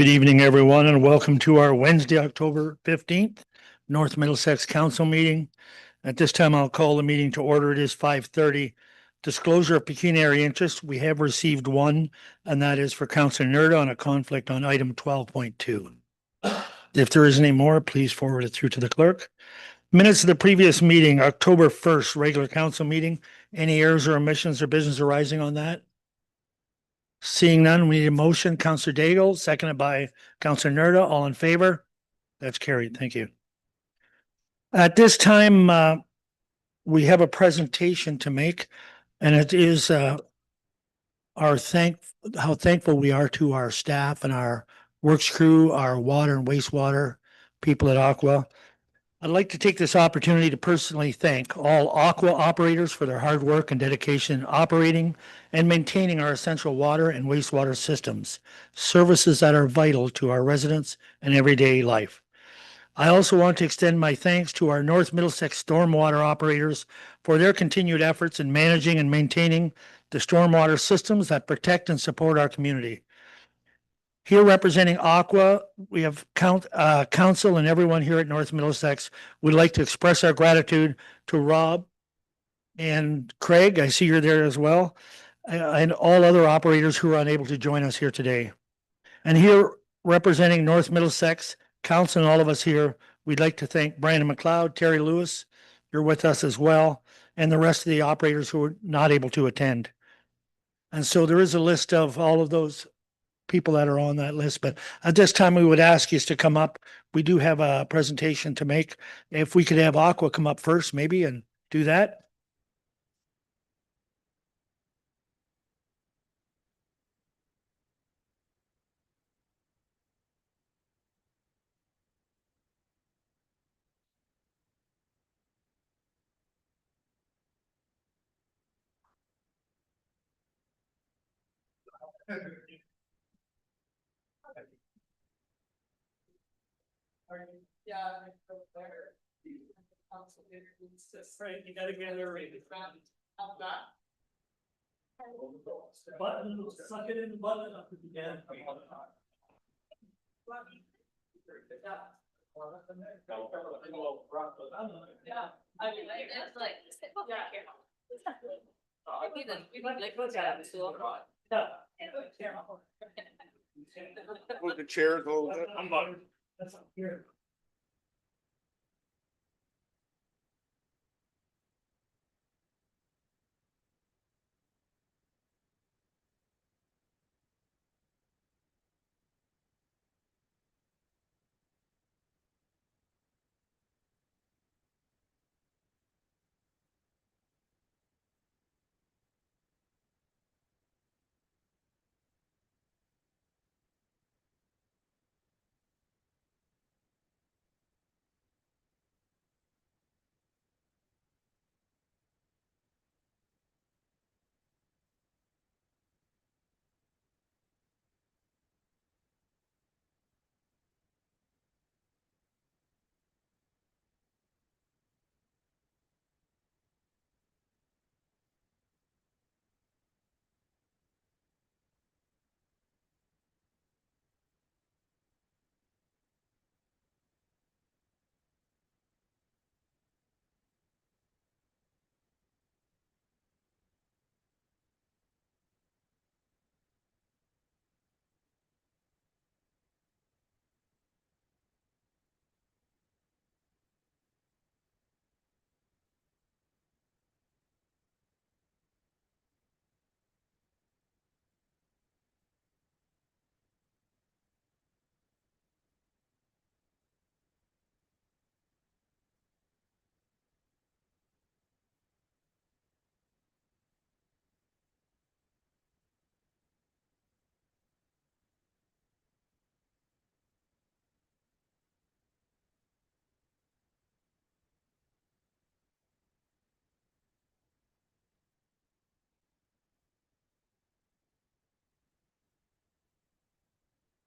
Good evening, everyone, and welcome to our Wednesday, October 15th, North Middlesex Council meeting. At this time, I'll call the meeting to order. It is 5:30. Disclosure of pecuniary interest. We have received one, and that is for Councilor Nerda on a conflict on item 12.2. If there is any more, please forward it through to the clerk. Minutes of the previous meeting, October 1st, regular council meeting. Any errors or omissions or business arising on that? Seeing none, we need a motion. Councillor Daigle, seconded by Councillor Nerda. All in favor? That's carried. Thank you. At this time, we have a presentation to make, and it is how thankful we are to our staff and our works crew, our water and wastewater people at Aqua. I'd like to take this opportunity to personally thank all Aqua operators for their hard work and dedication in operating and maintaining our essential water and wastewater systems, services that are vital to our residents and everyday life. I also want to extend my thanks to our North Middlesex stormwater operators for their continued efforts in managing and maintaining the stormwater systems that protect and support our community. Here representing Aqua, we have council and everyone here at North Middlesex. We'd like to express our gratitude to Rob and Craig. I see you're there as well, and all other operators who are unable to join us here today. And here representing North Middlesex Council and all of us here, we'd like to thank Brandon McLeod, Terry Lewis, you're with us as well, and the rest of the operators who are not able to attend. And so there is a list of all of those people that are on that list, but at this time we would ask you to come up. We do have a presentation to make. If we could have Aqua come up first maybe and do that. Yeah, right, you gotta get it ready. Button, suck it in the button up again. Yeah, I mean, it's like, Move the chairs a little bit. I'm bugging. That's up here.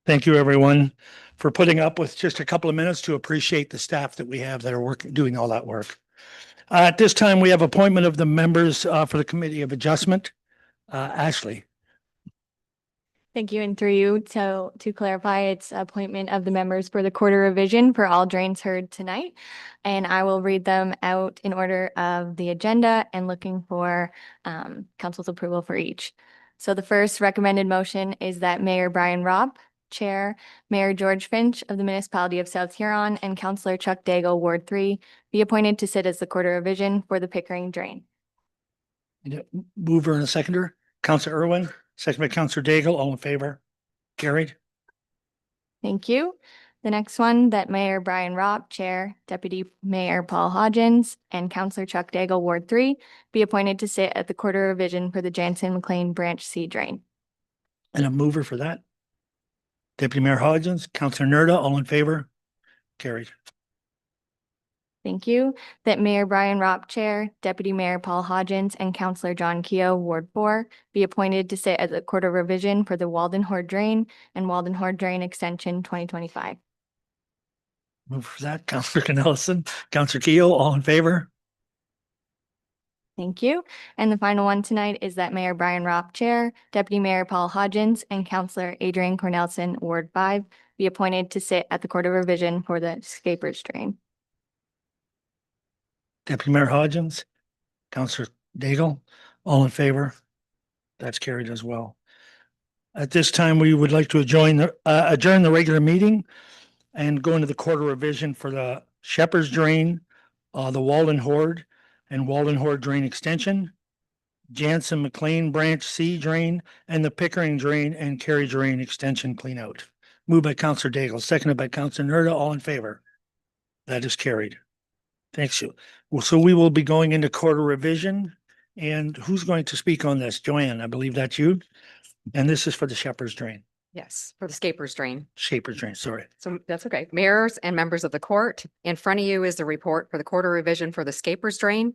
Thank you, everyone, for putting up with just a couple of minutes to appreciate the staff that we have that are working, doing all that work. At this time, we have appointment of the members for the Committee of Adjustment. Ashley. Thank you. And through you, to clarify, it's appointment of the members for the quarter revision for all drains heard tonight. And I will read them out in order of the agenda and looking for council's approval for each. So the first recommended motion is that Mayor Brian Robb, Chair, Mayor George Finch of the Municipality of South Huron, and Councillor Chuck Daigle, Ward 3, be appointed to sit as the quarter revision for the Pickering drain. Mover and a seconder, Councillor Irwin, second by Councillor Daigle, all in favor? Carried. Thank you. The next one, that Mayor Brian Robb, Chair, Deputy Mayor Paul Hodgins, and Councillor Chuck Daigle, Ward 3, be appointed to sit at the quarter revision for the Jansen McLean Branch C drain. And a mover for that. Deputy Mayor Hodgins, Councillor Nerda, all in favor? Carried. Thank you. That Mayor Brian Robb, Chair, Deputy Mayor Paul Hodgins, and Councillor John Keogh, Ward 4, be appointed to sit at the quarter revision for the Walden Horde Drain and Walden Horde Drain Extension 2025. Move for that, Councillor Canellison, Councillor Keogh, all in favor? Thank you. And the final one tonight is that Mayor Brian Robb, Chair, Deputy Mayor Paul Hodgins, and Councillor Adrian Cornelison, Ward 5, be appointed to sit at the quarter revision for the Scapers Drain. Deputy Mayor Hodgins, Councillor Daigle, all in favor? That's carried as well. At this time, we would like to adjourn the regular meeting and go into the quarter revision for the Shepherd's Drain, the Walden Horde and Walden Horde Drain Extension, Jansen McLean Branch C Drain, and the Pickering Drain and Kerry Drain Extension cleanout. Moved by Councillor Daigle, seconded by Councillor Nerda, all in favor? That is carried. Thanks you. Well, so we will be going into quarter revision. And who's going to speak on this? Joanne, I believe that's you. And this is for the Shepherd's Drain, Yes, for the Scapers Drain. Shaper's Drain, sorry. So that's okay. Mayors and members of the court, in front of you is the report for the quarter revision for the Scapers Drain.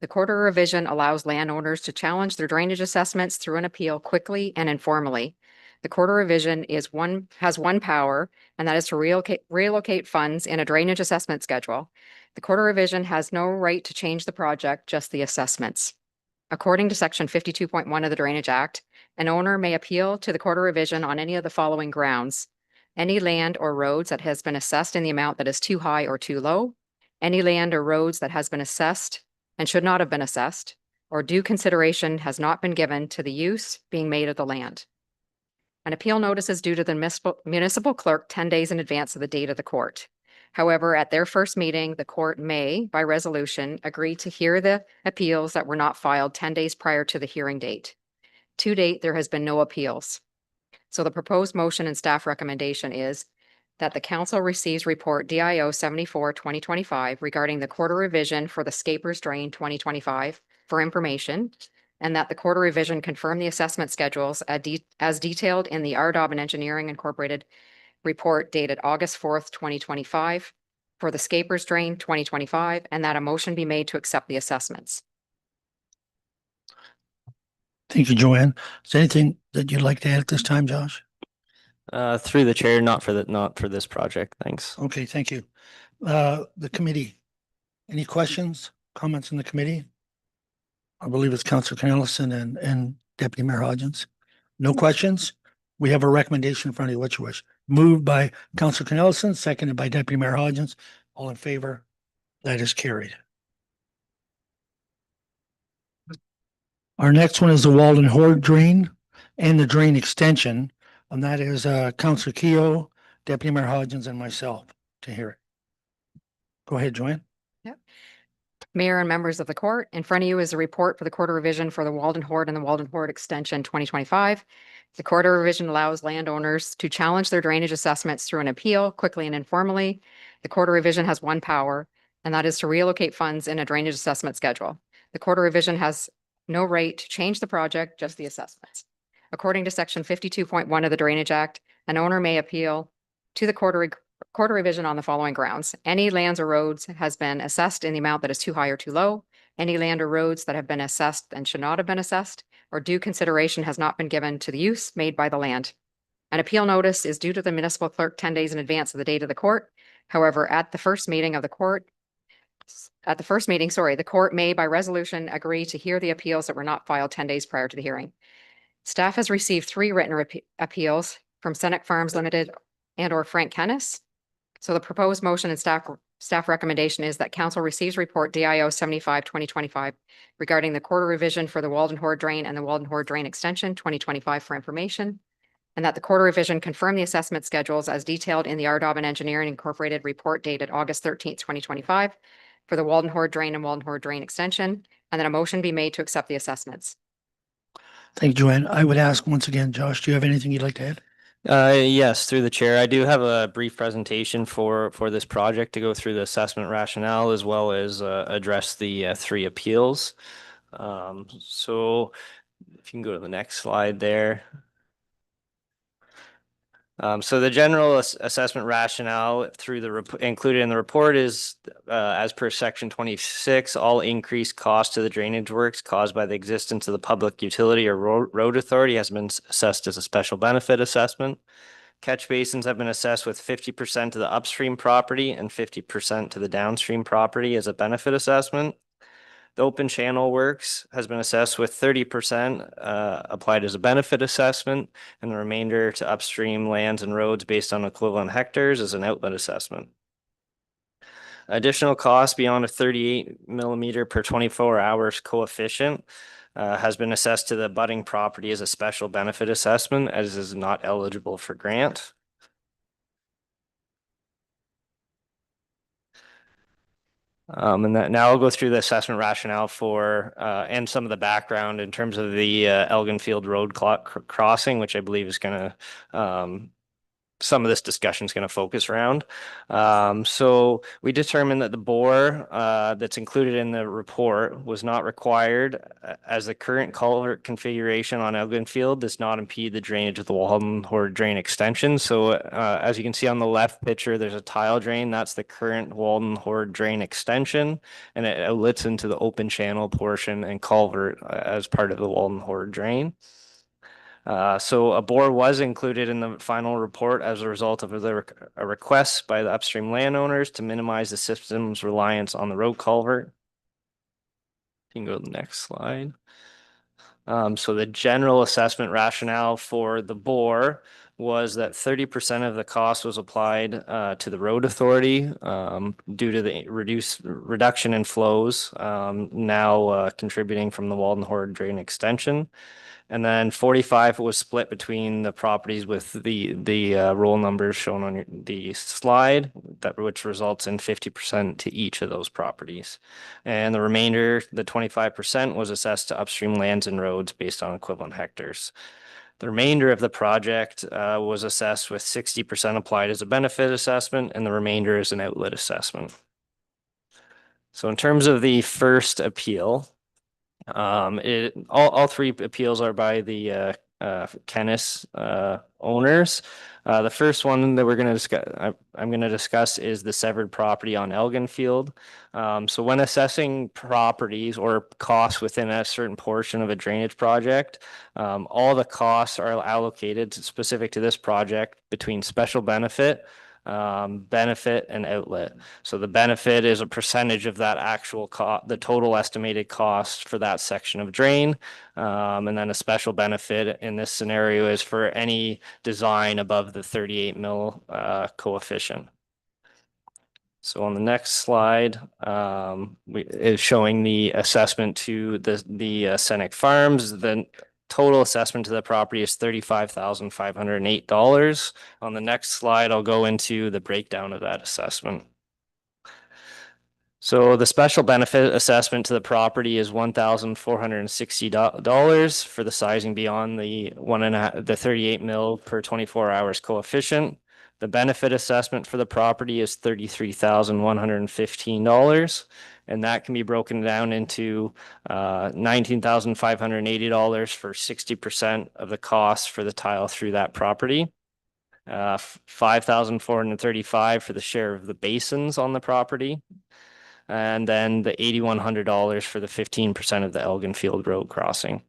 The quarter revision allows landowners to challenge their drainage assessments through an appeal quickly and informally. The quarter revision has one power, and that is to relocate funds in a drainage assessment schedule. The quarter revision has no right to change the project, just the assessments. According to section 52.1 of the Drainage Act, an owner may appeal to the quarter revision on any of the following grounds: any land or roads that has been assessed in the amount that is too high or too low, any land or roads that has been assessed and should not have been assessed, or due consideration has not been given to the use being made of the land. An appeal notice is due to the municipal clerk 10 days in advance of the date of the court. However, at their first meeting, the court may, by resolution, agree to hear the appeals that were not filed 10 days prior to the hearing date. To date, there has been no appeals. So the proposed motion and staff recommendation is that the council receives report DIO 74/2025 regarding the quarter revision for the Scapers Drain 2025 for information, and that the quarter revision confirm the assessment schedules as detailed in the RDOB and Engineering Incorporated report dated August 4th, 2025 for the Scapers Drain 2025, and that a motion be made to accept the assessments. Thank you, Joanne. Is there anything that you'd like to add at this time, Josh? Through the chair, not for this project. Thanks. Okay, thank you. The committee, any questions, comments in the committee? I believe it's Councillor Canellison and Deputy Mayor Hodgins. No questions? We have a recommendation in front of you. What's your wish? Moved by Councillor Canellison, seconded by Deputy Mayor Hodgins. All in favor? That is carried. Our next one is the Walden Horde Drain and the drain extension, and that is Councillor Keogh, Deputy Mayor Hodgins, and myself to hear it. Go ahead, Joanne. Mayor and members of the court, in front of you is a report for the quarter revision for the Walden Horde and the Walden Horde Extension 2025. The quarter revision allows landowners to challenge their drainage assessments through an appeal quickly and informally. The quarter revision has one power, and that is to relocate funds in a drainage assessment schedule. The quarter revision has no right to change the project, just the assessments. According to section 52.1 of the Drainage Act, an owner may appeal to the quarter revision on the following grounds: any lands or roads has been assessed in the amount that is too high or too low, any land or roads that have been assessed and should not have been assessed, or due consideration has not been given to the use made by the land. An appeal notice is due to the municipal clerk 10 days in advance of the date of the court. However, at the first meeting, the court may by resolution agree to hear the appeals that were not filed 10 days prior to the hearing. Staff has received 3 written appeals from Senec Farms Limited and or Frank Kennis. So the proposed motion and staff recommendation is that council receives report DIO 75/2025 regarding the quarter revision for the Walden Horde Drain and the Walden Horde Drain Extension 2025 for information, and that the quarter revision confirm the assessment schedules as detailed in the Ardobin Engineering Incorporated report dated August 13th, 2025 for the Walden Horde Drain and Walden Horde Drain Extension, and then a motion be made to accept the assessments. Thank you, Joanne. I would ask once again, Josh, do you have anything you'd like to add? Yes, through the chair, I do have a brief presentation for this project to go through the assessment rationale as well as address the 3 appeals. So if you can go to the next slide there. So the general assessment rationale through the included in the report is, as per section 26, all increased cost to the drainage works caused by the existence of the public utility or road authority has been assessed as a special benefit assessment. Catch basins have been assessed with 50% to the upstream property and 50% to the downstream property as a benefit assessment. The open channel works has been assessed with 30% applied as a benefit assessment, and the remainder to upstream lands and roads based on equivalent hectares as an outlet assessment. Additional cost beyond a 38 millimeter per 24 hours coefficient has been assessed to the abutting property as a special benefit assessment, as is not eligible for grant. And that now I'll go through the assessment rationale for and some of the background in terms of the Elginfield Road crossing, which I believe is going to some of this discussion is going to focus around. So we determined that the bore that's included in the report was not required as the current culvert configuration on Elginfield does not impede the drainage of the Walden Horde Drain extension. So as you can see on the left picture, there's a tile drain. That's the current Walden Horde Drain extension, and it outlets into the open channel portion and culvert as part of the Walden Horde Drain. So a bore was included in the final report as a result of a request by the upstream landowners to minimize the system's reliance on the road culvert. You can go to the next slide. So the general assessment rationale for the bore was that 30% of the cost was applied to the road authority due to the reduction in flows now contributing from the Walden Horde Drain extension. And then 45 was split between the properties with the roll numbers shown on the slide, which results in 50% to each of those properties. And the remainder, the 25%, was assessed to upstream lands and roads based on equivalent hectares. The remainder of the project was assessed with 60% applied as a benefit assessment, and the remainder is an outlet assessment. So in terms of the first appeal, all 3 appeals are by the Kennis owners. The first one that we're going to discuss, I'm going to discuss, is the severed property on Elginfield. So when assessing properties or costs within a certain portion of a drainage project, all the costs are allocated specific to this project between special benefit, benefit, and outlet. So the benefit is a percentage of that actual cost, the total estimated cost for that section of drain. And then a special benefit in this scenario is for any design above the 38 mil coefficient. So on the next slide, is showing the assessment to the Senec Farms. The total assessment to the property is $35,508. On the next slide, I'll go into the breakdown of that assessment. So the special benefit assessment to the property is $1,460 for the sizing beyond the 38 mil per 24 hours coefficient. The benefit assessment for the property is $33,115, and that can be broken down into $19,580 for 60% of the cost for the tile through that property, $5,435 for the share of the basins on the property, and then the $8,100 for the 15% of the Elginfield Road crossing.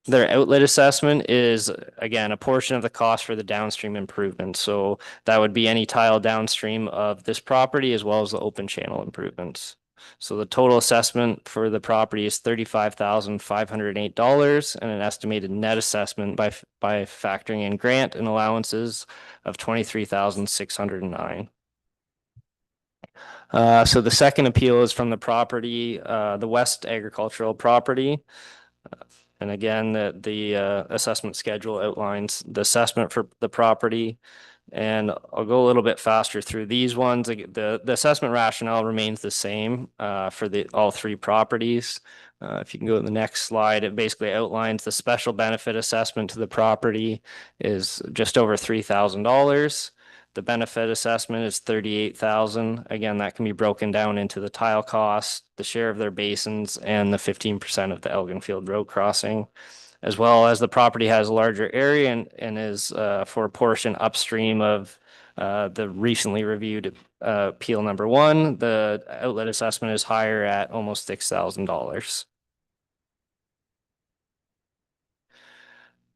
Their outlet assessment is, again, a portion of the cost for the downstream improvements. So that would be any tile downstream of this property as well as the open channel improvements. So the total assessment for the property is $35,508 and an estimated net assessment by factoring in grant and allowances of $23,609. So the second appeal is from the property, the West Agricultural Property. And again, the assessment schedule outlines the assessment for the property. And I'll go a little bit faster through these ones. The assessment rationale remains the same for all three properties. If you can go to the next slide, it basically outlines the special benefit assessment to the property is just over $3,000. The benefit assessment is $38,000. Again, that can be broken down into the tile cost, the share of their basins, and the 15% of the Elginfield Road crossing, as well as the property has a larger area and is for a portion upstream of the recently reviewed appeal number one. The outlet assessment is higher at almost $6,000.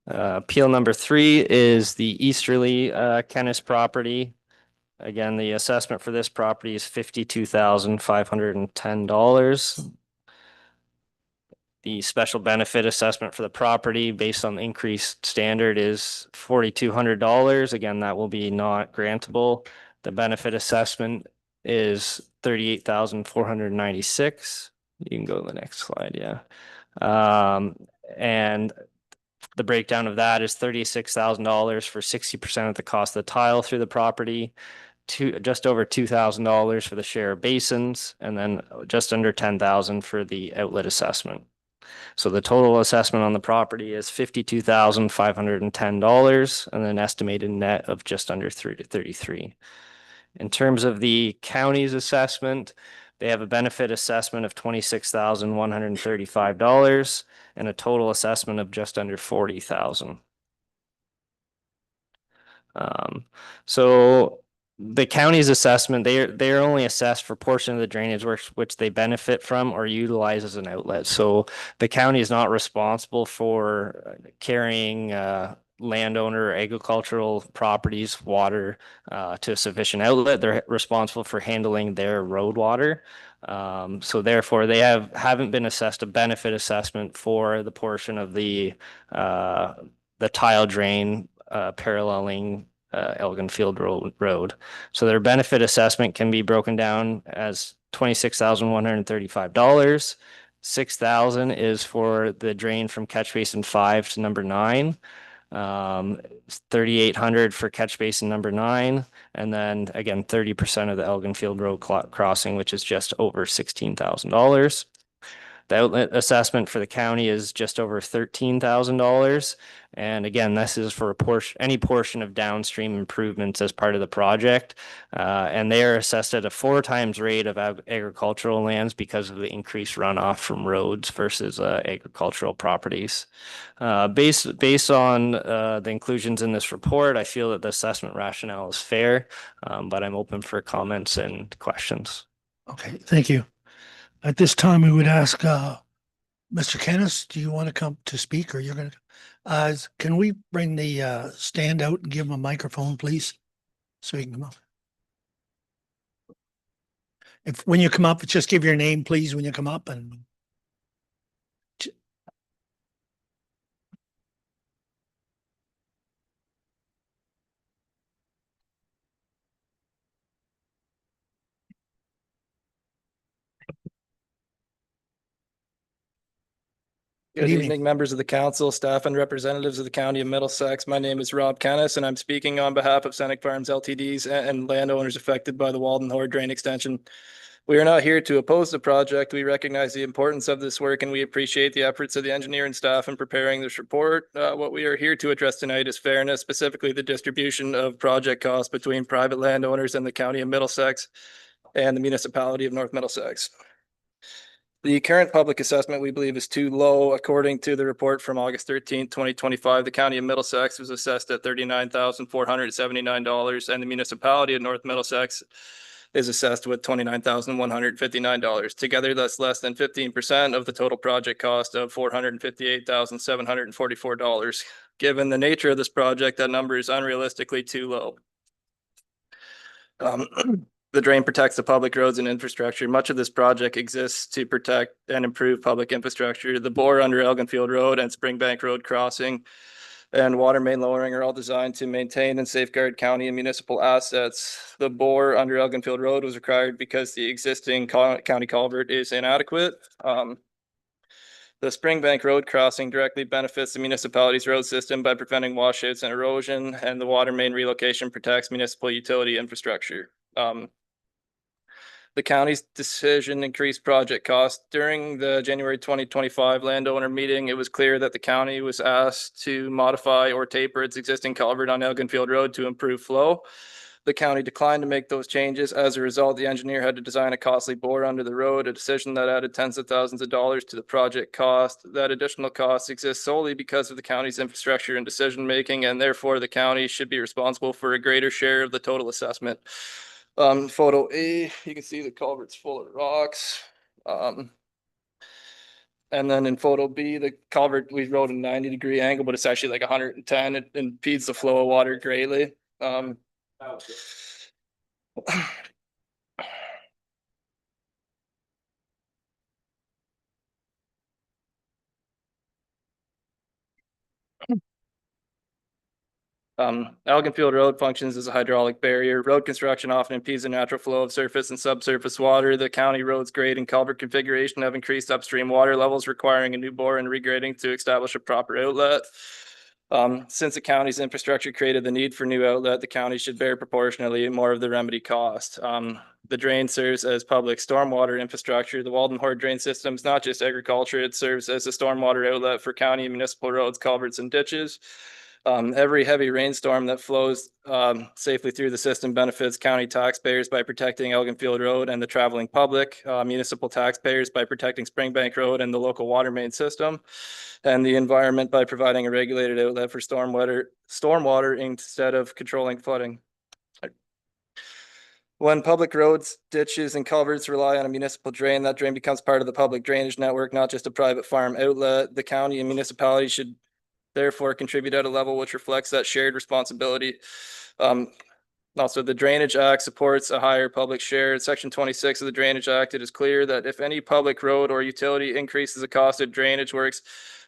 Appeal number three is the Easterly Kennis property. Again, the assessment for this property is $52,510. The special benefit assessment for the property based on the increased standard is $4,200. Again, that will be not grantable. The benefit assessment is $38,496. You can go to the next slide, yeah. And the breakdown of that is $36,000 for 60% of the cost of the tile through the property, just over $2,000 for the share of basins, and then just under $10,000 for the outlet assessment. So the total assessment on the property is $52,510 and an estimated net of just under 33. In terms of the county's assessment, they have a benefit assessment of $26,135 and a total assessment of just under $40,000. So the county's assessment, they're only assessed for portion of the drainage works which they benefit from or utilize as an outlet. So the county is not responsible for carrying landowner or agricultural properties water to a sufficient outlet. They're responsible for handling their road water. So therefore they haven't been assessed a benefit assessment for the portion of the tile drain paralleling Elginfield Road. So their benefit assessment can be broken down as $26,135. $6,000 is for the drain from catch basin 5 to number 9. $3,800 for catch basin number 9, and then again 30% of the Elginfield Road crossing, which is just over $16,000. The outlet assessment for the county is just over $13,000. And again, this is for any portion of downstream improvements as part of the project. And they are assessed at a 4 times rate of agricultural lands because of the increased runoff from roads versus agricultural properties. Based on the inclusions in this report, I feel that the assessment rationale is fair, but I'm open for comments and questions. Okay, thank you. At this time, we would ask Mr. Kennis, do you want to come to speak or you're going to? Can we bring the stand out and give him a microphone, please? So he can come up. When you come up, just give your name, please, when you come up and. Good evening. evening, members of the council, staff, and representatives of the county of Middlesex. My name is Rob Kennis, and I'm speaking on behalf of Scenic Farms LTDs and landowners affected by the Walden Horde drain extension. We are not here to oppose the project. We recognize the importance of this work, and we appreciate the efforts of the engineer and staff in preparing this report. What we are here to address tonight is fairness, specifically the distribution of project costs between private landowners and the county of Middlesex and the municipality of North Middlesex. The current public assessment, we believe, is too low. According to the report from August 13th, 2025, the county of Middlesex was assessed at $39,479, and the municipality of North Middlesex is assessed with $29,159. Together, that's less than 15% of the total project cost of $458,744. Given the nature of this project, that number is unrealistically too low. The drain protects the public roads and infrastructure. Much of this project exists to protect and improve public infrastructure. The bore under Elginfield Road and Springbank Road crossing and water main lowering are all designed to maintain and safeguard county and municipal assets. The bore under Elginfield Road was required because the existing county culvert is inadequate. The Springbank Road crossing directly benefits the municipality's road system by preventing washouts and erosion, and the water main relocation protects municipal utility infrastructure. The county's decision increased project costs. During the January 2025 landowner meeting, it was clear that the county was asked to modify or taper its existing culvert on Elginfield Road to improve flow. The county declined to make those changes. As a result, the engineer had to design a costly bore under the road, a decision that added tens of thousands of dollars to the project cost. That additional cost exists solely because of the county's infrastructure and decision-making, and therefore the county should be responsible for a greater share of the total assessment. Photo A, you can see the culvert's full of rocks. And then in photo B, the culvert, we wrote a 90-degree angle, but it's actually like 110. It impedes the flow of water greatly. Elginfield Road functions as a hydraulic barrier. Road construction often impedes the natural flow of surface and subsurface water. The county road's grade and culvert configuration have increased upstream water levels, requiring a new bore and regrading to establish a proper outlet. Since the county's infrastructure created the need for new outlet, the county should bear proportionally more of the remedy cost. The drain serves as public stormwater infrastructure. The Walden Horde drain system is not just agriculture. It serves as a stormwater outlet for county and municipal roads, culverts, and ditches. Every heavy rainstorm that flows safely through the system benefits county taxpayers by protecting Elginfield Road and the traveling public, municipal taxpayers by protecting Springbank Road and the local water main system, and the environment by providing a regulated outlet for stormwater instead of controlling flooding. When public roads, ditches, and culverts rely on a municipal drain, that drain becomes part of the public drainage network, not just a private farm outlet. The county and municipality should therefore contribute at a level which reflects that shared responsibility. Also, the Drainage Act supports a higher public share. In Section 26 of the Drainage Act, it is clear that if any public road or utility increases the cost of drainage works,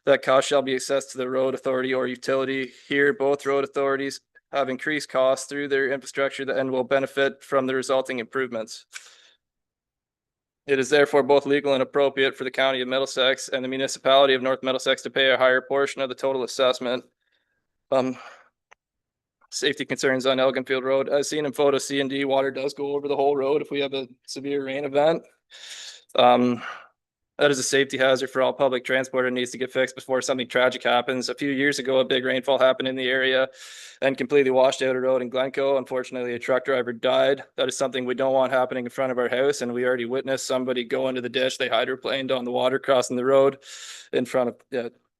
that cost shall be assessed to the road authority or utility. Here, both road authorities have increased costs through their infrastructure and will benefit from the resulting improvements. It is therefore both legal and appropriate for the county of Middlesex and the municipality of North Middlesex to pay a higher portion of the total assessment. Safety concerns on Elginfield Road. As seen in photo C and D, water does go over the whole road if we have a severe rain event. That is a safety hazard for all public transport and needs to get fixed before something tragic happens. A few years ago, a big rainfall happened in the area and completely washed out a road in Glencoe. Unfortunately, a truck driver died. That is something we don't want happening in front of our house. And we already witnessed somebody go into the ditch. They hydroplaned on the water crossing the road in front of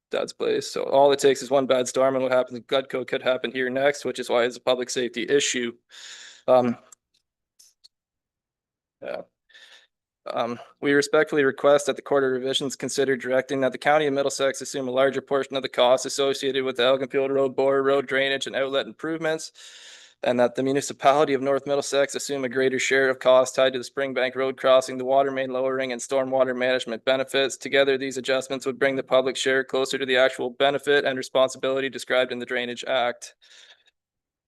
Dad's place. So all it takes is one bad storm, and what happens in Glencoe could happen here next, which is why it's a public safety issue. We respectfully request that the Court of Revisions consider directing that the County of Middlesex assume a larger portion of the costs associated with the Elginfield Road bore, road drainage, and outlet improvements, and that the municipality of North Middlesex assume a greater share of costs tied to the Springbank Road crossing, the water main lowering, and stormwater management benefits. Together, these adjustments would bring the public share closer to the actual benefit and responsibility described in the Drainage Act.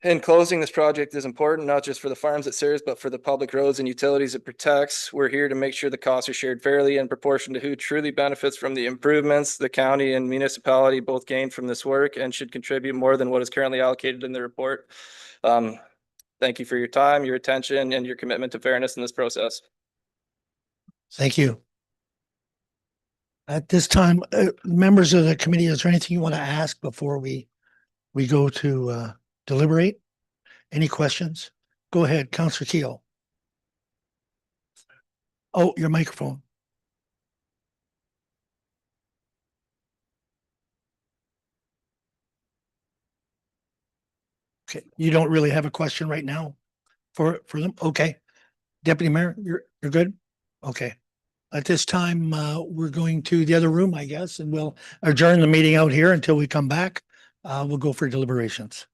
In closing, this project is important, not just for the farms it serves, but for the public roads and utilities it protects. We're here to make sure the costs are shared fairly in proportion to who truly benefits from the improvements. The county and municipality both gain from this work and should contribute more than what is currently allocated in the report. Thank you for your time, your attention, and your commitment to fairness in this process. Thank you. At this time, members of the committee, is there anything you want to ask before we go to deliberate? Any questions? Go ahead, Councillor Keel. Oh, your microphone. Okay, you don't really have a question right now for them? Okay. Deputy Mayor, you're good? Okay. At this time, we're going to the other room, I guess, and we'll adjourn the meeting out here until we come back. We'll go for deliberations.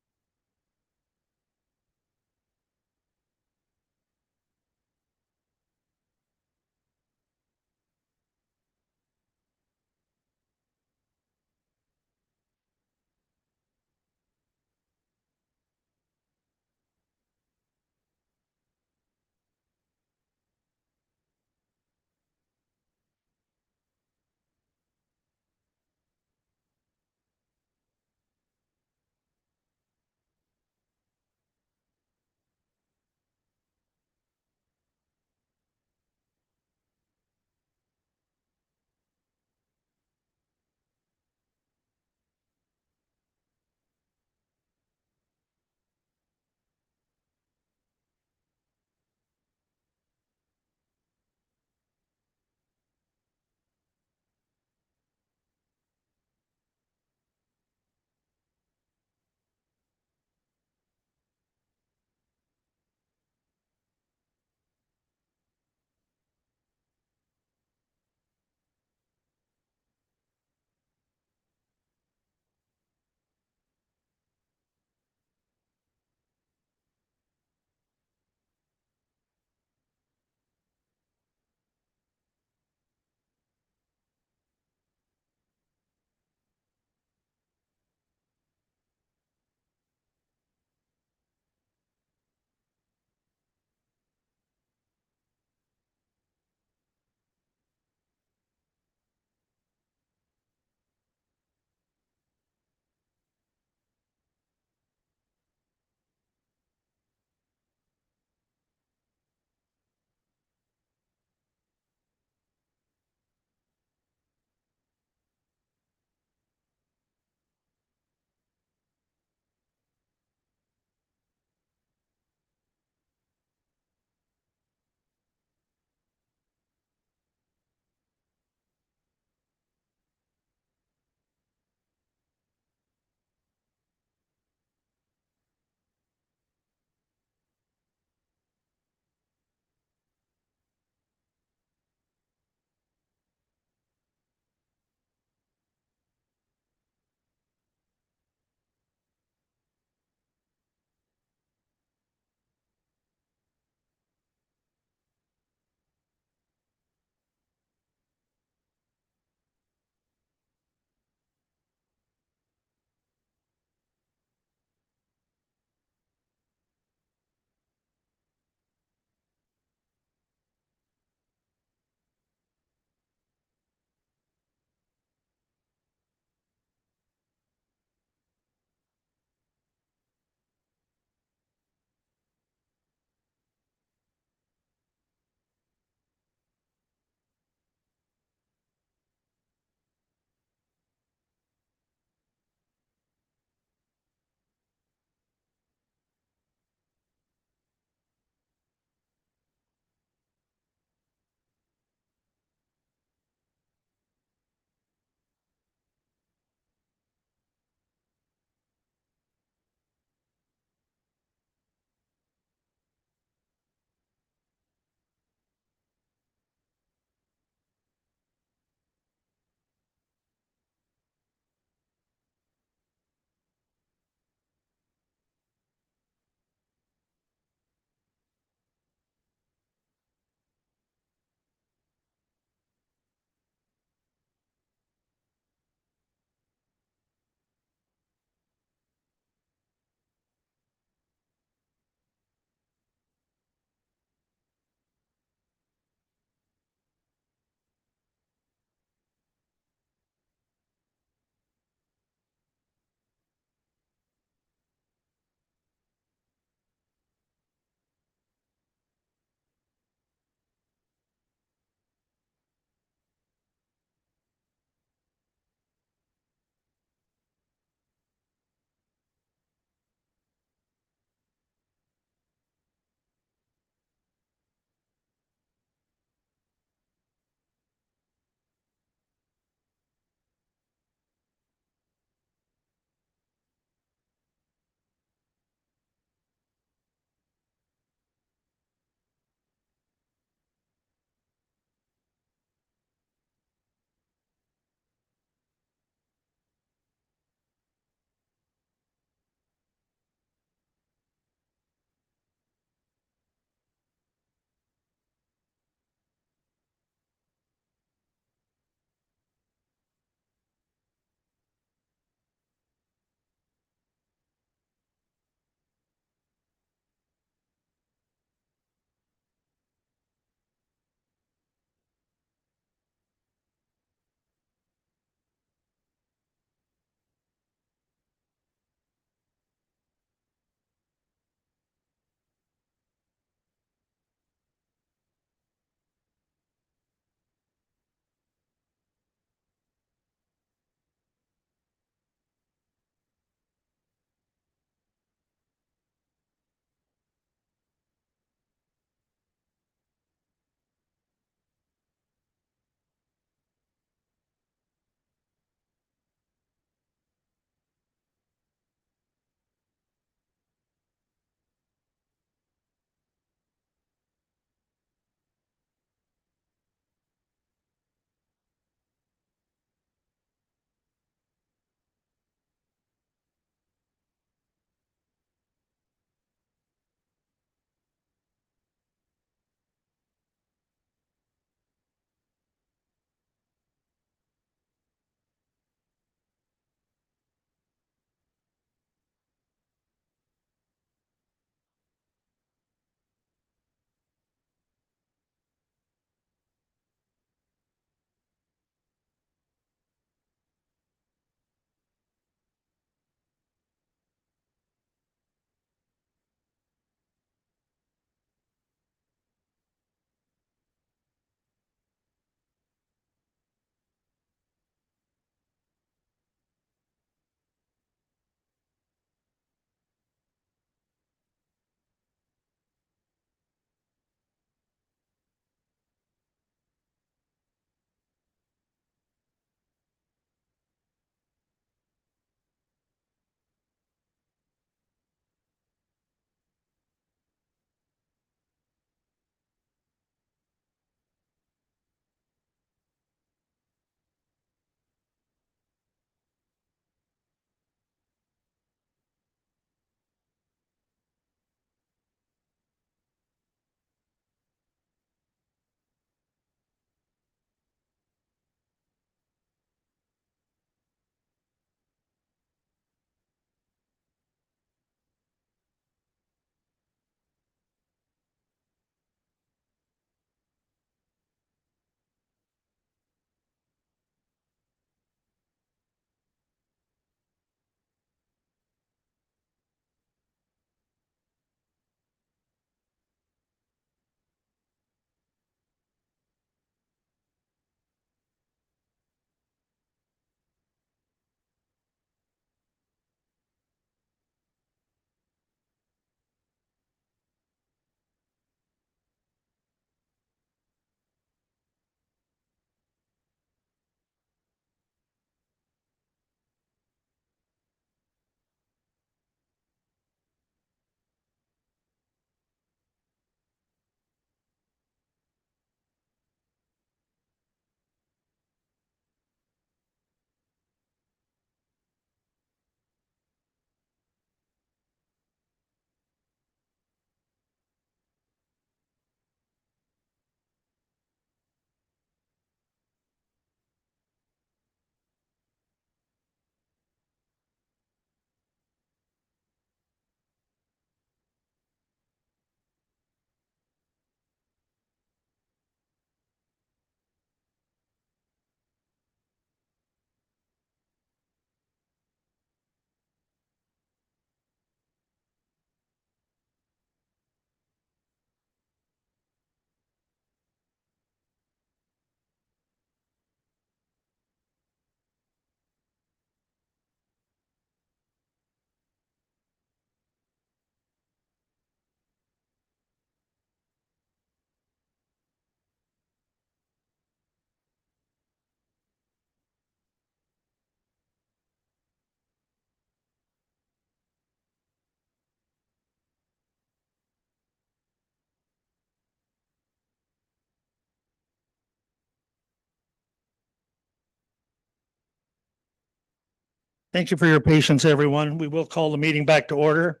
Thank you for your patience, everyone. We will call the meeting back to order.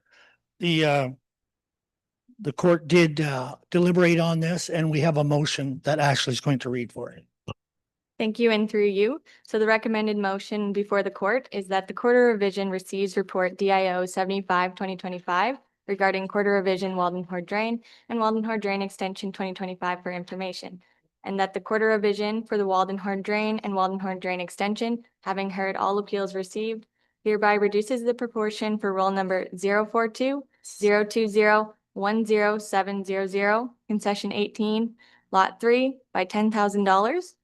The court did deliberate on this, and we have a motion that Ashley's going to read for it. Thank you, and through you. So the recommended motion before the court is that the Quarter Revision receives report DIO 75/2025 regarding Quarter Revision Walden Horde Drain and Walden Horde Drain Extension 2025 for information. And that the Quarter Revision for the Walden Horde Drain and Walden Horde Drain Extension, having heard all appeals received, hereby reduces the proportion for roll number 042-020-10700, concession 18, lot 3 by $10,000.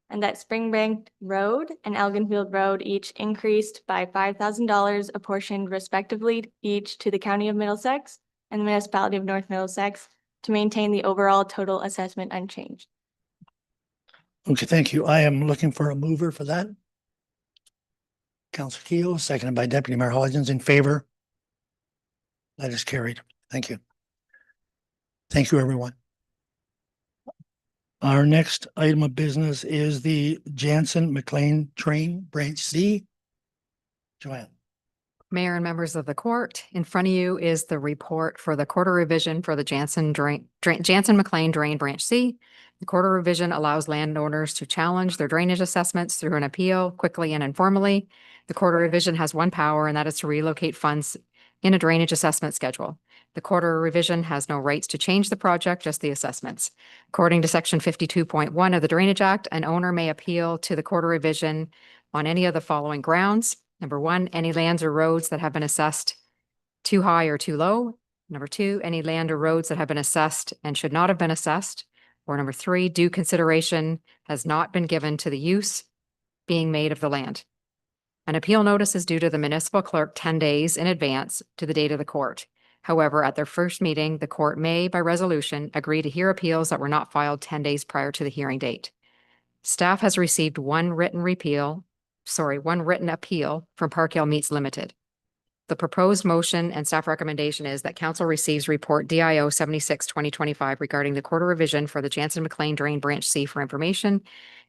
And that Springbank Road and Elginfield Road each increased by $5,000, apportioned respectively each to the County of Middlesex and the Municipality of North Middlesex to maintain the overall total assessment unchanged. Okay, thank you. I am looking for a mover for that. Councilor Keel, seconded by Deputy Mayor Hodgins, in favor. That is carried. Thank you. Thank you, everyone. Our next item of business is the Jansen McLean Train Branch C. Joanne. Mayor and members of the court, in front of you is the report for the quarter revision for the Jansen McLean Drain Branch C. The quarter revision allows landowners to challenge their drainage assessments through an appeal quickly and informally. The quarter revision has one power, and that is to relocate funds in a drainage assessment schedule. The quarter revision has no rights to change the project, just the assessments. According to section 52.1 of the Drainage Act, an owner may appeal to the quarter revision on any of the following grounds. Number one, any lands or roads that have been assessed too high or too low. Number two, any land or roads that have been assessed and should not have been assessed. Or number three, due consideration has not been given to the use being made of the land. An appeal notice is due to the municipal clerk 10 days in advance to the date of the court. However, at their first meeting, the court may, by resolution, agree to hear appeals that were not filed 10 days prior to the hearing date. Staff has received one written appeal from Park Hill Meats Limited. The proposed motion and staff recommendation is that council receives report DIO 76/2025 regarding the quarter revision for the Jansen McLean Drain Branch C for information,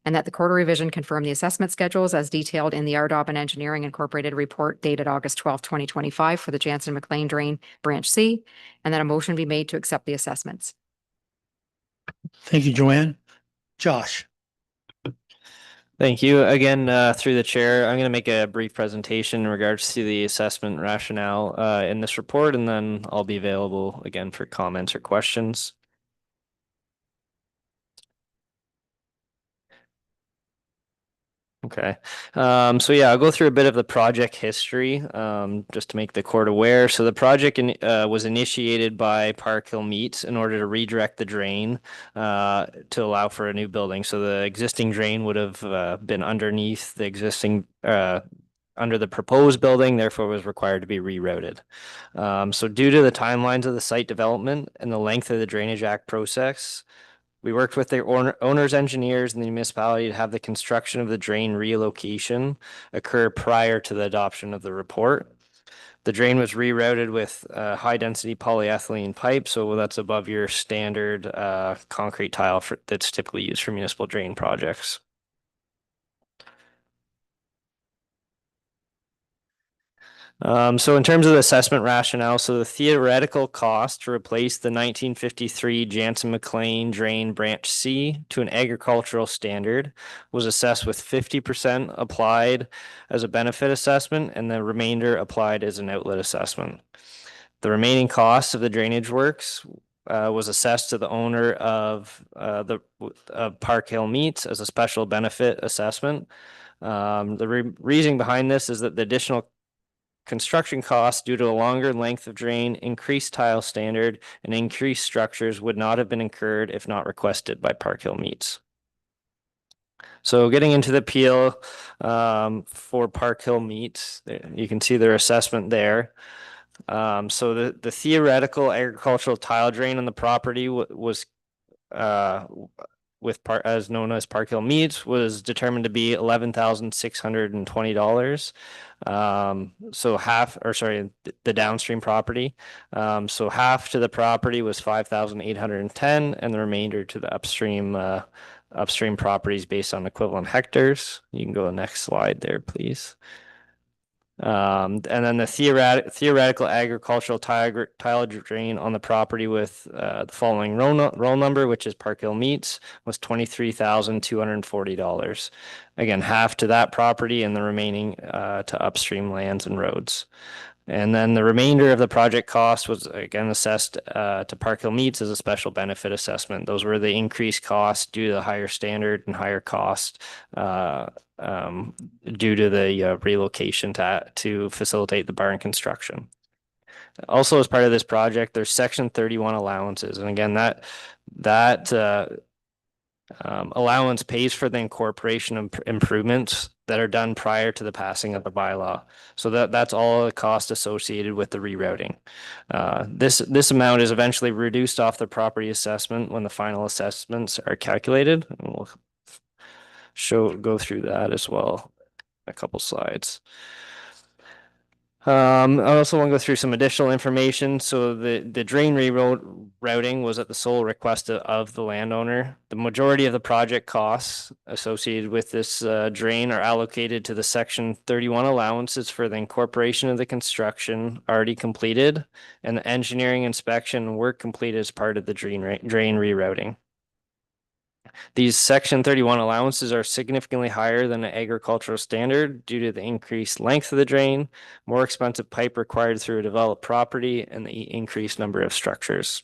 and that the quarter revision confirm the assessment schedules as detailed in the RDOB and Engineering Incorporated report dated August 12, 2025 for the Jansen McLean Drain Branch C, and that a motion be made to accept the assessments. Thank you, Joanne. Josh. Thank you. Again, through the chair, I'm going to make a brief presentation in regards to the assessment rationale in this report, and then I'll be available again for comments or questions. Okay. So yeah, I'll go through a bit of the project history, just to make the court aware. So the project was initiated by Park Hill Meats in order to redirect the drain to allow for a new building. So the existing drain would have been underneath the existing under the proposed building, therefore was required to be rerouted. So due to the timelines of the site development and the length of the Drainage Act process, we worked with the owner's engineers and the municipality to have the construction of the drain relocation occur prior to the adoption of the report. The drain was rerouted with high-density polyethylene pipe, so that's above your standard concrete tile that's typically used for municipal drain projects. So in terms of the assessment rationale, so the theoretical cost to replace the 1953 Jansen McLean Drain Branch C to an agricultural standard was assessed with 50% applied as a benefit assessment and the remainder applied as an outlet assessment. The remaining cost of the drainage works was assessed to the owner of Park Hill Meats as a special benefit assessment. The reasoning behind this is that the additional construction costs due to a longer length of drain, increased tile standard, and increased structures would not have been incurred if not requested by Park Hill Meats. So getting into the appeal for Park Hill Meats, you can see their assessment there. So the theoretical agricultural tile drain on the property was as known as Park Hill Meats was determined to be $11,620. So the downstream property. So half to the property was 5,810, and the remainder to the upstream properties based on equivalent hectares. You can go to the next slide there, please. And then the theoretical agricultural tile drain on the property with the following roll number, which is Park Hill Meats, was $23,240. Again, half to that property and the remaining to upstream lands and roads. And then the remainder of the project cost was again assessed to Park Hill Meats as a special benefit assessment. Those were the increased costs due to the higher standard and higher cost due to the relocation to facilitate the barn construction. Also, as part of this project, there's Section 31 allowances, and again that allowance pays for the incorporation of improvements that are done prior to the passing of the bylaw. So that's all the cost associated with the rerouting. This amount is eventually reduced off the property assessment when the final assessments are calculated. And we'll go through that as well, a couple slides. I also want to go through some additional information. So the drain rerouting was at the sole request of the landowner. The majority of the project costs associated with this drain are allocated to the Section 31 allowances for the incorporation of the construction already completed and the engineering inspection work completed as part of the drain rerouting. These Section 31 allowances are significantly higher than the agricultural standard due to the increased length of the drain, more expensive pipe required through a developed property, and the increased number of structures.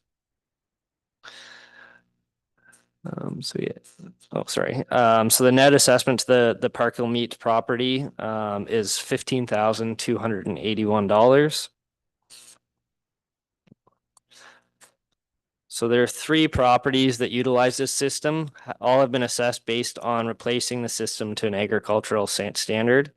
So the net assessment to the Park Hill Meat property is $15,281. So there are 3 properties that utilize this system. All have been assessed based on replacing the system to an agricultural standard.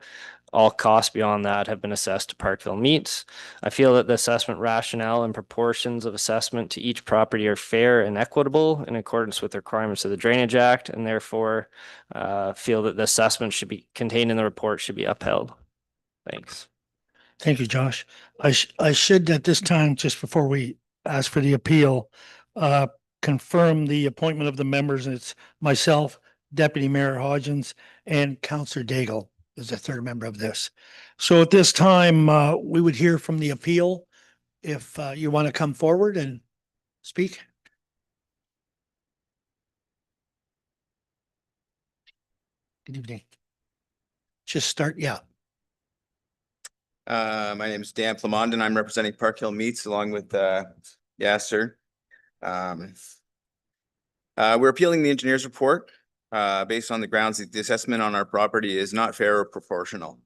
All costs beyond that have been assessed to Park Hill Meats. I feel that the assessment rationale and proportions of assessment to each property are fair and equitable in accordance with the requirements of the Drainage Act, and therefore feel that the assessment should be contained in the report should be upheld. Thanks. Thank you, Josh. I should at this time, just before we ask for the appeal, confirm the appointment of the members. It's myself, Deputy Mayor Hodgins, and Councillor Daigle is the third member of this. So at this time, we would hear from the appeal if you want to come forward and speak. Good evening. Just start, yeah. My name is Dan Plamond and I'm representing Park Hill Meats along with Yasser. We're appealing the engineer's report based on the grounds that the assessment on our property is not fair or proportional.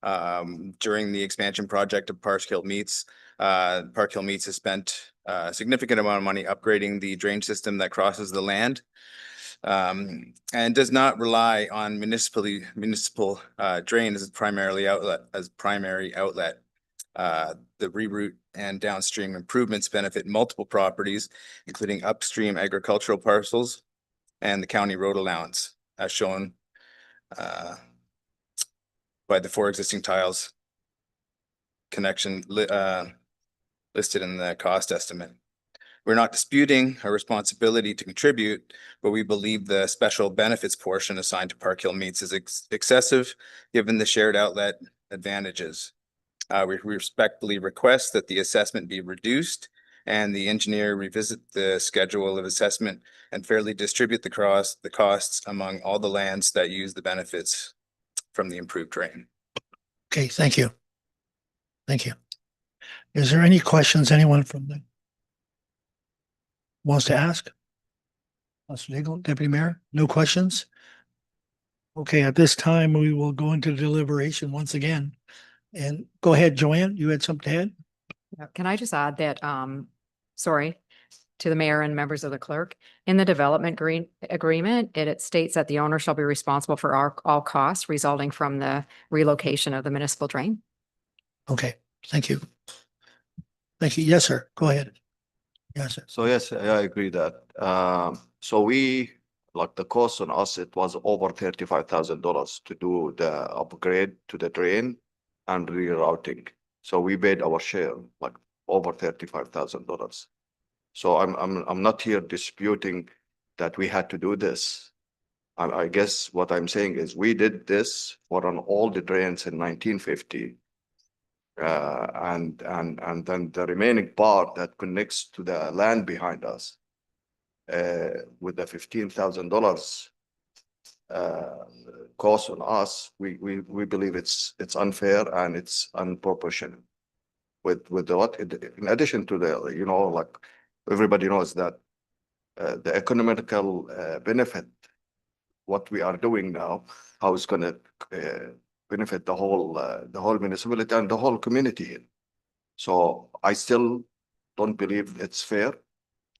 During the expansion project of Park Hill Meats has spent a significant amount of money upgrading the drain system that crosses the land. And does not rely on municipal drain as primary outlet. The reroute and downstream improvements benefit multiple properties, including upstream agricultural parcels and the county road allowance, as shown by the 4 existing tiles connection listed in the cost estimate. We're not disputing our responsibility to contribute, but we believe the special benefits portion assigned to Park Hill Meats is excessive given the shared outlet advantages. We respectfully request that the assessment be reduced and the engineer revisit the schedule of assessment and fairly distribute the costs among all the lands that use the benefits from the improved drain. Okay, thank you. Thank you. Is there any questions anyone from the wants to ask? Councilor Daigle, Deputy Mayor, no questions? Okay, at this time, we will go into deliberation once again. And go ahead, Joanne, you had something to add? Can I just add that, sorry, to the mayor and members of the clerk, in the development agreement, it states that the owner shall be responsible for all costs resulting from the relocation of the municipal drain. Okay, thank you. Thank you. Yes, sir. Go ahead. Yes, sir. So yes, I agree that. So we, like the cost on us, it was over $35,000 to do the upgrade to the drain and rerouting. So we paid our share, like over $35,000. So I'm not here disputing that we had to do this. I guess what I'm saying is we did this for on all the drains in 1950 And then the remaining part that connects to the land behind us, with the $15,000 cost on us, we believe it's unfair and it's unproportionate. With what, in addition to the, like, everybody knows that the economical benefit, what we are doing now, how it's gonna benefit the whole municipality and the whole community here. So I still don't believe it's fair,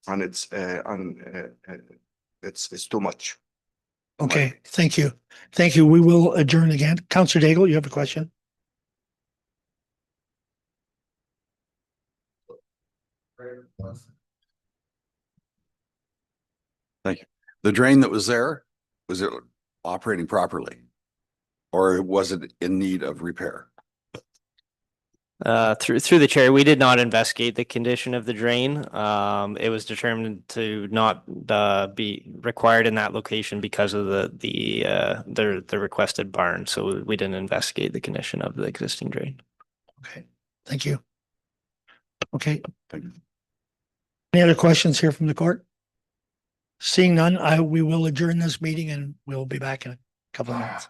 and it's too much. Okay, thank you. Thank you. We will adjourn again. Counselor Daigle, you have a question? Thank you. The drain that was there, was it operating properly? Or was it in need of repair? Through the chair, we did not investigate the condition of the drain. It was determined to not be required in that location because of the requested barn. So we didn't investigate the condition of the existing drain. Okay, thank you. Okay. Thank you. Any other questions here from the court? Seeing none, we will adjourn this meeting and we'll be back in a couple of minutes.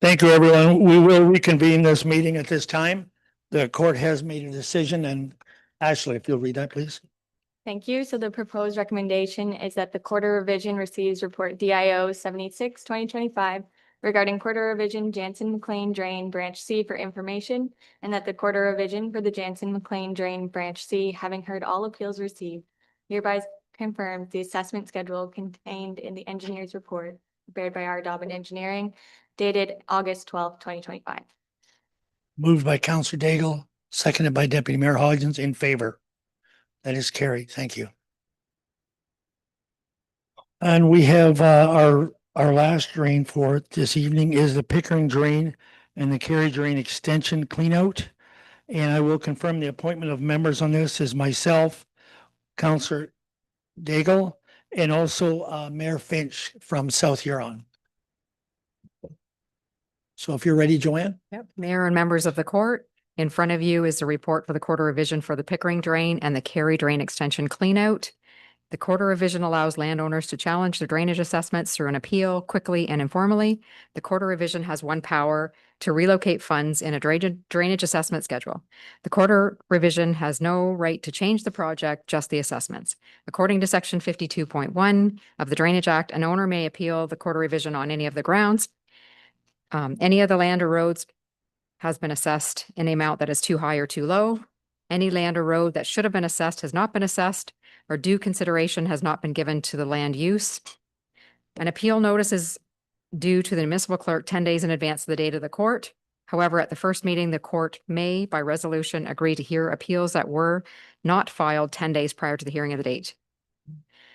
Thank you, everyone. We will reconvene this meeting at this time. The court has made a decision, and Ashley, if you'll read that, please. Thank you. So the proposed recommendation is that the Quarter Revision receives report DIO 76/2025 regarding Quarter Revision Jansen McLean Drain Branch C for information, and that the Quarter Revision for the Jansen McLean Drain Branch C, having heard all appeals received, hereby confirms the assessment schedule contained in the engineer's report prepared by R. Dobbin Engineering dated August 12th, 2025. Moved by Counselor Daigle, seconded by Deputy Mayor Hodgins, in favor. That is carried. Thank you. And we have our last drain for this evening is the Pickering Drain and the Kerry Drain Extension Cleanout. And I will confirm the appointment of members on this is myself, Counselor Daigle, and also Mayor Finch from South Huron. So if you're ready, Joanne. Yep. Mayor and members of the court, in front of you is the report for the Quarter Revision for the Pickering Drain and the Kerry Drain Extension Cleanout. The Quarter Revision allows landowners to challenge the drainage assessments through an appeal quickly and informally. The Quarter Revision has one power to relocate funds in a drainage assessment schedule. The Quarter Revision has no right to change the project, just the assessments. According to Section 52.1 of the Drainage Act, an owner may appeal the Quarter Revision on any of the grounds. Any of the land or roads has been assessed in a amount that is too high or too low. Any land or road that should have been assessed has not been assessed, or due consideration has not been given to the land use. An appeal notice is due to the municipal clerk 10 days in advance of the date of the court. However, at the first meeting, the court may, by resolution, agree to hear appeals that were not filed 10 days prior to the hearing of the date.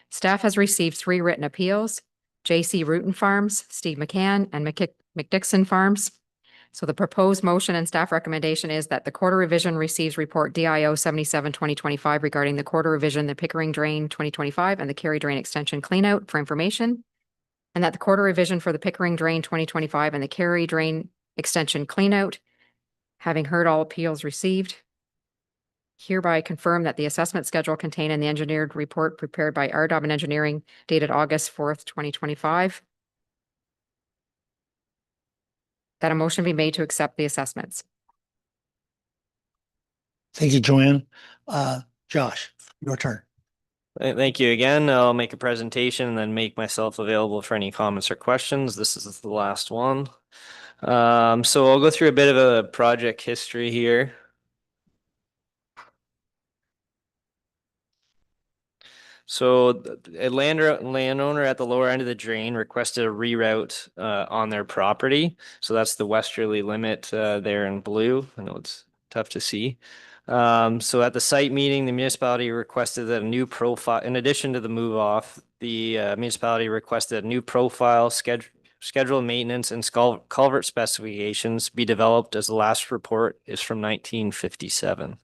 Staff has received 3 written appeals: J.C. Rutan Farms, Steve McCann, and McDixon Farms. So the proposed motion and staff recommendation is that the Quarter Revision receives report DIO 77/2025 regarding the Quarter Revision, the Pickering Drain 2025, and the Kerry Drain Extension Cleanout for information, and that the Quarter Revision for the Pickering Drain 2025 and the Kerry Drain Extension Cleanout, having heard all appeals received, hereby confirm that the assessment schedule contained in the engineered report prepared by R. Dobbin Engineering dated August 4th, 2025, that a motion be made to accept the assessments. Thank you, Joanne. Josh, your turn. Thank you again. I'll make a presentation and then make myself available for any comments or questions. This is the last one. So I'll go through a bit of a project history here. So a landowner at the lower end of the drain requested a reroute on their property. So that's the westerly limit there in blue. I know it's tough to see. So at the site meeting, the municipality requested that a new profile, in addition to the move off, the municipality requested a new profile, schedule maintenance, and culvert specifications be developed, as the last report is from 1957.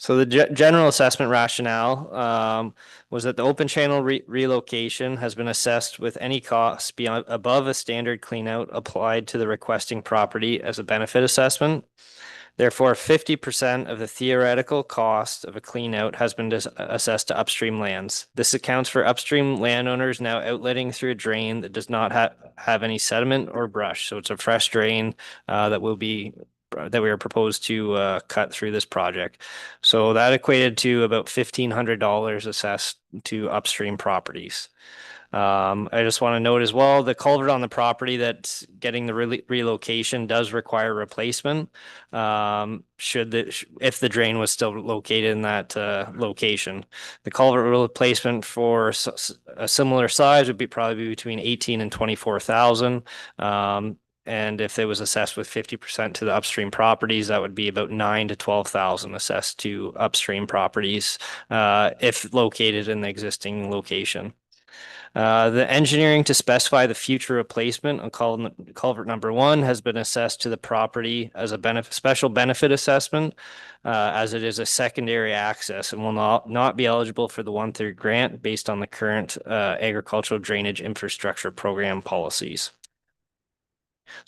So the general assessment rationale was that the open channel relocation has been assessed with any cost beyond above a standard cleanout applied to the requesting property as a benefit assessment. Therefore, 50% of the theoretical cost of a cleanout has been assessed to upstream lands. This accounts for upstream landowners now outletting through a drain that does not have any sediment or brush. So it's a fresh drain that we are proposed to cut through this project. So that equated to about $1,500 assessed to upstream properties. I just want to note as well, the culvert on the property that's getting the relocation does require replacement. If the drain was still located in that location, the culvert replacement for a similar size would be probably between 18 and 24,000. And if it was assessed with 50% to the upstream properties, that would be about 9,000 to 12,000 assessed to upstream properties if located in the existing location. The engineering to specify the future replacement on culvert number 1 has been assessed to the property as a special benefit assessment, as it is a secondary access and will not be eligible for the 1/3 grant based on the current agricultural drainage infrastructure program policies.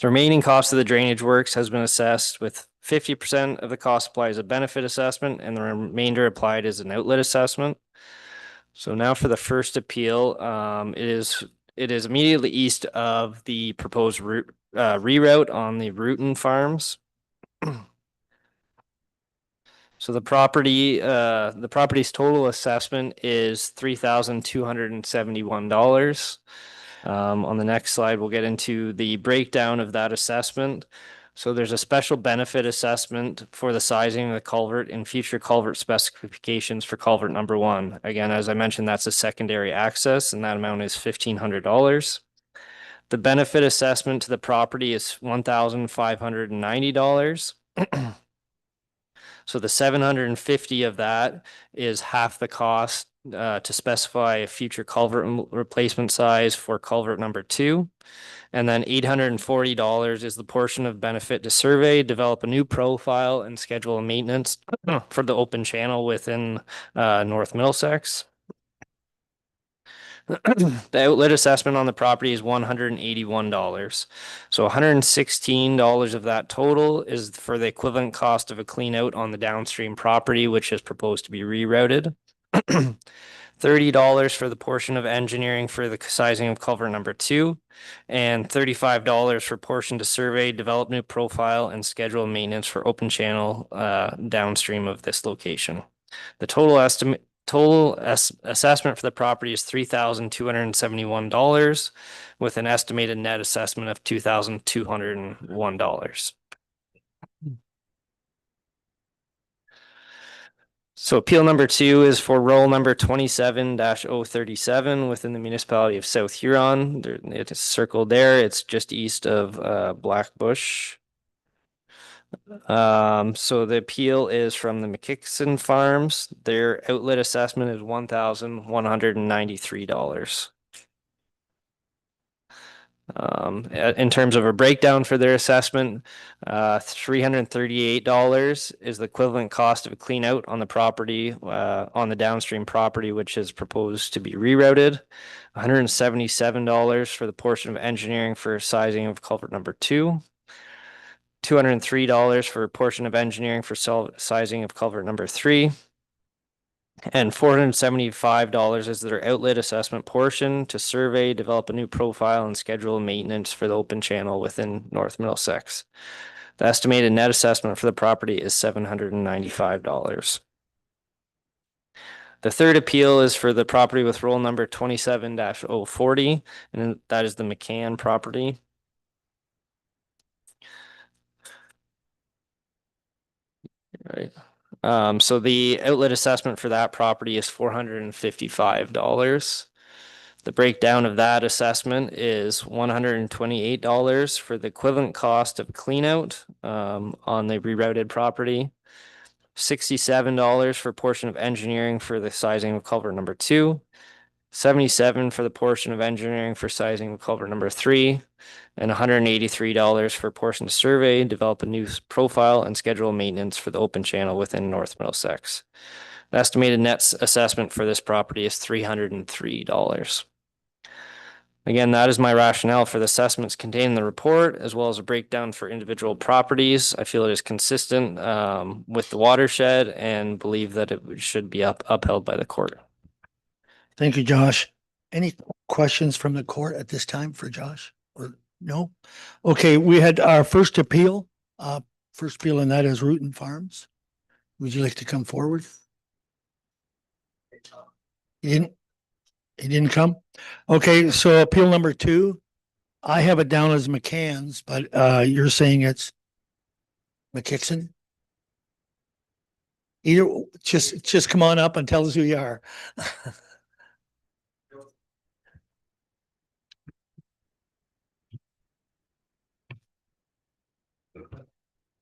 The remaining cost of the drainage works has been assessed with 50% of the cost applied as a benefit assessment and the remainder applied as an outlet assessment. So now for the first appeal, it is immediately east of the proposed route, reroute on the Rutan Farms. So the property's total assessment is $3,271. On the next slide, we'll get into the breakdown of that assessment. So there's a special benefit assessment for the sizing of the culvert and future culvert specifications for culvert number 1. Again, as I mentioned, that's a secondary access, and that amount is $1,500. The benefit assessment to the property is $1,590. So the 750 of that is half the cost to specify a future culvert replacement size for culvert number 2. And then $840 is the portion of benefit to survey, develop a new profile, and schedule a maintenance for the open channel within North Middlesex. The outlet assessment on the property is $181. So $116 of that total is for the equivalent cost of a clean out on the downstream property, which is proposed to be rerouted. $30 for the portion of engineering for the sizing of culvert number 2, and $35 for portion to survey, develop new profile, and schedule maintenance for open channel downstream of this location. The total assessment for the property is $3,271 with an estimated net assessment of $2,201. So appeal number 2 is for roll number 27-037 within the municipality of South Huron. It is circled there. It's just east of Blackbush. So the appeal is from the McKickson Farms. Their outlet assessment is $1,193. In terms of a breakdown for their assessment, $338 is the equivalent cost of a clean out on the property, on the downstream property, which is proposed to be rerouted. $177 for the portion of engineering for sizing of culvert number 2. $203 for a portion of engineering for sizing of culvert number 3. And $475 is their outlet assessment portion to survey, develop a new profile, and schedule maintenance for the open channel within North Middlesex. The estimated net assessment for the property is $795. The third appeal is for the property with roll number 27-040, and that is the McCann property. Right. So the outlet assessment for that property is $455. The breakdown of that assessment is $128 for the equivalent cost of clean out on the rerouted property. $67 for portion of engineering for the sizing of culvert number 2. $77 for the portion of engineering for sizing of culvert number 3. And $183 for portion to survey, develop a new profile, and schedule maintenance for the open channel within North Middlesex. The estimated net assessment for this property is $303. Again, that is my rationale for the assessments contained in the report, as well as a breakdown for individual properties. I feel it is consistent with the watershed and believe that it should be upheld by the court. Thank you, Josh. Any questions from the court at this time for Josh? Or no? Okay, we had our first appeal, and that is Rutan Farms. Would you like to come forward? He didn't come? Okay, so appeal number 2, I have it down as McCann's, but you're saying it's McKickson? Either, just come on up and tell us who you are.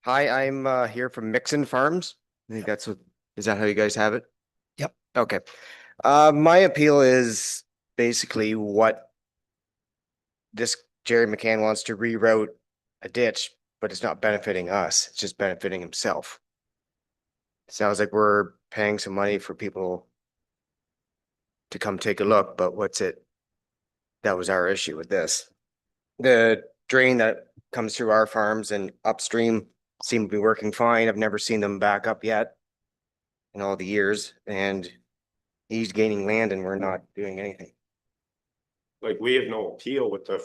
Hi, I'm here from Mixon Farms. I think is that how you guys have it? Yep. Okay. My appeal is basically what this Jerry McCann wants to reroute a ditch, but it's not benefiting us. It's just benefiting himself. Sounds like we're paying some money for people to come take a look, but that was our issue with this. The drain that comes through our farms and upstream seem to be working fine. I've never seen them back up yet in all the years, and He's gaining land and we're not doing anything. Like, we have no appeal with the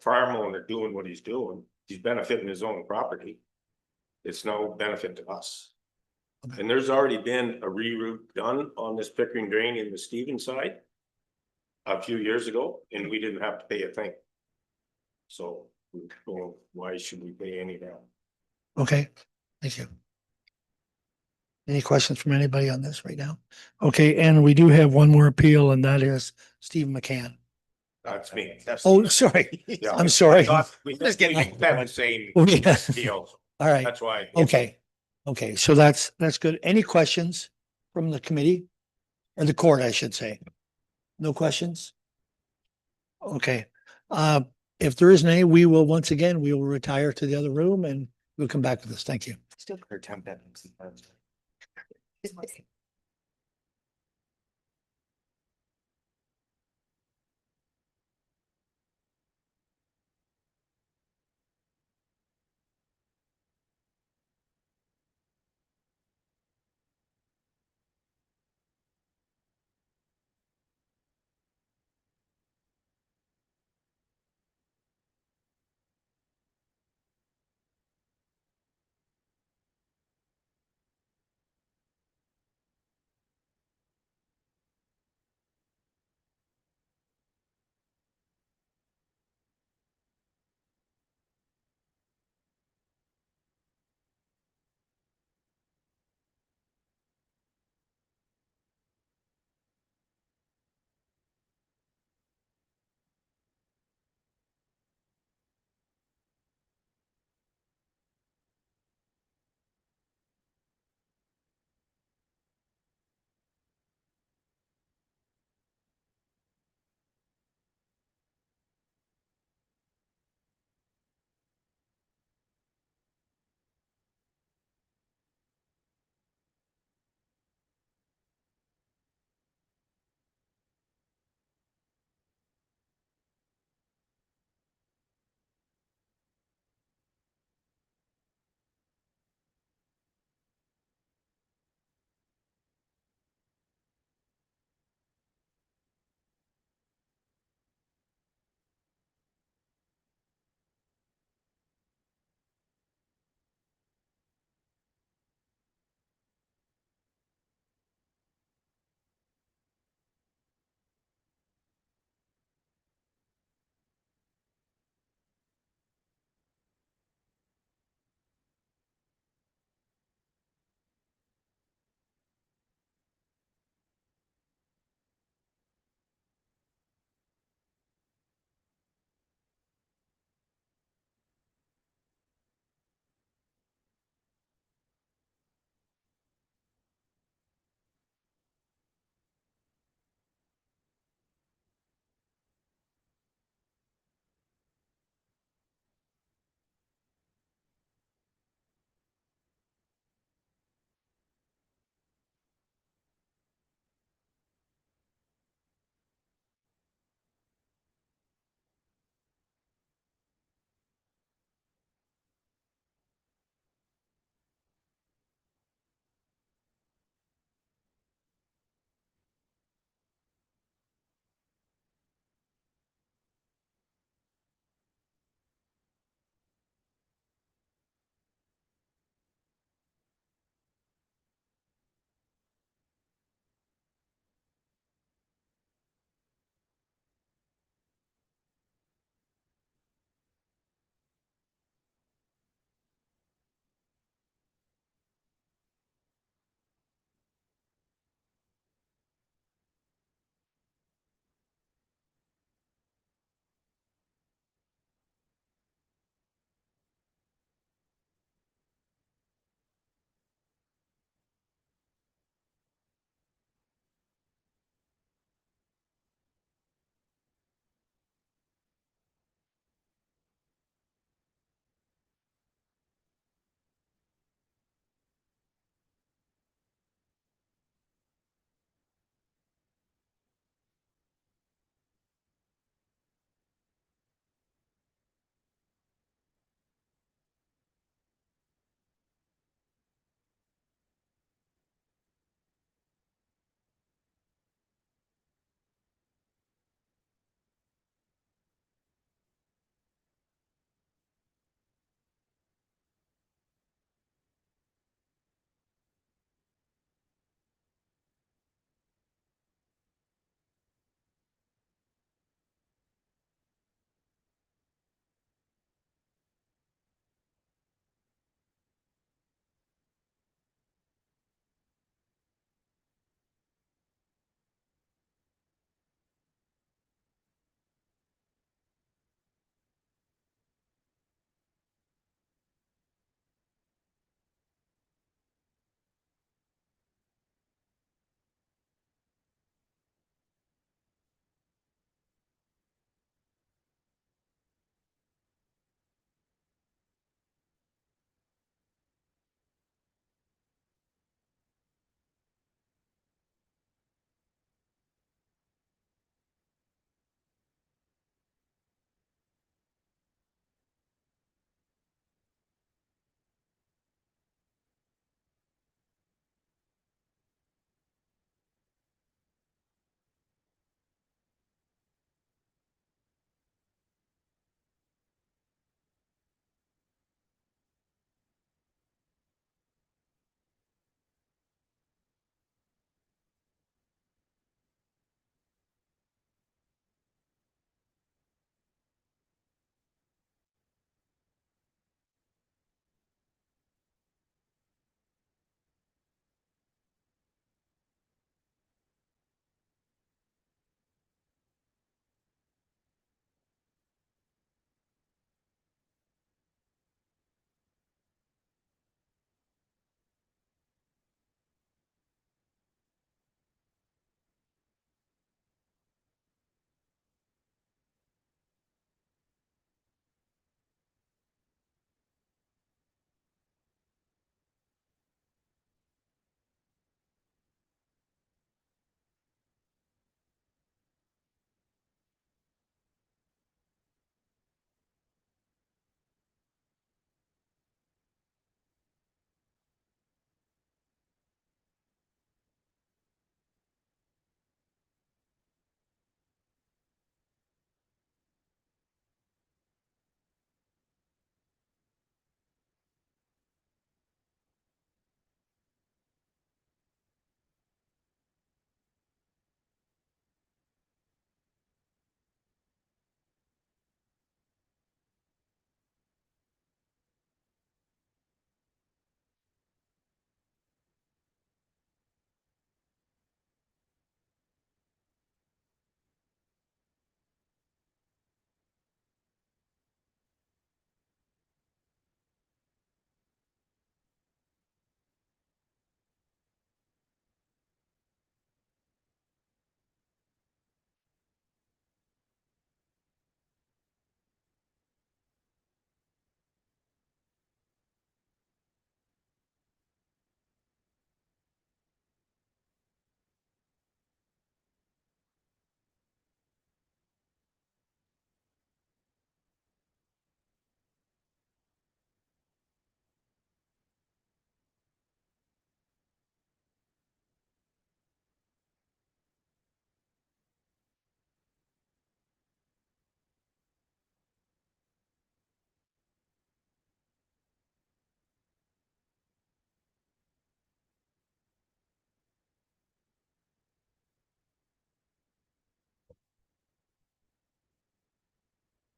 farm owner doing what he's doing. He's benefiting his own property. It's no benefit to us. Okay. And there's already been a reroute done on this Pickering drain in the Stevens side a few years ago, and we didn't have to pay a thing. So, well, why should we pay any now? Okay, thank you. Any questions from anybody on this right now? Okay, and we do have one more appeal, and that is Steve McCann. That's me. Oh, sorry. Yeah, I'm sorry. We Just getting- have the same Oh, yeah. deal. All right, That's why. okay. Okay, so that's good. Any questions from the committee? Or the court, I should say? No questions? Okay, if there isn't any, we will, once again, we will retire to the other room and we'll come back with this. Thank you. Still per temp that.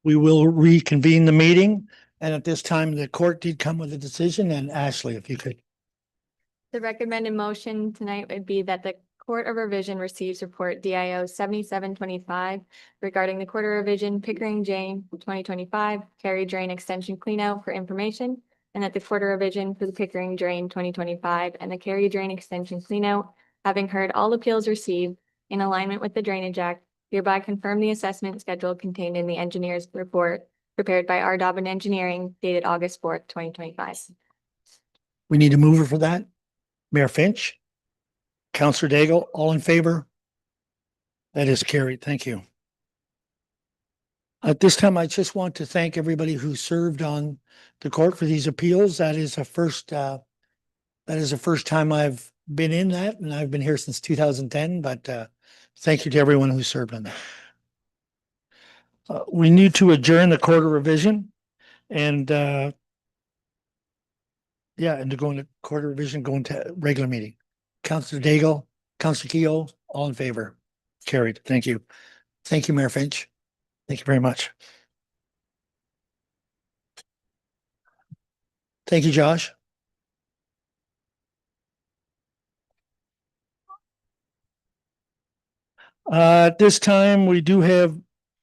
we will reconvene the meeting. And at this time, the court did come with a decision. And Ashley, if you could. The recommended motion tonight would be that the Court of Revision receives report DIO 7725 regarding the Court of Revision Pickering Jane 2025 Carry Drain Extension Cleanout for information, and that the Court of Revision for the Pickering Drain 2025 and the Carry Drain Extension Cleanout, having heard all appeals received in alignment with the Drainage Act, hereby confirm the assessment schedule contained in the engineer's report prepared by R. Dobbin Engineering dated August 4th, 2025. We need a mover for that. Mayor Finch, Counselor Daigle, all in favor? That is carried. Thank you. At this time, I just want to thank everybody who served on the court for these appeals. That is the first time I've been in that, and I've been here since 2010, but thank you to everyone who served on that. We need to adjourn the Court of Revision and and to go into Court of Revision, go into regular meeting. Counselor Daigle, Counselor Keogh, all in favor? Carried. Thank you. Thank you, Mayor Finch. Thank you very much. Thank you, Josh. At this time, we do have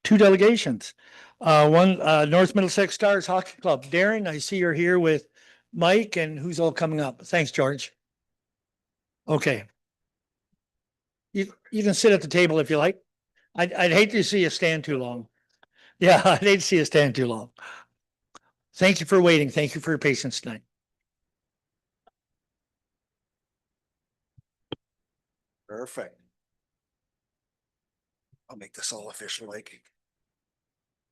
two delegations. One, North Middlesex Stars Hockey Club. Darren, I see you're here with Mike, and who's all coming up? Thanks, George. Okay. You can sit at the table if you like. I'd hate to see you stand too long. Yeah, I'd hate to see you stand too long. Thank you for waiting. Thank you for your patience tonight. Perfect. I'll make this all official, like.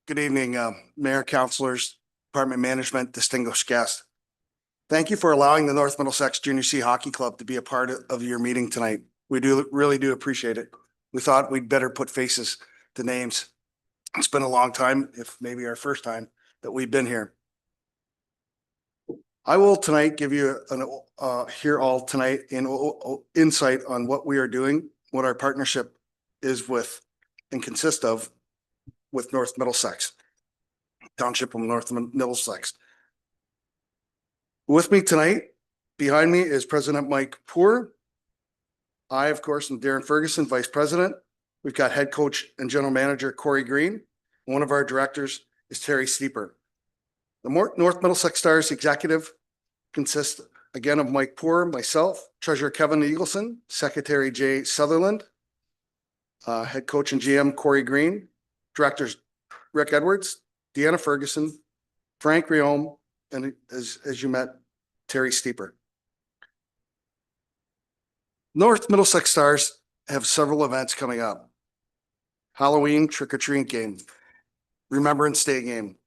Good evening, Mayor, councilors, department management, distinguished guests. Thank you for allowing the North Middlesex Junior C Hockey Club to be a part of your meeting tonight. We really do appreciate it. We thought we'd better put faces to names. It's been a long time, if maybe our first time, that we've been here. I will tonight give you insight on what we are doing, what our partnership is with and consists of with North Middlesex, Township of North Middlesex. With me tonight, behind me is President Mike Poor. I, of course, am Darren Ferguson, Vice President. We've got Head Coach and General Manager Corey Green. One of our directors is Terry Steeper. The North Middlesex Stars Executive consists again of Mike Poor, myself, Treasurer Kevin Eagleson, Secretary Jay Sutherland, Head Coach and GM Corey Green, Directors Rick Edwards, Deanna Ferguson, Frank Riome, and as you met, Terry Steeper. North Middlesex Stars have several events coming up. Halloween trick-or-treat game, Remembrance Day game,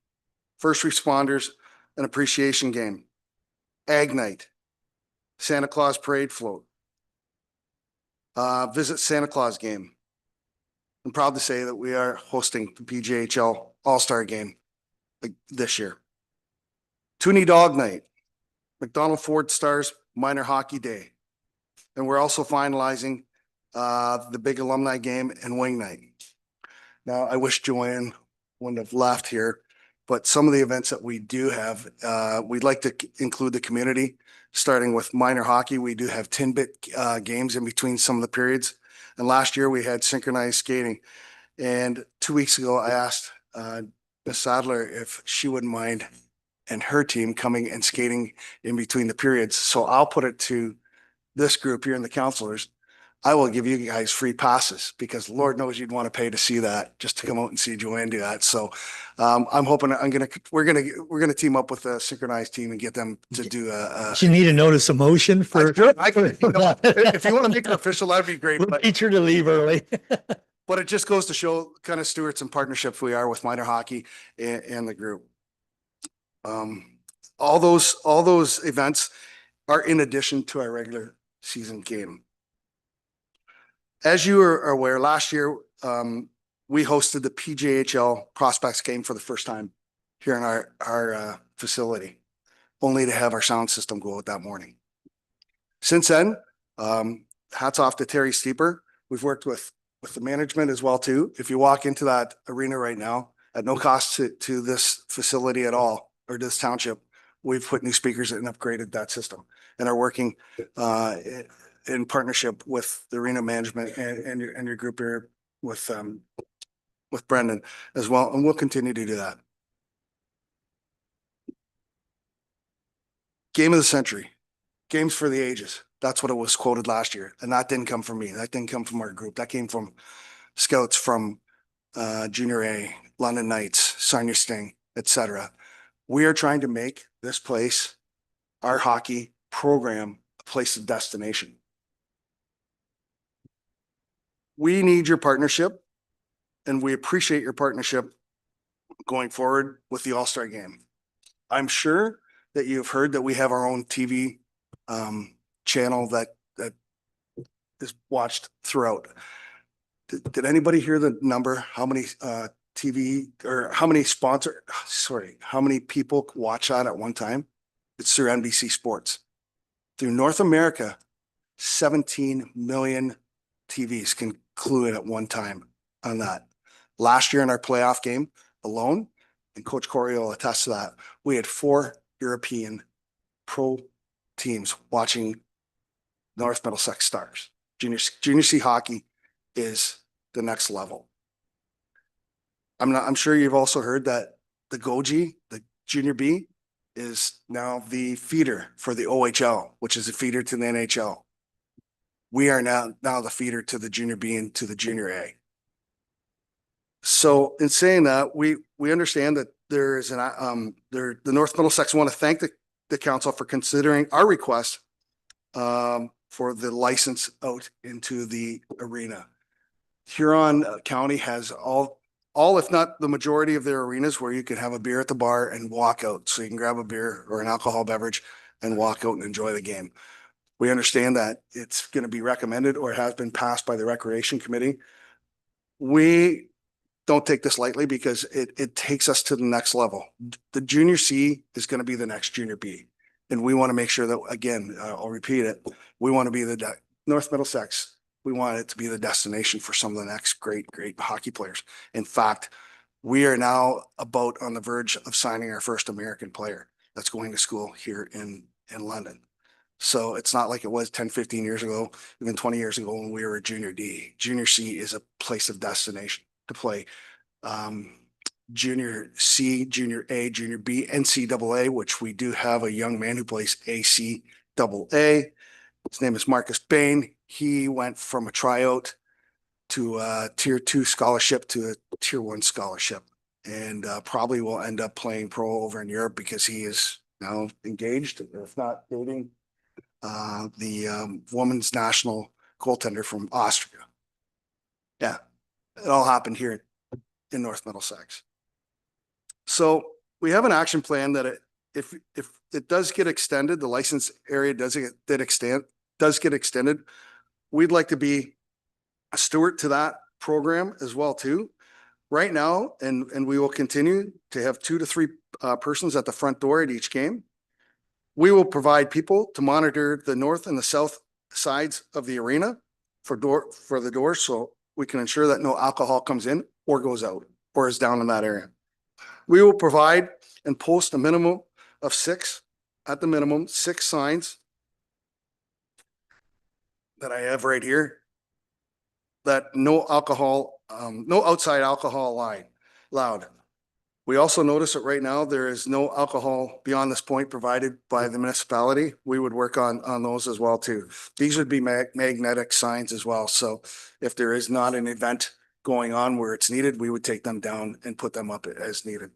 First Responders and Appreciation game, Ag Night, Santa Claus Parade Float, Visit Santa Claus game. I'm proud to say that we are hosting the PJHL All-Star game this year. Toonie Dog Night, McDonald Ford Stars Minor Hockey Day. And we're also finalizing the big alumni game and wing night. Now, I wish Joanne wouldn't have left here, but some of the events that we do have, we'd like to include the community, starting with minor hockey. We do have 10-bit games in between some of the periods. And last year we had synchronized skating. And 2 weeks ago, I asked Ms. Sadler if she wouldn't mind and her team coming and skating in between the periods. So I'll put it to this group here in the councilors. I will give you guys free passes because Lord knows you'd want to pay to see that, just to come out and see Joanne do that. So I'm hoping we're gonna team up with a synchronized team and get them to do a. You need a notice of motion for. If you want to make it official, that'd be great. We'll teach her to leave early. But it just goes to show kind of stewards and partnerships we are with minor hockey and the group. All those events are in addition to our regular season game. As you are aware, last year we hosted the PJHL Prospects game for the first time here in our facility, only to have our sound system go out that morning. Since then, hats off to Terry Steeper. We've worked with the management as well too. If you walk into that arena right now, at no cost to this facility at all, or this township. We've put new speakers and upgraded that system and are working in partnership with the arena management and your group here with Brendan as well, and we'll continue to do that. Game of the century, games for the ages. That's what it was quoted last year, and that didn't come from me. That didn't come from our group. That came from scouts from Junior A, London Knights, Sarnia Sting, etc. We are trying to make this place, our hockey program, a place of destination. We need your partnership, and we appreciate your partnership going forward with the All-Star game. I'm sure that you've heard that we have our own TV channel that is watched throughout. Did anybody hear the number? How many TV or how many how many people watch that at one time? It's through NBC Sports. Through North America, 17 million TVs can clue in at one time on that. Last year in our playoff game alone, and Coach Corey will attest to that, we had 4 European pro teams watching North Middlesex Stars. Junior C hockey is the next level. I'm sure you've also heard that the Goji, the Junior B, is now the feeder for the OHL, which is a feeder to the NHL. We are now the feeder to the Junior B and to the Junior A. So in saying that, we understand that there is the North Middlesex want to thank the council for considering our request for the license out into the arena. Huron County has all, if not the majority of their arenas where you can have a beer at the bar and walk out. So you can grab a beer or an alcohol beverage and walk out and enjoy the game. We understand that it's going to be recommended or has been passed by the Recreation Committee. We don't take this lightly because it takes us to the next level. The Junior C is going to be the next Junior B. And we want to make sure that, again, I'll repeat it, we want to be the North Middlesex. We want it to be the destination for some of the next great hockey players. In fact, we are now about on the verge of signing our first American player that's going to school here in London. So it's not like it was 10, 15 years ago, even 20 years ago when we were a Junior D. Junior C is a place of destination to play. Junior C, Junior A, Junior B, NCAA, which we do have a young man who plays ACAA. His name is Marcus Bain. He went from a tryout to a tier 2 scholarship to a tier 1 scholarship, and probably will end up playing pro over in Europe because he is now engaged, if not dating, the women's national goaltender from Austria. Yeah, it all happened here in North Middlesex. So we have an action plan that if it does get extended, the license area does get extended. We'd like to be a steward to that program as well too. Right now, and we will continue to have 2 to 3 persons at the front door at each game. We will provide people to monitor the north and the south sides of the arena for the doors, so we can ensure that no alcohol comes in or goes out or is down in that area. We will provide and post a minimum of 6 signs that I have right here, that no alcohol, no outside alcohol allowed. We also notice that right now there is no alcohol beyond this point provided by the municipality. We would work on those as well too. These would be magnetic signs as well. So if there is not an event going on where it's needed, we would take them down and put them up as needed.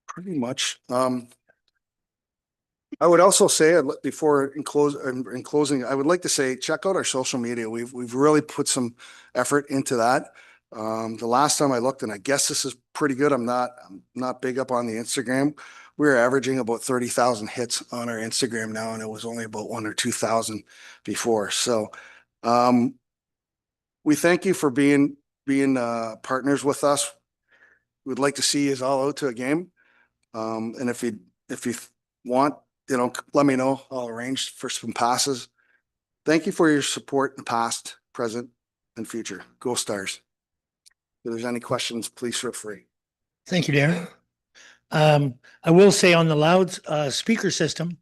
Pretty much. I would also say before in closing, I would like to say, check out our social media. We've really put some effort into that. The last time I looked, and I guess this is pretty good. I'm not big up on the Instagram. We're averaging about 30,000 hits on our Instagram now, and it was only about 1,000 or 2,000 before. So we thank you for being partners with us. We'd like to see you all out to a game. And if you want, let me know. I'll arrange for some passes. Thank you for your support in the past. present, and future. Go Stars. If there's any questions, please feel free. Thank you, Darren. I will say on the speaker system,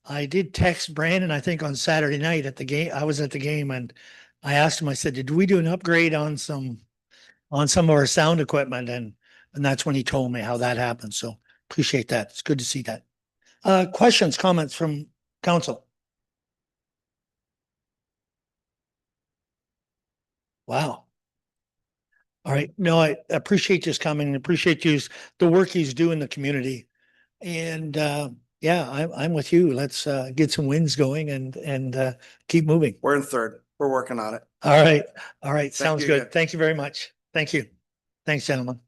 I did text Brandon, I think on Saturday night at the game. I was at the game and I asked him, I said, did we do an upgrade on some of our sound equipment? And that's when he told me how that happened. So appreciate that. It's good to see that. Questions, comments from council? Wow. All right. No, I appreciate just coming, appreciate the work he's doing in the community. And yeah, I'm with you. Let's get some wins going and keep moving. We're in third. We're working on it. All right. All right. Sounds you good. again. Thank you very much. Thank you. Thanks, gentlemen.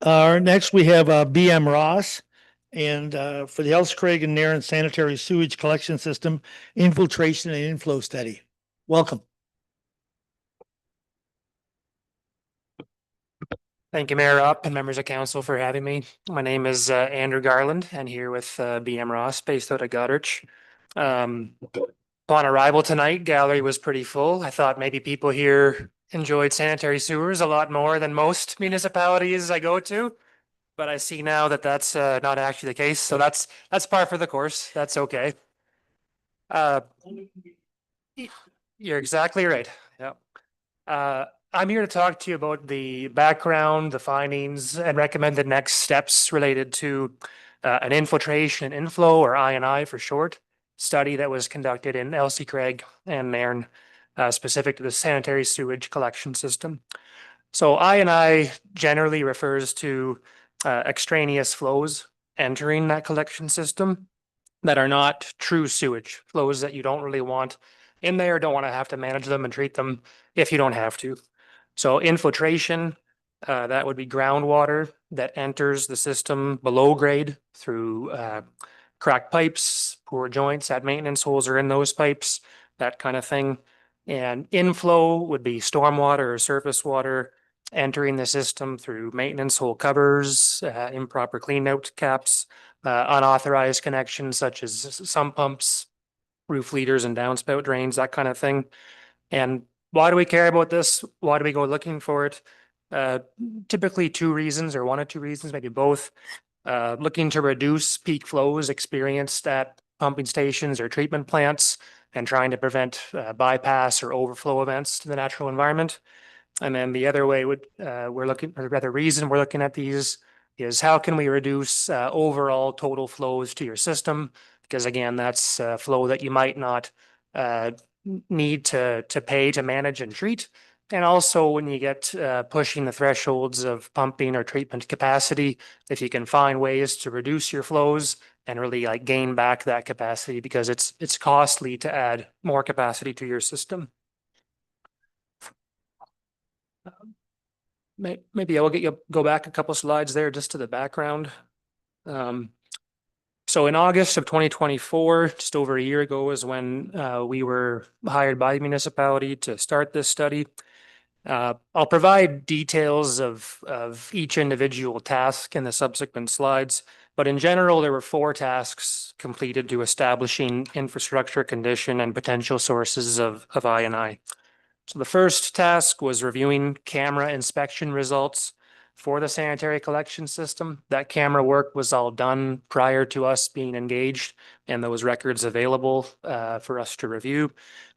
Next we have BM Ross and for the Ellis Craig and Narren sanitary sewage collection system infiltration and inflow study. Welcome. Thank you, Mayor Up and members of council for having me. My name is Andrew Garland and here with BM Ross based out of Goderich. Upon arrival tonight, gallery was pretty full. I thought maybe people here enjoyed sanitary sewers a lot more than most municipalities I go to. But I see now that that's not actually the case. So that's par for the course. That's okay. You're exactly right. Yeah. I'm here to talk to you about the background, the findings, and recommended next steps related to an infiltration inflow, or I&I for short, study that was conducted in Elsie Craig and Nairn, specific to the sanitary sewage collection system. So I&I generally refers to extraneous flows entering that collection system that are not true sewage, flows that you don't really want in there, don't want to have to manage them and treat them if you don't have to. So infiltration, that would be groundwater that enters the system below grade through cracked pipes, poor joints at maintenance holes are in those pipes, that kind of thing. And inflow would be stormwater or surface water entering the system through maintenance hole covers, improper clean out caps, unauthorized connections such as sump pumps, roof leaders and downspout drains, that kind of thing. And why do we care about this? Why do we go looking for it? Typically two reasons or one or two reasons, maybe both. Looking to reduce peak flows experienced at pumping stations or treatment plants and trying to prevent bypass or overflow events to the natural environment. And then the other way would, the reason we're looking at these is how can we reduce overall total flows to your system? Because again, that's flow that you might not need to pay to manage and treat. And also when you get pushing the thresholds of pumping or treatment capacity, if you can find ways to reduce your flows and really like gain back that capacity, because it's costly to add more capacity to your system. Maybe I will get you go back a couple slides there just to the background. So in August of 2024, just over a year ago, is when we were hired by the municipality to start this study. I'll provide details of each individual task in the subsequent slides, but in general, there were 4 tasks completed to establishing infrastructure condition and potential sources of I&I. So the first task was reviewing camera inspection results for the sanitary collection system. That camera work was all done prior to us being engaged and those records available for us to review.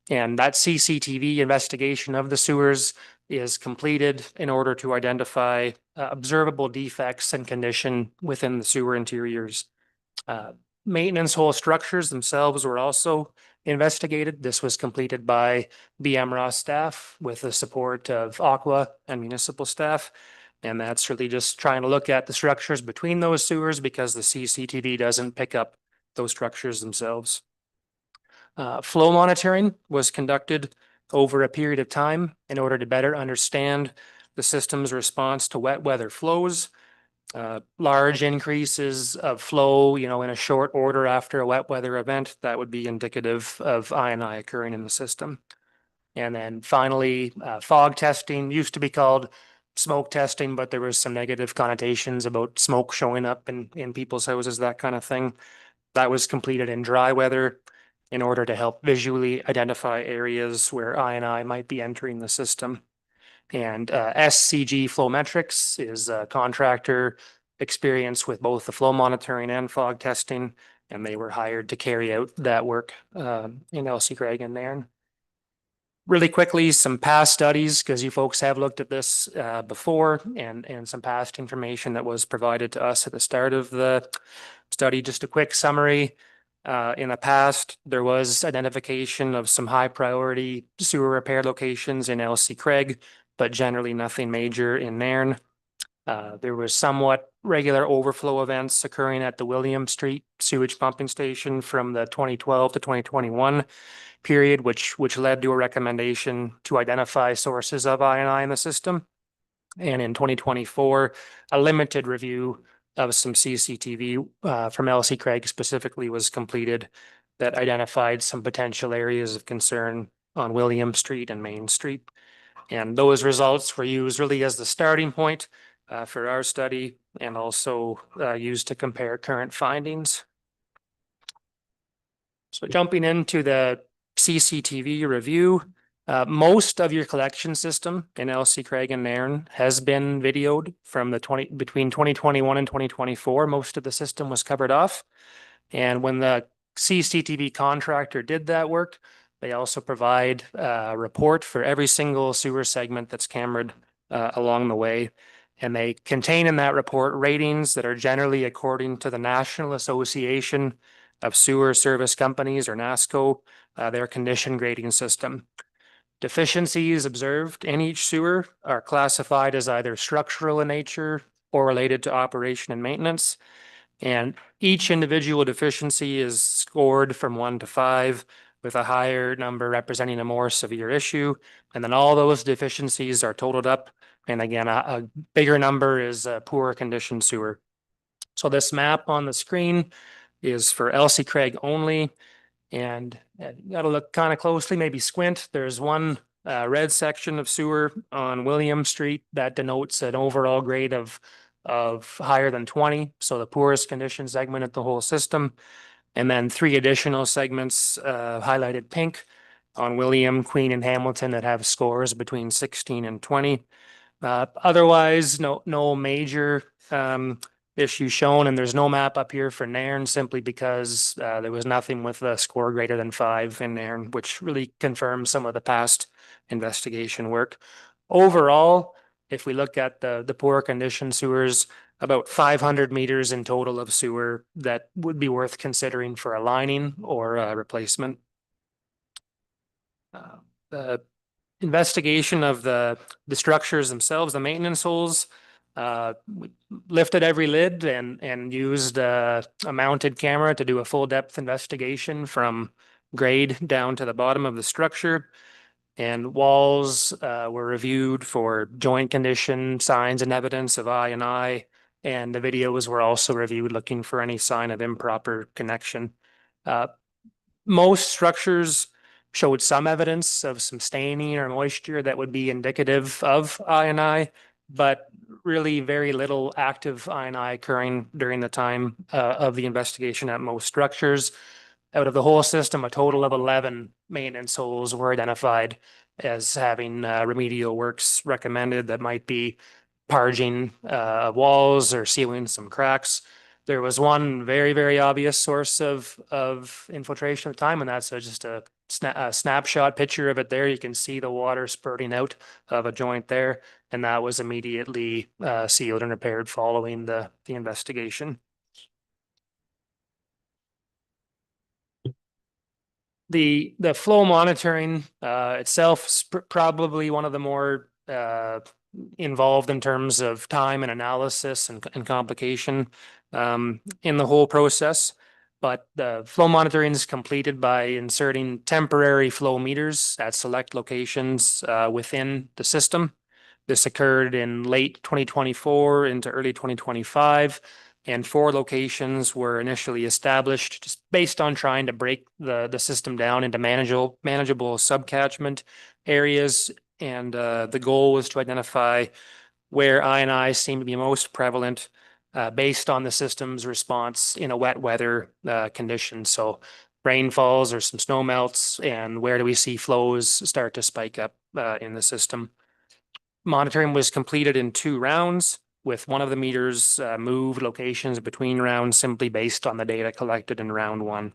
And that CCTV investigation of the sewers is completed in order to identify observable defects and condition within the sewer interiors. Maintenance hole structures themselves were also investigated. This was completed by BM Ross staff with the support of Aqua and municipal staff. And that's really just trying to look at the structures between those sewers because the CCTV doesn't pick up those structures themselves. Flow monitoring was conducted over a period of time in order to better understand the system's response to wet weather flows. Large increases of flow, in a short order after a wet weather event, that would be indicative of I&I occurring in the system. And then finally, fog testing used to be called smoke testing, but there was some negative connotations about smoke showing up in people's houses, that kind of thing. That was completed in dry weather. in order to help visually identify areas where I might be entering the system. And SCG Flowmetrics is a contractor experienced with both the flow monitoring and fog testing, and they were hired to carry out that work in LC Craig and Nairn. Really quickly, some past studies, because you folks have looked at this before, and some past information that was provided to us at the start of the study. Just a quick summary. In the past, there was identification of some high priority sewer repair locations in LC Craig, but generally nothing major in Nairn. There was somewhat regular overflow events occurring at the William Street sewage pumping station from the 2012 to 2021 period, which led to a recommendation to identify sources of I in the system. And in 2024, a limited review of some CCTV from LC Craig specifically was completed that identified some potential areas of concern on William Street and Main Street. And those results were used really as the starting point for our study, and also used to compare current findings. So jumping into the CCTV review, most of your collection system in LC Craig and Nairn has been videoed from between 2021 and 2024. Most of the system was covered off. And when the CCTV contractor did that work, they also provide a report for every single sewer segment that's cameraed along the way. And they contain in that report ratings that are generally according to the National Association of Sewer Service Companies, or NASCO, their condition grading system. Deficiencies observed in each sewer are classified as either structural in nature or related to operation and maintenance. And each individual deficiency is scored from 1 to 5, with a higher number representing a more severe issue. And then all those deficiencies are totaled up. And again, a bigger number is a poor condition sewer. So this map on the screen is for LC Craig only. And you got to look kind of closely, maybe squint. There's one red section of sewer on William Street that denotes an overall grade of higher than 20. So the poorest condition segment of the whole system. And then 3 additional segments highlighted pink on William, Queen, and Hamilton that have scores between 16 and 20. Otherwise, no major issue shown, and there's no map up here for Nairn simply because there was nothing with a score greater than 5 in Nairn, which really confirms some of the past investigation work. Overall, if we look at the poor condition sewers, about 500 meters in total of sewer that would be worth considering for a lining or a replacement. The investigation of the structures themselves, the maintenance holes, we lifted every lid and used a mounted camera to do a full depth investigation from grade down to the bottom of the structure. And walls were reviewed for joint condition, signs and evidence of I. And the videos were also reviewed looking for any sign of improper connection. Most structures showed some evidence of some staining or moisture that would be indicative of I, but really very little active I occurring during the time of the investigation at most structures. Out of the whole system, a total of 11 maintenance holes were identified as having remedial works recommended that might be parging walls or sealing some cracks. There was one very, very obvious source of infiltration at the time, and that's just a snapshot picture of it there. You can see the water spurting out of a joint there, and that was immediately sealed and repaired following the investigation. The flow monitoring itself is probably one of the more involved in terms of time and analysis and complication in the whole process. But the flow monitoring is completed by inserting temporary flow meters at select locations within the system. This occurred in late 2024 into early 2025. And 4 locations were initially established just based on trying to break the system down into manageable subcatchment areas. And the goal was to identify where I seem to be most prevalent based on the system's response in a wet weather condition. So rainfalls or some snow melts, and where do we see flows start to spike up in the system. Monitoring was completed in 2 rounds, with one of the meters moved locations between rounds simply based on the data collected in round 1.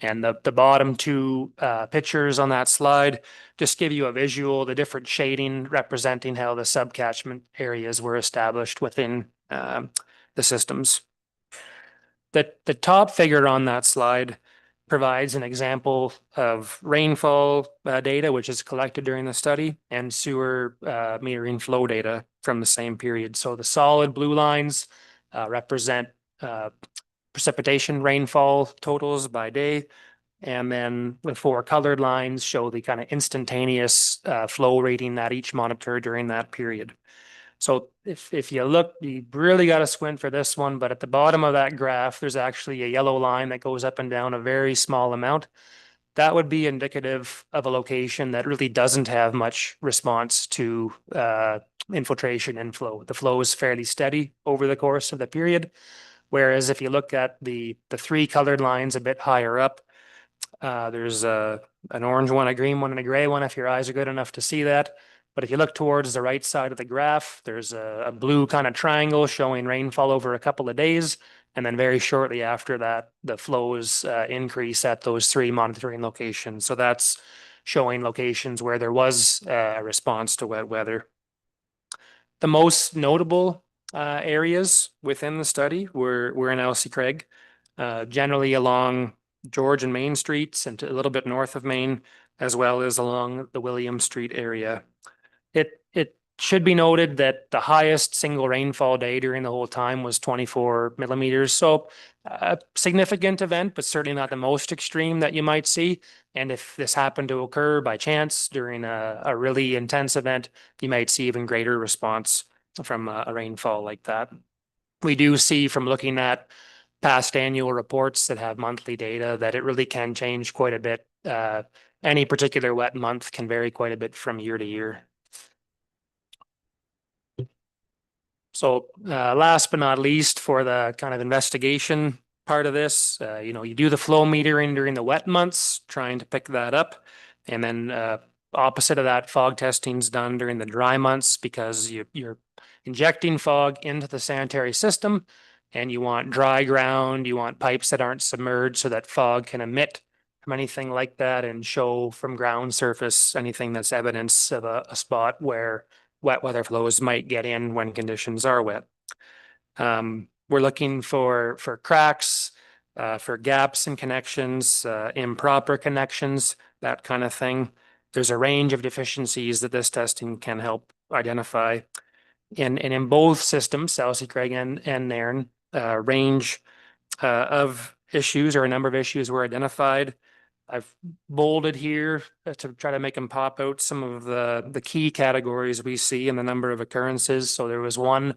And the bottom 2 pictures on that slide just give you a visual, the different shading representing how the subcatchment areas were established within the systems. The top figure on that slide provides an example of rainfall data, which is collected during the study, and sewer metering flow data from the same period. So the solid blue lines represent precipitation rainfall totals by day. And then the 4 colored lines show the kind of instantaneous flow rating at each monitor during that period. So if you look, you really got to squint for this one, but at the bottom of that graph, there's actually a yellow line that goes up and down a very small amount. That would be indicative of a location that really doesn't have much response to infiltration inflow. The flow is fairly steady over the course of the period. Whereas if you look at the 3 colored lines a bit higher up, there's an orange one, a green one, and a gray one, if your eyes are good enough to see that. But if you look towards the right side of the graph, there's a blue kind of triangle showing rainfall over a couple of days. And then very shortly after that, the flows increase at those 3 monitoring locations. So that's showing locations where there was a response to wet weather. The most notable areas within the study were in Elsie Craig, generally along George and Main Streets and a little bit north of Main, as well as along the William Street area. It should be noted that the highest single rainfall day during the whole time was 24 millimeters. So a significant event, but certainly not the most extreme that you might see. And if this happened to occur by chance during a really intense event, you might see even greater response from a rainfall like that. We do see from looking at past annual reports that have monthly data that it really can change quite a bit. Any particular wet month can vary quite a bit from year to year. So last but not least, for the kind of investigation part of this, you do the flow metering during the wet months, trying to pick that up. And then opposite of that, fog testing is done during the dry months because you're injecting fog into the sanitary system, and you want dry ground, you want pipes that aren't submerged so that fog can emit from anything like that and show from ground surface anything that's evidence of a spot where wet weather flows might get in when conditions are wet. We're looking for cracks, for gaps in connections, improper connections, that kind of thing. There's a range of deficiencies that this testing can help identify. And in both systems, South Craig and Nairn, range of issues or a number of issues were identified. I've bolded here to try to make them pop out some of the key categories we see in the number of occurrences. So there was one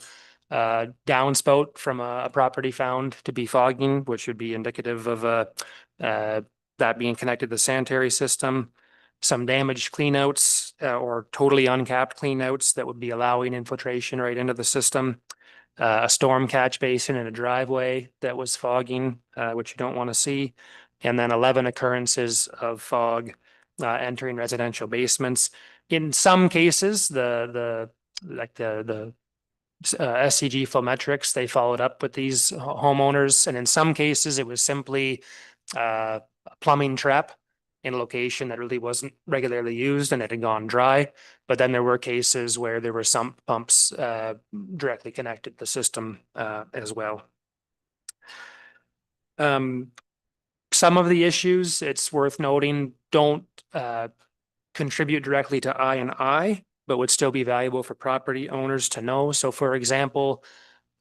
downspout from a property found to be fogging, which would be indicative of that being connected to the sanitary system. Some damaged cleanouts or totally uncapped cleanouts that would be allowing infiltration right into the system. A storm catch basin in a driveway that was fogging, which you don't want to see. And then 11 occurrences of fog entering residential basements. In some cases, the SCG Flowmetrics, they followed up with these homeowners. And in some cases, it was simply a plumbing trap in a location that really wasn't regularly used and it had gone dry. But then there were cases where there were sump pumps directly connected to the system as well. Some of the issues, it's worth noting, don't contribute directly to I&I, but would still be valuable for property owners to know. So for example,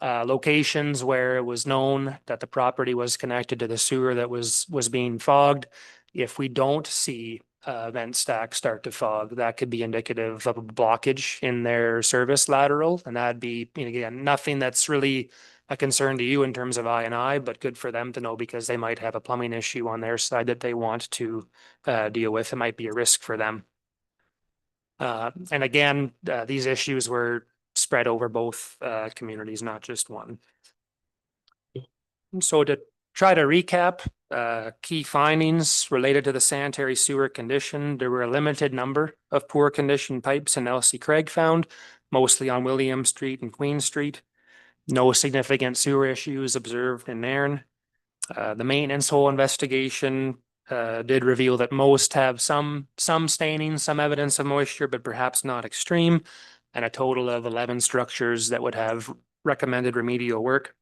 locations where it was known that the property was connected to the sewer that was being fogged. If we don't see vent stack start to fog, that could be indicative of a blockage in their service lateral. And that'd be, again, nothing that's really a concern to you in terms of I&I, but good for them to know because they might have a plumbing issue on their side that they want to deal with. It might be a risk for them. And again, these issues were spread over both communities, not just one. And so to try to recap key findings related to the sanitary sewer condition. There were a limited number of poor condition pipes in LC Craig found, mostly on William Street and Queen Street. No significant sewer issues observed in Nairn. The maintenance hole investigation did reveal that most have some staining, some evidence of moisture, but perhaps not extreme, and a total of 11 structures that would have recommended remedial work.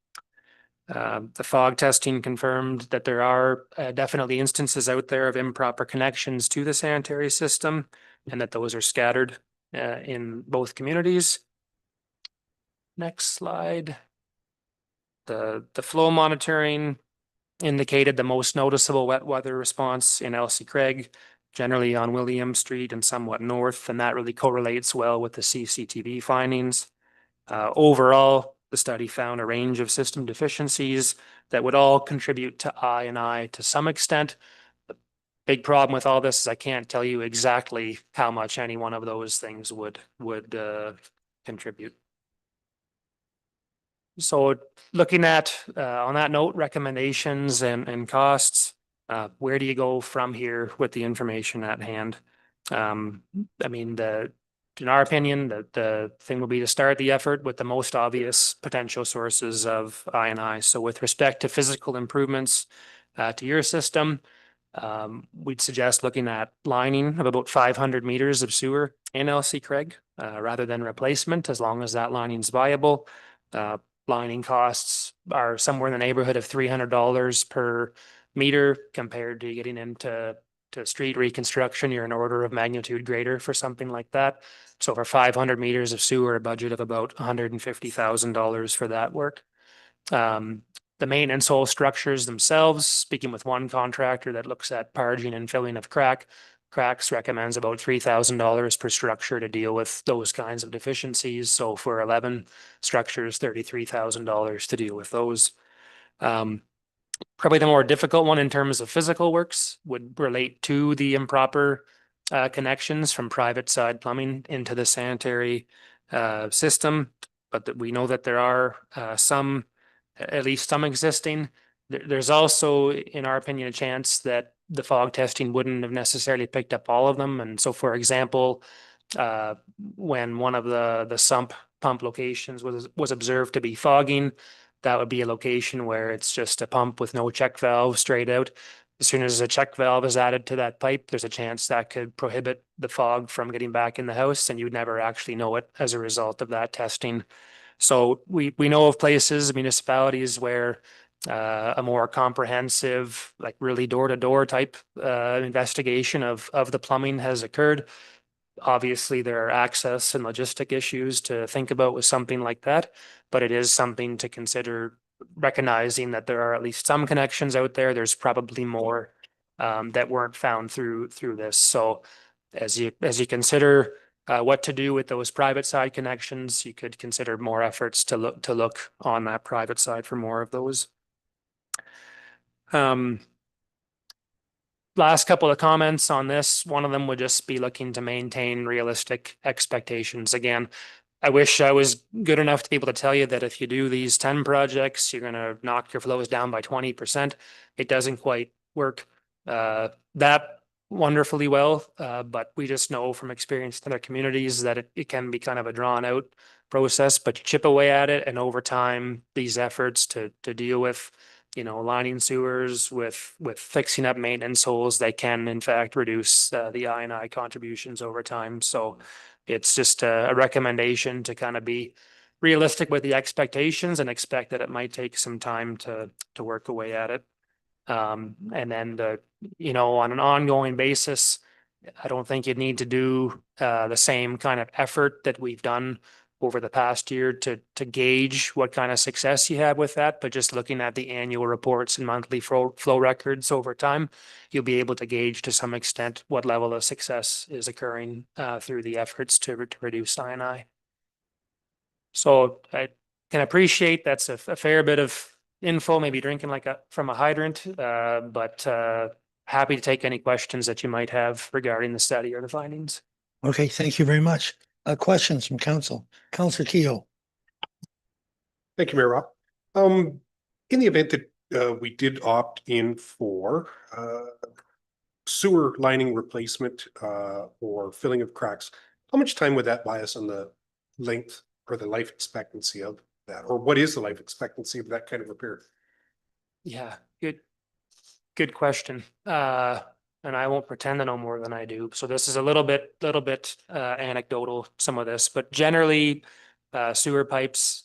The fog testing confirmed that there are definitely instances out there of improper connections to the sanitary system, and that those are scattered in both communities. Next slide. The flow monitoring indicated the most noticeable wet weather response in LC Craig, generally on William Street and somewhat north, and that really correlates well with the CCTV findings. Overall, the study found a range of system deficiencies that would all contribute to I&I to some extent. The big problem with all this is I can't tell you exactly how much any one of those things would contribute. So looking at, on that note, recommendations and costs, where do you go from here with the information at hand? I mean, in our opinion, the thing will be to start the effort with the most obvious potential sources of I&I. So with respect to physical improvements to your system, we'd suggest looking at lining of about 500 meters of sewer in LC Craig rather than replacement, as long as that lining is viable. Lining costs are somewhere in the neighborhood of $300 per meter compared to getting into street reconstruction. You're an order of magnitude greater for something like that. So for 500 meters of sewer, a budget of about $150,000 for that work. The maintenance hole structures themselves, speaking with one contractor that looks at parging and filling of cracks, recommends about $3,000 per structure to deal with those kinds of deficiencies. So for 11 structures, $33,000 to deal with those. Probably the more difficult one in terms of physical works would relate to the improper connections from private side plumbing into the sanitary system. But we know that there are some, at least some existing. There's also, in our opinion, a chance that the fog testing wouldn't have necessarily picked up all of them. And so, for example, when one of the sump pump locations was observed to be fogging, that would be a location where it's just a pump with no check valve straight out. As soon as a check valve is added to that pipe, there's a chance that could prohibit the fog from getting back in the house, and you'd never actually know it as a result of that testing. So we know of places, municipalities where a more comprehensive, like really door-to-door type investigation of the plumbing has occurred. Obviously, there are access and logistic issues to think about with something like that, but it is something to consider, recognizing that there are at least some connections out there. There's probably more that weren't found through this. So as you consider what to do with those private side connections, you could consider more efforts to look on that private side for more of those. Last couple of comments on this. One of them would just be looking to maintain realistic expectations. Again, I wish I was good enough to be able to tell you that if you do these 10 projects, you're going to knock your flows down by 20%. It doesn't quite work that wonderfully well, but we just know from experience in other communities that it can be kind of a drawn out process, but you chip away at it, and over time, these efforts to deal with lining sewers with fixing up maintenance holes, they can in fact reduce the I&I contributions over time. So it's just a recommendation to kind of be realistic with the expectations and expect that it might take some time to work away at it. And then on an ongoing basis, I don't think you'd need to do the same kind of effort that we've done over the past year to gauge what kind of success you have with that, but just looking at the annual reports and monthly flow records over time, you'll be able to gauge to some extent what level of success is occurring through the efforts to reduce I&I. So I can appreciate that's a fair bit of info, maybe drinking from a hydrant, but happy to take any questions that you might have regarding the study or the findings. Okay, thank you very much. Questions from council. Councilor Kehoe. Thank you, Mayor Rob. In the event that we did opt in for sewer lining replacement or filling of cracks. How much time would that buy us on the length or the life expectancy of that? Or what is the life expectancy of that kind of repair? Yeah, good question. And I won't pretend to know more than I do. So this is a little bit anecdotal, some of this, but generally sewer pipes,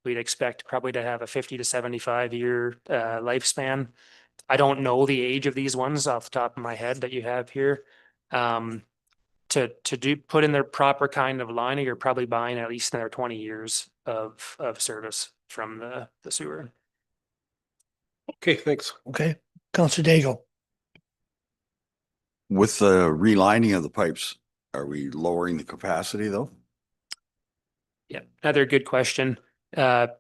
we'd expect probably to have a 50 to 75 year lifespan. I don't know the age of these ones off the top of my head that you have here. To put in their proper kind of lining, you're probably buying at least another 20 years of service from the sewer. Okay, thanks. Okay, Counselor Daigle. With the relining of the pipes, are we lowering the capacity though? Yeah, another good question.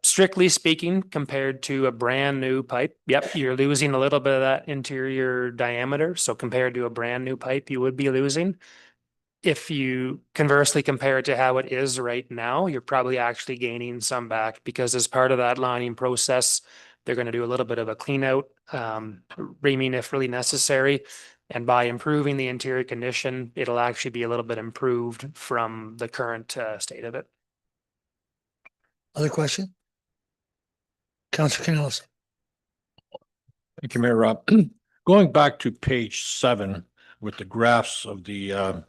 Strictly speaking, compared to a brand new pipe, yep, you're losing a little bit of that interior diameter. So compared to a brand new pipe, you would be losing. If you conversely compare it to how it is right now, you're probably actually gaining some back because as part of that lining process, they're going to do a little bit of a clean out, reaming if really necessary. And by improving the interior condition, it'll actually be a little bit improved from the current state of it. Other question? Counselor Canales. Thank you, Mayor Rob. Going back to page 7 with the graphs of the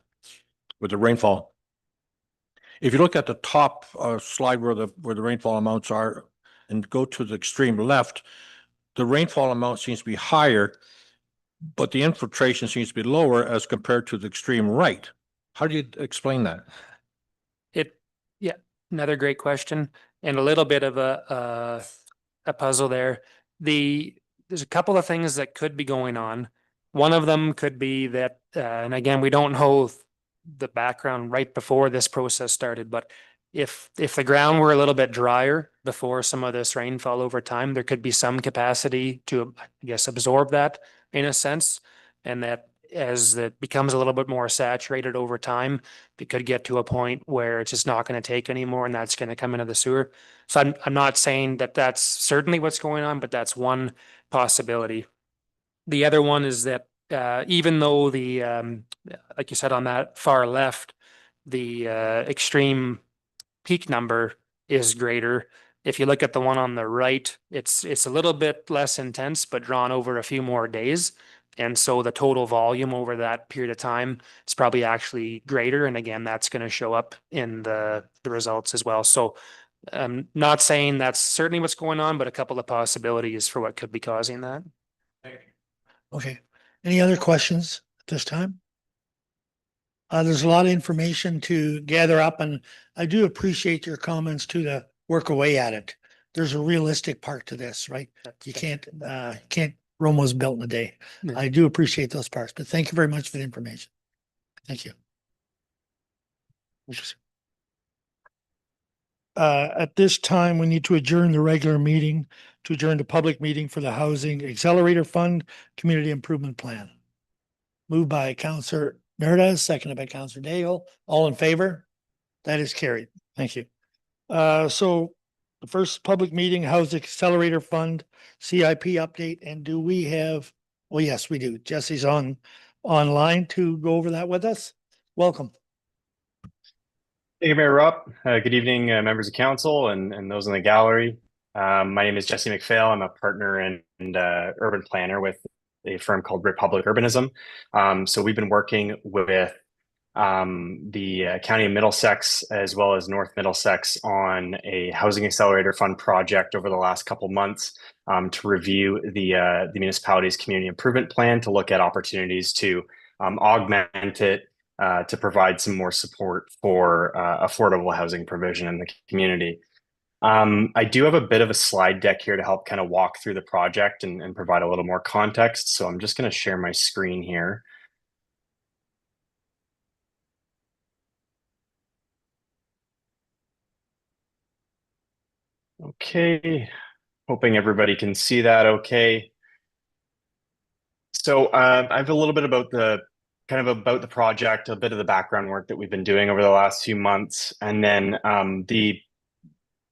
with the rainfall. If you look at the top slide where the rainfall amounts are and go to the extreme left, the rainfall amount seems to be higher, but the infiltration seems to be lower as compared to the extreme right. How do you explain that? Yeah, another great question and a little bit of a puzzle there. There's a couple of things that could be going on. One of them could be that, and again, we don't know the background right before this process started, but if the ground were a little bit drier before some of this rainfall over time, there could be some capacity to, I guess, absorb that in a sense. And that as it becomes a little bit more saturated over time, it could get to a point where it's just not going to take anymore and that's going to come into the sewer. So I'm not saying that that's certainly what's going on, but that's one possibility. The other one is that even though like you said on that far left, the extreme peak number is greater. If you look at the one on the right, it's a little bit less intense, but drawn over a few more days. And so the total volume over that period of time is probably actually greater. And again, that's going to show up in the results as well. So I'm not saying that's certainly what's going on, but a couple of possibilities for what could be causing that. Okay, any other questions at this time? There's a lot of information to gather up and I do appreciate your comments to the work away at it. There's a realistic part to this, right? You can't Rome was built in a day. Yeah. I do appreciate those parts, but thank you very much for the information. Thank you. At this time, we need to adjourn the regular meeting to adjourn the public meeting for the Housing Accelerator Fund Community Improvement Plan. Moved by Councillor Merida, seconded by Councillor Daigle. All in favor? That is carried. Thank you. So the first public meeting, Housing Accelerator Fund, CIP update, and do we have, well, yes, we do. Jesse's online to go over that with us. Welcome. Thank you, Mayor Rupp. Good evening, members of council and those in the gallery. My name is Jesse McPhail. I'm a partner and urban planner with a firm called Republic Urbanism. So we've been working with the County of Middlesex as well as North Middlesex on a Housing Accelerator Fund project over the last couple months to review the municipality's community improvement plan to look at opportunities to augment it to provide some more support for affordable housing provision in the community. I do have a bit of a slide deck here to help kind of walk through the project and provide a little more context. So I'm just going to share my screen here. Okay, hoping everybody can see that okay. So I have a little bit about the project, a bit of the background work that we've been doing over the last few months, and then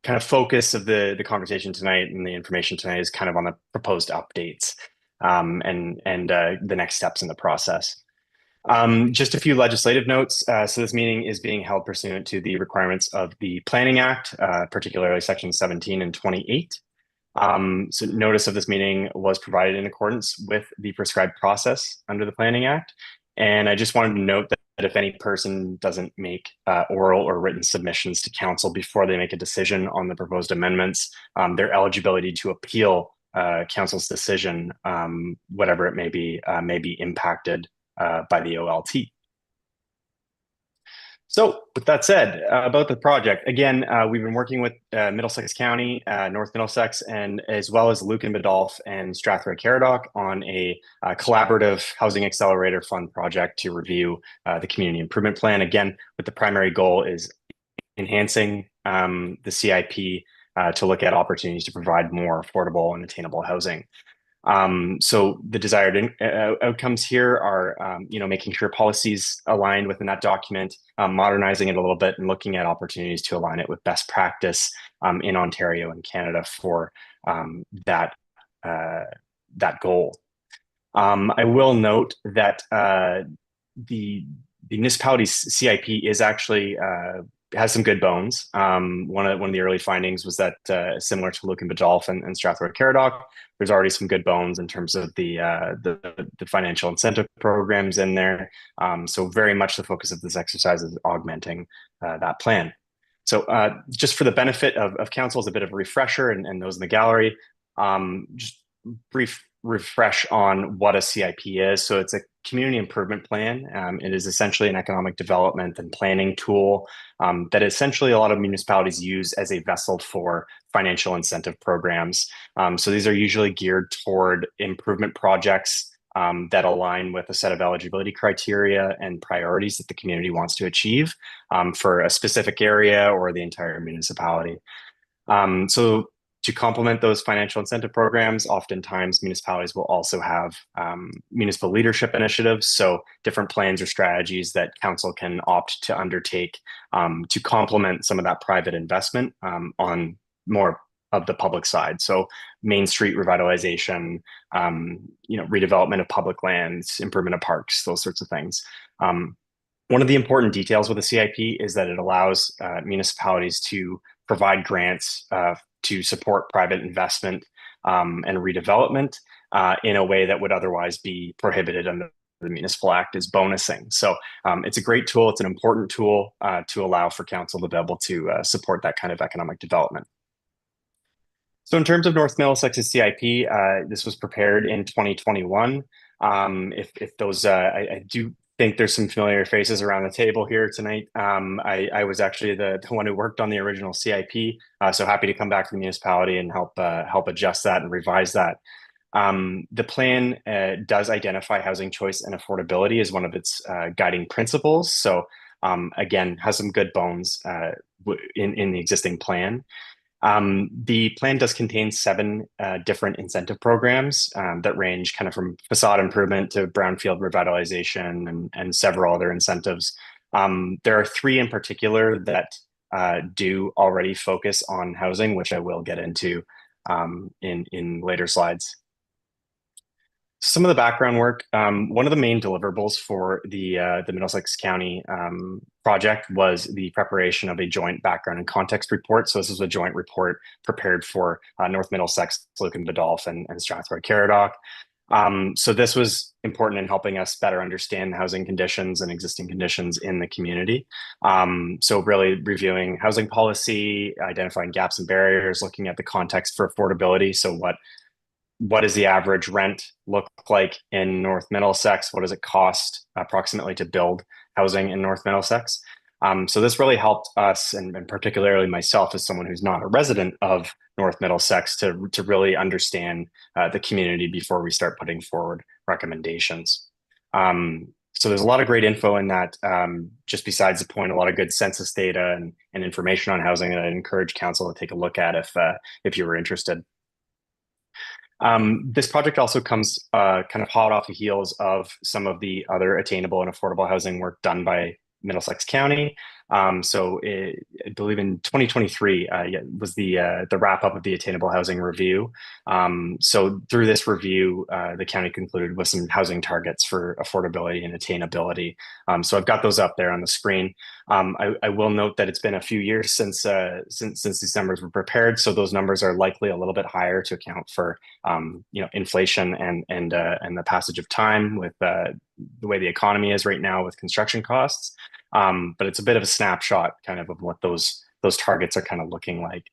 kind of focus of the conversation tonight and the information tonight is kind of on the proposed updates and the next steps in the process. Just a few legislative notes. So this meeting is being held pursuant to the requirements of the Planning Act, particularly Section 17 and 28. So notice of this meeting was provided in accordance with the prescribed process under the Planning Act. And I just wanted to note that if any person doesn't make oral or written submissions to council before they make a decision on the proposed amendments, their eligibility to appeal council's decision, whatever it may be impacted by the OLT. So with that said, about the project, again, we've been working with Middlesex County, North Middlesex, and as well as Lucan Biddulph and Strathroy Caradoc on a collaborative housing accelerator fund project to review the community improvement plan. Again, with the primary goal is enhancing the CIP to look at opportunities to provide more affordable and attainable housing. So the desired outcomes here are, making sure policies aligned within that document, modernizing it a little bit, and looking at opportunities to align it with best practice in Ontario and Canada for that goal. I will note that the municipality's CIP is actually has some good bones. One of the early findings was that similar to Lucan Biddulph and Strathroy Caradoc, there's already some good bones in terms of the financial incentive programs in there. So very much the focus of this exercise is augmenting that plan. So just for the benefit of council, as a bit of a refresher and those in the gallery, just brief refresh on what a CIP is. So it's a community improvement plan. It is essentially an economic development and planning tool that essentially a lot of municipalities use as a vessel for financial incentive programs. So these are usually geared toward improvement projects that align with a set of eligibility criteria and priorities that the community wants to achieve for a specific area or the entire municipality. So to complement those financial incentive programs, oftentimes municipalities will also have municipal leadership initiatives. So different plans or strategies that council can opt to undertake to complement some of that private investment on more of the public side. So Main Street revitalization, redevelopment of public lands, improvement of parks, those sorts of things. One of the important details with the CIP is that it allows municipalities to provide grants to support private investment and redevelopment in a way that would otherwise be prohibited under the Municipal Act is bonusing. So it's a great tool. It's an important tool to allow for council to be able to support that kind of economic development. So in terms of North Middlesex's CIP, this was prepared in 2021. If those, I do think there's some familiar faces around the table here tonight. I was actually the one who worked on the original CIP, so happy to come back to the municipality and help adjust that and revise that. The plan does identify housing choice and affordability as one of its guiding principles. So again, has some good bones in the existing plan. The plan does contain 7 different incentive programs that range kind of from facade improvement to brownfield revitalization and several other incentives. There are 3 in particular that do already focus on housing, which I will get into in later slides. Some of the background work, one of the main deliverables for the Middlesex County project was the preparation of a joint background and context report. So this is a joint report prepared for North Middlesex, Lucan Biddulph, and Strathroy Caradoc. So this was important in helping us better understand housing conditions and existing conditions in the community. So really reviewing housing policy, identifying gaps and barriers, looking at the context for affordability. So what does the average rent look like in North Middlesex? What does it cost approximately to build housing in North Middlesex? So this really helped us, and particularly myself as someone who's not a resident of North Middlesex, to really understand the community before we start putting forward recommendations. So there's a lot of great info in that, just besides the point, a lot of good census data and information on housing that I'd encourage council to take a look at if you were interested. This project also comes kind of hot off the heels of some of the other attainable and affordable housing work done by Middlesex County. I believe in 2023 was the wrap up of the Attainable Housing Review. So through this review, the county concluded with some housing targets for affordability and attainability. So I've got those up there on the screen. I will note that it's been a few years since these numbers were prepared, so those numbers are likely a little bit higher to account for inflation and the passage of time with the way the economy is right now with construction costs. But it's a bit of a snapshot kind of what those targets are kind of looking like.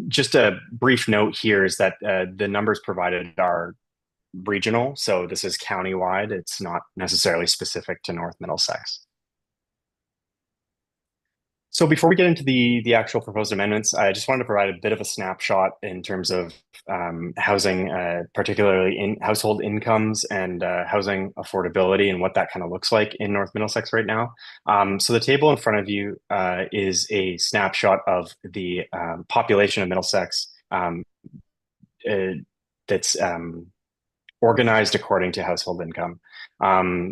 Just a brief note here is that the numbers provided are regional, so this is countywide. It's not necessarily specific to North Middlesex. So before we get into the actual proposed amendments, I just wanted to provide a bit of a snapshot in terms of housing, particularly in household incomes and housing affordability and what that kind of looks like in North Middlesex right now. So the table in front of you is a snapshot of the population of Middlesex that's organized according to household income.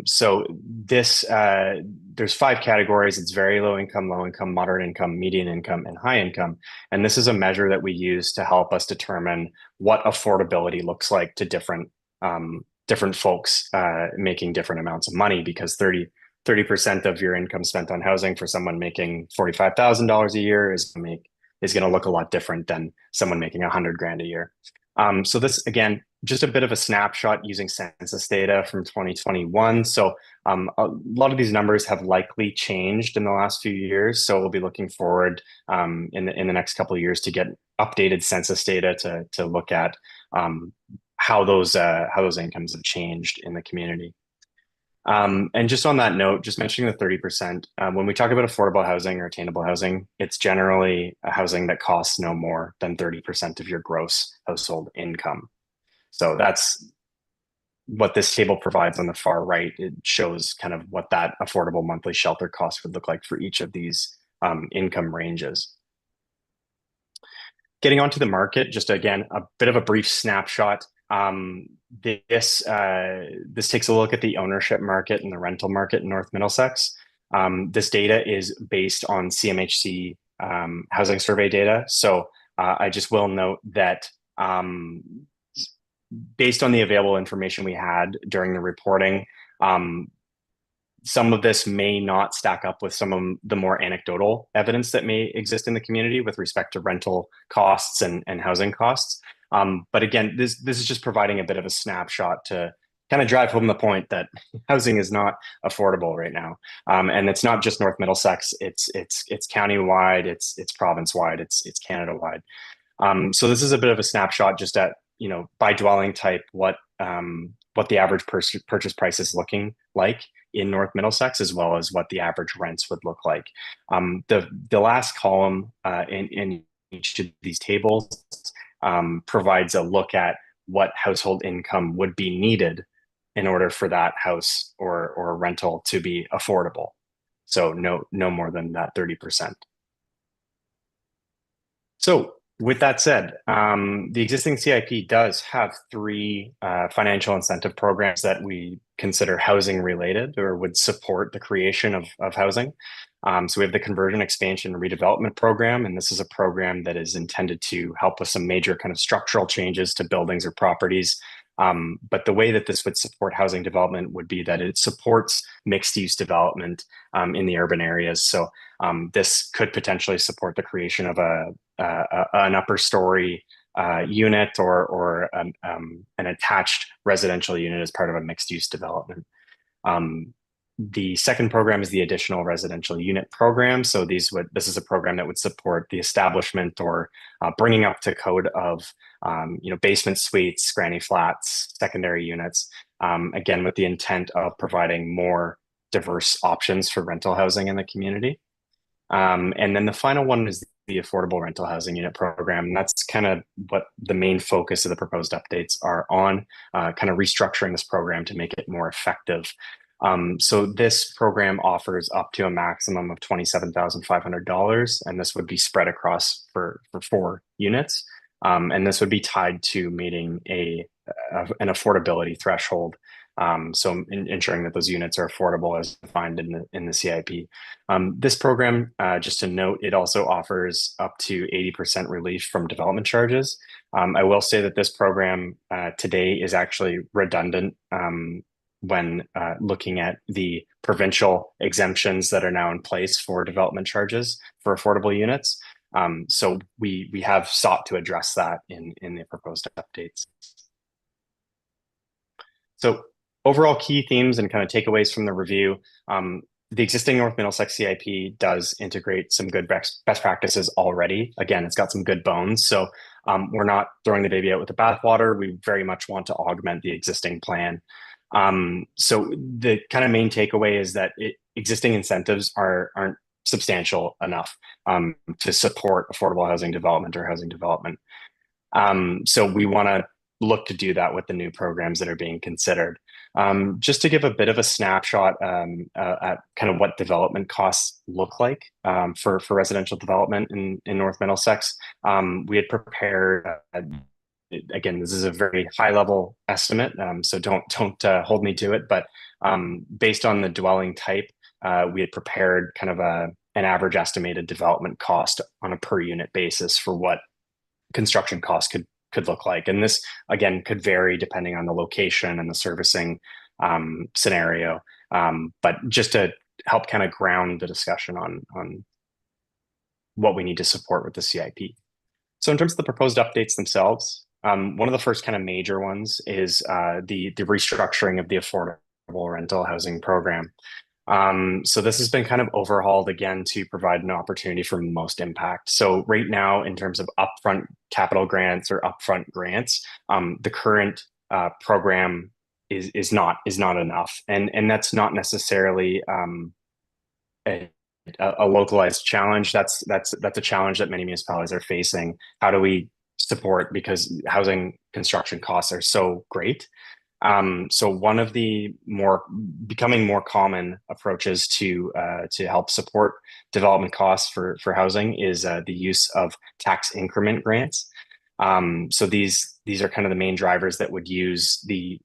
So this, there's 5 categories. It's very low income, moderate income, median income, and high income. And this is a measure that we use to help us determine what affordability looks like to different folks making different amounts of money, because 30% of your income spent on housing for someone making $45,000 a year is going to look a lot different than someone making $100,000 a year. So this, again, just a bit of a snapshot using census data from 2021. So a lot of these numbers have likely changed in the last few years. So we'll be looking forward in the next couple of years to get updated census data to look at how those incomes have changed in the community. And just on that note, just mentioning the 30%, when we talk about affordable housing or attainable housing, it's generally a housing that costs no more than 30% of your gross household income. So that's what this table provides on the far right. It shows kind of what that affordable monthly shelter cost would look like for each of these income ranges. Getting onto the market, just again, a bit of a brief snapshot. This takes a look at the ownership market and the rental market in North Middlesex. This data is based on CMHC housing survey data. So I just will note that based on the available information we had during the reporting, some of this may not stack up with some of the more anecdotal evidence that may exist in the community with respect to rental costs and housing costs. But again, this is just providing a bit of a snapshot to kind of drive home the point that housing is not affordable right now. And it's not just North Middlesex, it's county-wide, it's province-wide, it's Canada-wide. So this is a bit of a snapshot just at, by dwelling type, what the average purchase price is looking like in North Middlesex, as well as what the average rents would look like. The last column in each of these tables provides a look at what household income would be needed in order for that house or rental to be affordable. So no more than that 30%. So with that said, the existing CIP does have 3 financial incentive programs that we consider housing related or would support the creation of housing. So we have the Conversion, Expansion, and Redevelopment Program, and this is a program that is intended to help with some major kind of structural changes to buildings or properties. But the way that this would support housing development would be that it supports mixed-use development in the urban areas. So this could potentially support the creation of an upper story unit or an attached residential unit as part of a mixed-use development. The second program is the Additional Residential Unit Program. So this is a program that would support the establishment or bringing up to code of basement suites, granny flats, secondary units, again with the intent of providing more diverse options for rental housing in the community. And then the final one is the Affordable Rental Housing Unit Program. And that's kind of what the main focus of the proposed updates are on, kind of restructuring this program to make it more effective. So this program offers up to a maximum of $27,500, and this would be spread across for 4 units. And this would be tied to meeting an affordability threshold So ensuring that those units are affordable as defined in the CIP. This program, just to note, it also offers up to 80% relief from development charges. I will say that this program today is actually redundant when looking at the provincial exemptions that are now in place for development charges for affordable units. So we have sought to address that in the proposed updates. So overall key themes and kind of takeaways from the review. The existing North Middlesex CIP does integrate some good best practices already. Again, it's got some good bones. So we're not throwing the baby out with the bathwater. We very much want to augment the existing plan. So the kind of main takeaway is that existing incentives aren't substantial enough to support affordable housing development or housing development. So we want to look to do that with the new programs that are being considered. Just to give a bit of a snapshot at kind of what development costs look like for residential development in North Middlesex, we had prepared, again, this is a very high level estimate, so don't hold me to it, but based on the dwelling type, we had prepared kind of an average estimated development cost on a per unit basis for what construction costs could look like. And this, again, could vary depending on the location and the servicing scenario. But just to help kind of ground the discussion on what we need to support with the CIP. So in terms of the proposed updates themselves, one of the first kind of major ones is the restructuring of the affordable rental housing program. So this has been kind of overhauled again to provide an opportunity for most impact. So right now, in terms of upfront capital grants or upfront grants, the current program is not enough, and that's not necessarily a localized challenge. That's a challenge that many municipalities are facing. How do we support, because housing construction costs are so great? So one of the becoming more common approaches to help support development costs for housing is the use of tax increment grants. So these are kind of the main drivers that would use the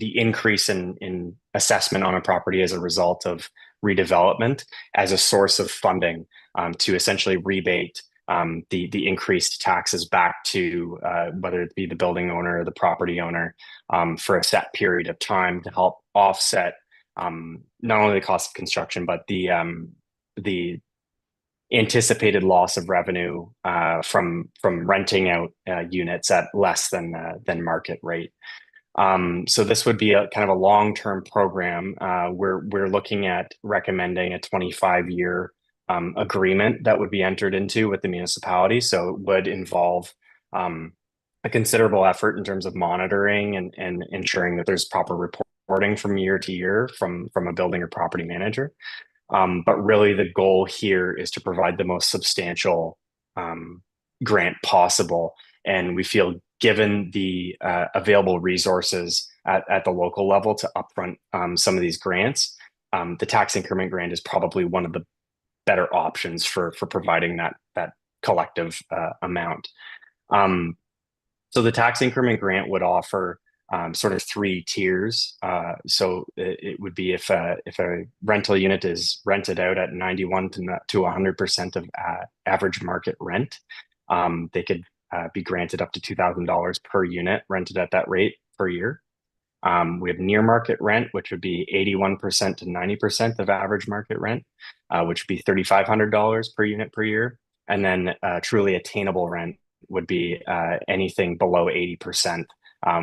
increase in assessment on a property as a result of redevelopment as a source of funding to essentially rebate the increased taxes back to whether it be the building owner or the property owner for a set period of time to help offset not only the cost of construction, but the anticipated loss of revenue from renting out units at less than market rate. So this would be a kind of a long-term program. We're looking at recommending a 25-year agreement that would be entered into with the municipality. So it would involve a considerable effort in terms of monitoring and ensuring that there's proper reporting from year to year from a building or property manager. But really the goal here is to provide the most substantial grant possible. And we feel, given the available resources at the local level to upfront some of these grants, the tax increment grant is probably one of the better options for providing that collective amount. So the tax increment grant would offer sort of 3 tiers. So it would be if a rental unit is rented out at 91 to 100% of average market rent, they could be granted up to $2,000 per unit rented at that rate per year. We have near market rent, which would be 81% to 90% of average market rent, which would be $3,500 per unit per year. And then truly attainable rent would be anything below 80%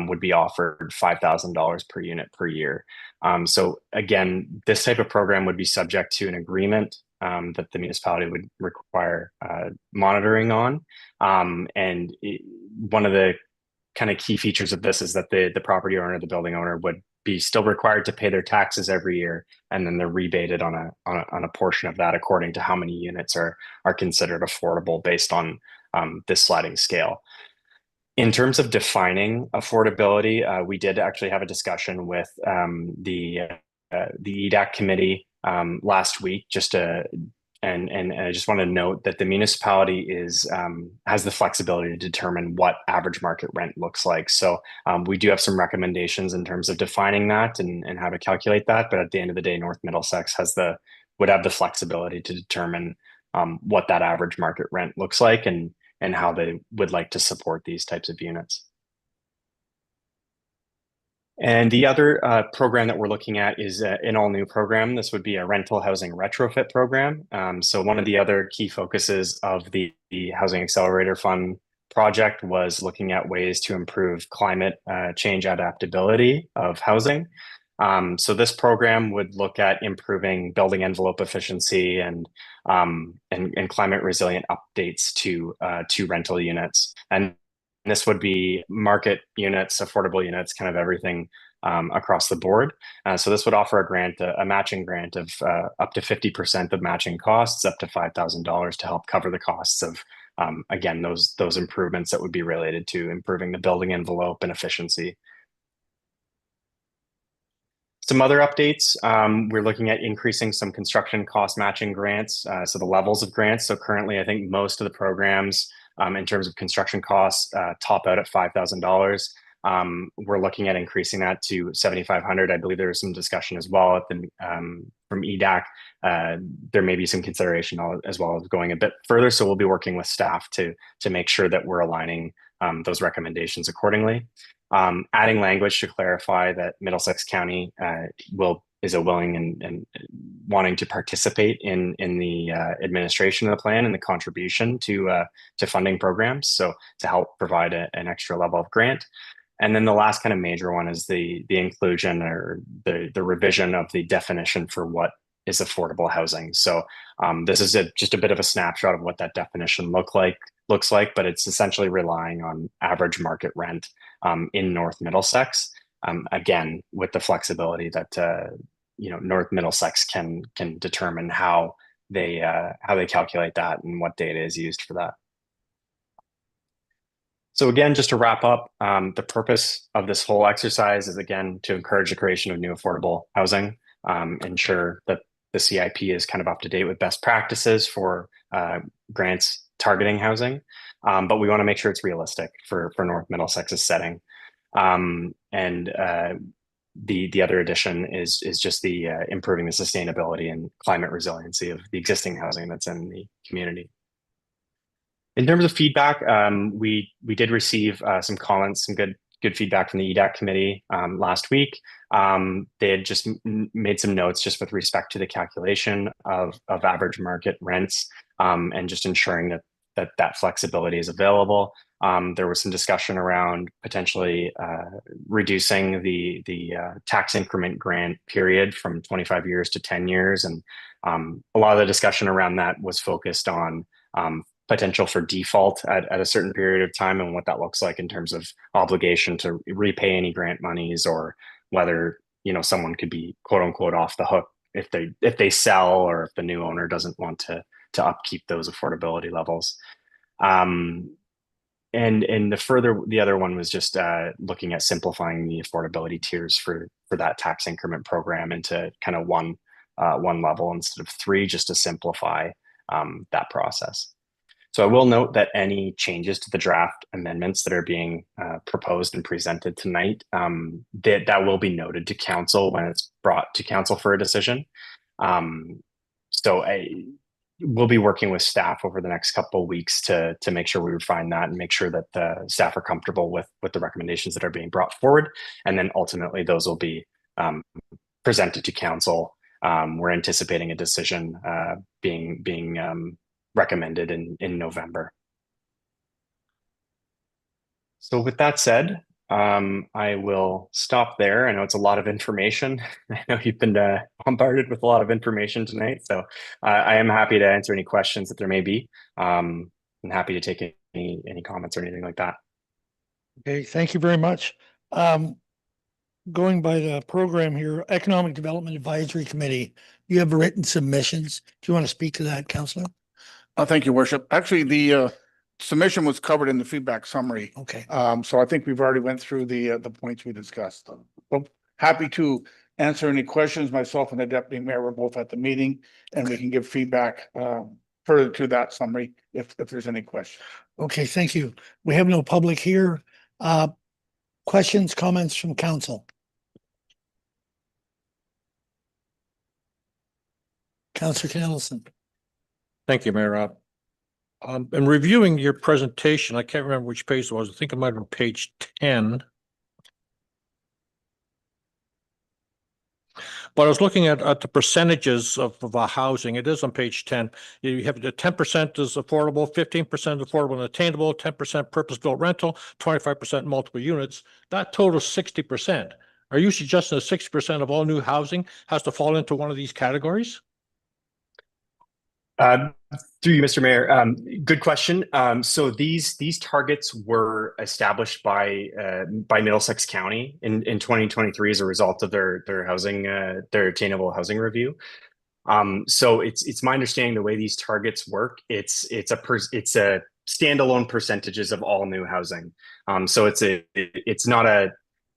would be offered $5,000 per unit per year. So again, this type of program would be subject to an agreement that the municipality would require monitoring on. And one of the kind of key features of this is that the property owner, the building owner, would be still required to pay their taxes every year, and then they're rebated on a portion of that according to how many units are considered affordable based on this sliding scale. In terms of defining affordability, we did actually have a discussion with the EDAC committee last week just to And I just want to note that the municipality has the flexibility to determine what average market rent looks like. So we do have some recommendations in terms of defining that and how to calculate that. But at the end of the day, North Middlesex would have the flexibility to determine what that average market rent looks like and how they would like to support these types of units. And the other program that we're looking at is an all-new program. This would be a rental housing retrofit program. So one of the other key focuses of the Housing Accelerator Fund project was looking at ways to improve climate change adaptability of housing. So this program would look at improving building envelope efficiency and climate resilient updates to rental units. And this would be market units, affordable units, kind of everything across the board. So this would offer a matching grant of up to 50% of matching costs, up to $5,000 to help cover the costs of, again, those improvements that would be related to improving the building envelope and efficiency. Some other updates, we're looking at increasing some construction cost matching grants, so the levels of grants. So currently, I think most of the programs in terms of construction costs top out at $5,000. We're looking at increasing that to $7,500. I believe there was some discussion as well at from EDAC. There may be some consideration as well as going a bit further. So we'll be working with staff to make sure that we're aligning those recommendations accordingly. Adding language to clarify that Middlesex County is a willing and wanting to participate in the administration of the plan and the contribution to funding programs. So to help provide an extra level of grant. And then the last kind of major one is the inclusion or the revision of the definition for what is affordable housing. So this is just a bit of a snapshot of what that definition looks like, but it's essentially relying on average market rent in North Middlesex. Again, with the flexibility that North Middlesex can determine how they calculate that and what data is used for that. So again, just to wrap up, the purpose of this whole exercise is again to encourage the creation of new affordable housing, ensure that the CIP is kind of up to date with best practices for grants targeting housing, but we want to make sure it's realistic for North Middlesex's setting. The other addition is just the improving the sustainability and climate resiliency of the existing housing that's in the community. In terms of feedback, we did receive some comments, some good feedback from the EDAC committee last week. They had just made some notes just with respect to the calculation of average market rents and just ensuring that flexibility is available. There was some discussion around potentially reducing the tax increment grant period from 25 years to 10 years. And a lot of the discussion around that was focused on potential for default at a certain period of time and what that looks like in terms of obligation to repay any grant monies, or whether someone could be quote unquote off the hook if they sell, or if the new owner doesn't want to upkeep those affordability levels. And the other one was just looking at simplifying the affordability tiers for that tax increment program into kind of one level instead of three, just to simplify that process. So I will note that any changes to the draft amendments that are being proposed and presented tonight, that will be noted to council when it's brought to council for a decision. So we'll be working with staff over the next couple of weeks to make sure we refine that and make sure that the staff are comfortable with the recommendations that are being brought forward. And then ultimately those will be presented to council. We're anticipating a decision being recommended in November. So with that said, I will stop there. I know it's a lot of information. I know you've been bombarded with a lot of information tonight, so I am happy to answer any questions that there may be. I'm happy to take any comments or anything like that. Okay, thank you very much. Going by the program here, Economic Development Advisory Committee, you have written submissions. Do you want to speak to that, Councillor? Thank you, Worship. Actually, the submission was covered in the feedback summary. Okay. So I think we've already went through the points we discussed. Well, happy to answer any questions. Myself and the deputy mayor were both at the meeting, and we can give feedback further to that summary if there's any questions. Okay, thank you. We have no public here. Questions, comments from council? Councillor Candelson. Thank you, Mayor Rob. In reviewing your presentation, I can't remember which page it was. I think it might have been page 10. But I was looking at the percentages of housing. It is on page 10. You have the 10% is affordable, 15% affordable and attainable, 10% purpose-built rental, 25% multiple units. That totals 60%. Are you suggesting that 60% of all new housing has to fall into one of these categories? Through you, Mr. Mayor. Good question. So these targets were established by Middlesex County in 2023 as a result of their housing their attainable housing review. So it's my understanding the way these targets work. It's a standalone percentages of all new housing. So it's not a,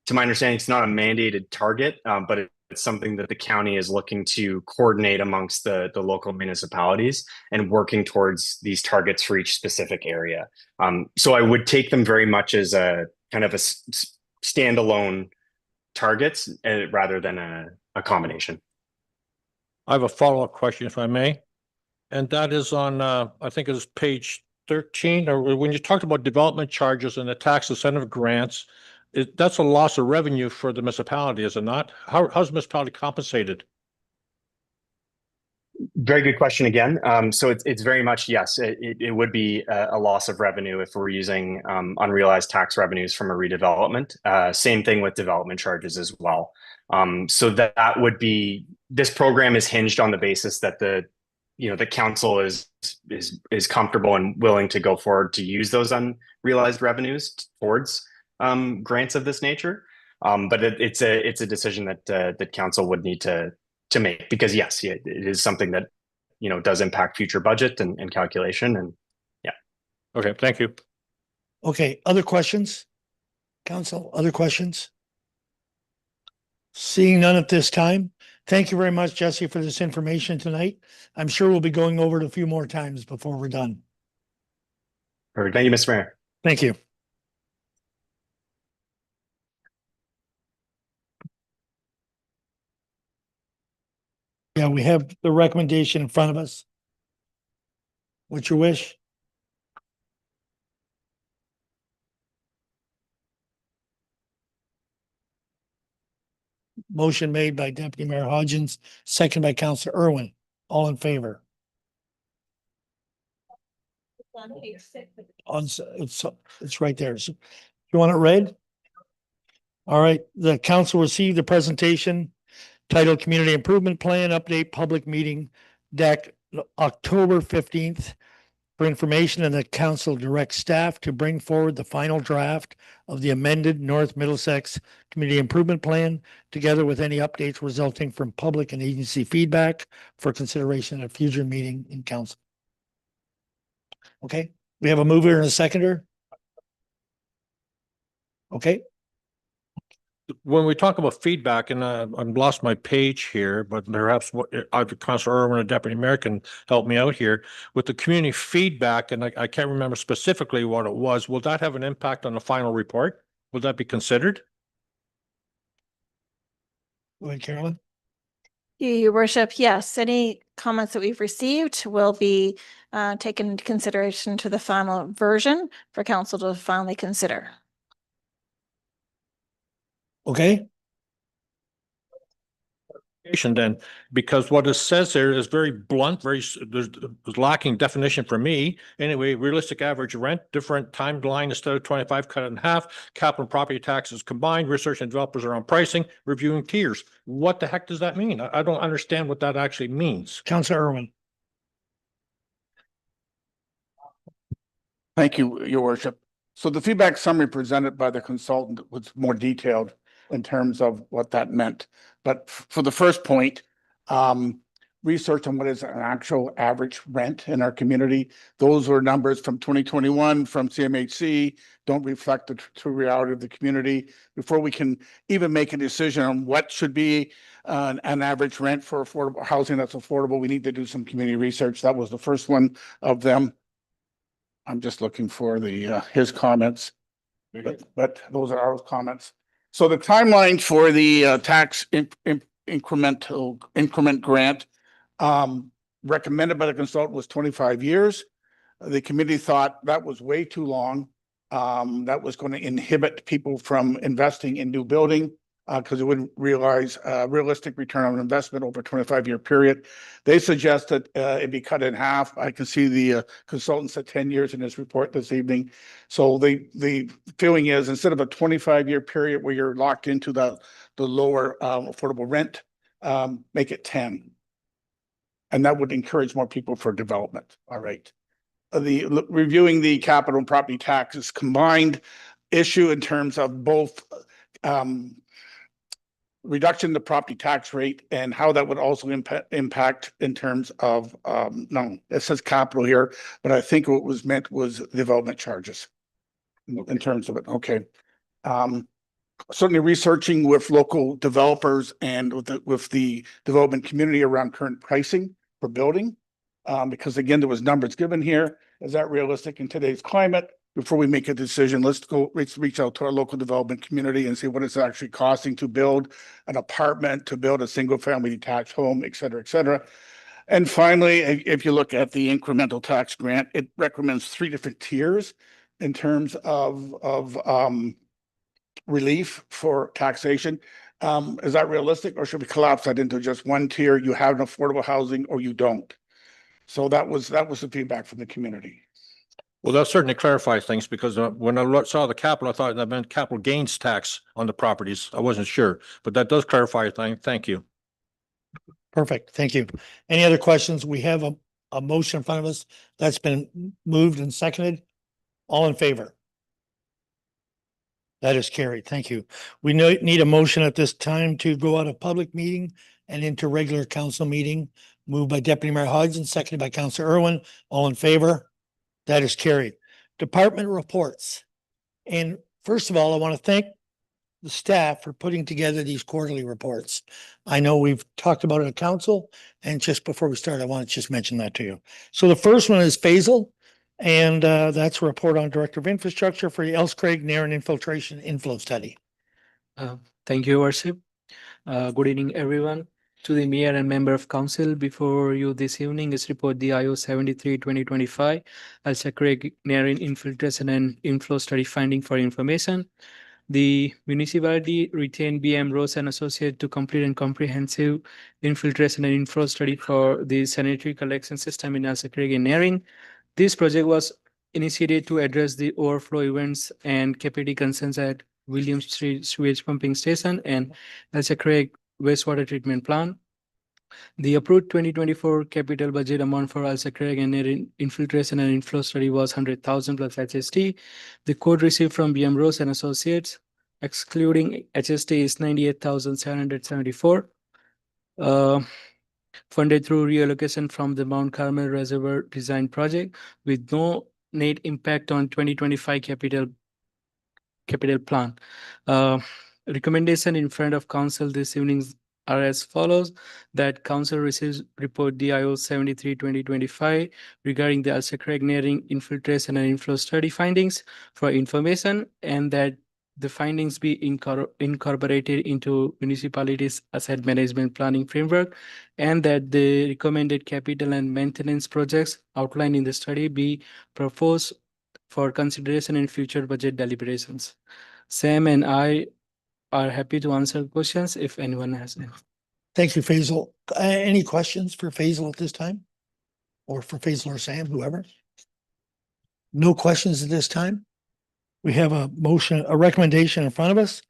to my understanding, it's not a mandated target, but it's something that the county is looking to coordinate amongst the local municipalities and working towards these targets for each specific area. So I would take them very much as a kind of a standalone targets rather than a combination. I have a follow-up question, if I may. And that is on, I think it is page 13, or when you talked about development charges and the tax incentive grants, that's a loss of revenue for the municipality, is it not? How's the municipality compensated? Very good question again. So it's very much, yes, it would be a loss of revenue if we're using unrealized tax revenues from a redevelopment. Same thing with development charges as well. So that would be, this program is hinged on the basis that the council is comfortable and willing to go forward to use those unrealized revenues towards grants of this nature. But it's a decision that council would need to make, because yes, it is something that does impact future budget and calculation, and yeah. Okay, thank you. Okay, other questions? Council, other questions? Seeing none at this time. Thank you very much, Jesse, for this information tonight. I'm sure we'll be going over it a few more times before we're done. Perfect. Thank you, Mr. Mayor. Thank you. Yeah, we have the recommendation in front of us. What's your wish? Motion made by Deputy Mayor Hodgins, second by Councillor Irwin. All in favor? It's right there. So you want it read? All right, the council received the presentation titled Community Improvement Plan Update Public Meeting Deck, October 15th. For information, and the council directs staff to bring forward the final draft of the amended North Middlesex Community Improvement Plan, together with any updates resulting from public and agency feedback for consideration at a future meeting in council. Okay, we have a mover and a seconder. Okay. When we talk about feedback, and I've lost my page here, but perhaps either Councillor Irwin or Deputy Mayor can help me out here with the community feedback, and I can't remember specifically what it was. Will that have an impact on the final report? Will that be considered? Go ahead, Carolyn. Your worship, yes, any comments that we've received will be taken into consideration to the final version for council to finally consider. Okay. Then, because what it says there is very blunt, there's lacking definition for me. Anyway, realistic average rent, different timeline instead of 25, cut it in half, capital and property taxes combined, research and developers are on pricing, reviewing tiers. What the heck does that mean? I don't understand what that actually means. Councillor Irwin. Thank you, Your Worship. So the feedback summary presented by the consultant was more detailed in terms of what that meant. But for the first point, research on what is an actual average rent in our community. Those were numbers from 2021 from CMHC, don't reflect the true reality of the community. Before we can even make a decision on what should be an average rent for affordable housing that's affordable, we need to do some community research. That was the first one of them. I'm just looking for the his comments, but those are our comments. So the timeline for the tax increment grant recommended by the consultant was 25 years. The committee thought that was way too long. That was going to inhibit people from investing in new building because it wouldn't realize realistic return on investment over a 25-year period. They suggested it be cut in half. I can see the consultant said 10 years in his report this evening. So the feeling is instead of a 25-year period where you're locked into the lower affordable rent, make it 10. And that would encourage more people for development. All right. Reviewing the capital and property taxes combined issue in terms of both reduction in the property tax rate and how that would also impact in terms of no, it says capital here, but I think what was meant was development charges in terms of it. Okay. Certainly researching with local developers and with the development community around current pricing for building. Because again, there was numbers given here. Is that realistic in today's climate? Before we make a decision, let's reach out to our local development community and see what it's actually costing to build an apartment, to build a single family detached home, et cetera, et cetera. And finally, if you look at the incremental tax grant, it recommends 3 different tiers in terms of relief for taxation. Is that realistic, or should we collapse that into just one tier? You have an affordable housing or you don't. So that was the feedback from the community. Well, that certainly clarifies things because when I saw the capital, I thought that meant capital gains tax on the properties. I wasn't sure, but that does clarify things. Thank you. Perfect. Thank you. Any other questions? We have a motion in front of us that's been moved and seconded. All in favor? That is carried. Thank you. We need a motion at this time to go out of public meeting and into regular council meeting. Moved by Deputy Mayor Hodgson, seconded by Councillor Irwin. All in favor? That is carried. Department reports. And first of all, I want to thank the staff for putting together these quarterly reports. I know we've talked about it at council, and just before we start, I want to just mention that to you. So the first one is Faisal, and that's a report on Director of Infrastructure for the Elks Craig Nairn Infiltration Inflow Study. Thank you, Worship. Good evening, everyone. To the Mayor and Member of Council, before you this evening is report the IO 73/2025 Elks Craig Nairn Infiltration and Inflow Study finding for information. The municipality retained BM Rose and Associate to complete a comprehensive infiltration and inflow study for the sanitary collection system in Elks Craig and Nairn. This project was initiated to address the overflow events and capacity concerns at William Street Sewage Pumping Station and Elks Craig Wastewater Treatment Plant. The approved 2024 capital budget amount for Elks Craig and Nairn infiltration and inflow study was 100,000 plus HST. The quote received from BM Rose and Associates, excluding HST, is 98,774. Funded through reallocation from the Mount Carmel Reservoir Design Project with no net impact on 2025 capital plan. Recommendation in front of council this evening are as follows: that council receives report DIO 73/2025 regarding the Elks Craig Nairn infiltration and inflow study findings for information, and that the findings be incorporated into municipalities' asset management planning framework, and that the recommended capital and maintenance projects outlined in the study be proposed for consideration in future budget deliberations. Sam and I are happy to answer questions if anyone has any. Thank you, Faisal. Any questions for Faisal at this time? Or for Faisal or Sam, whoever? No questions at this time? We have a motion, a recommendation in front of us.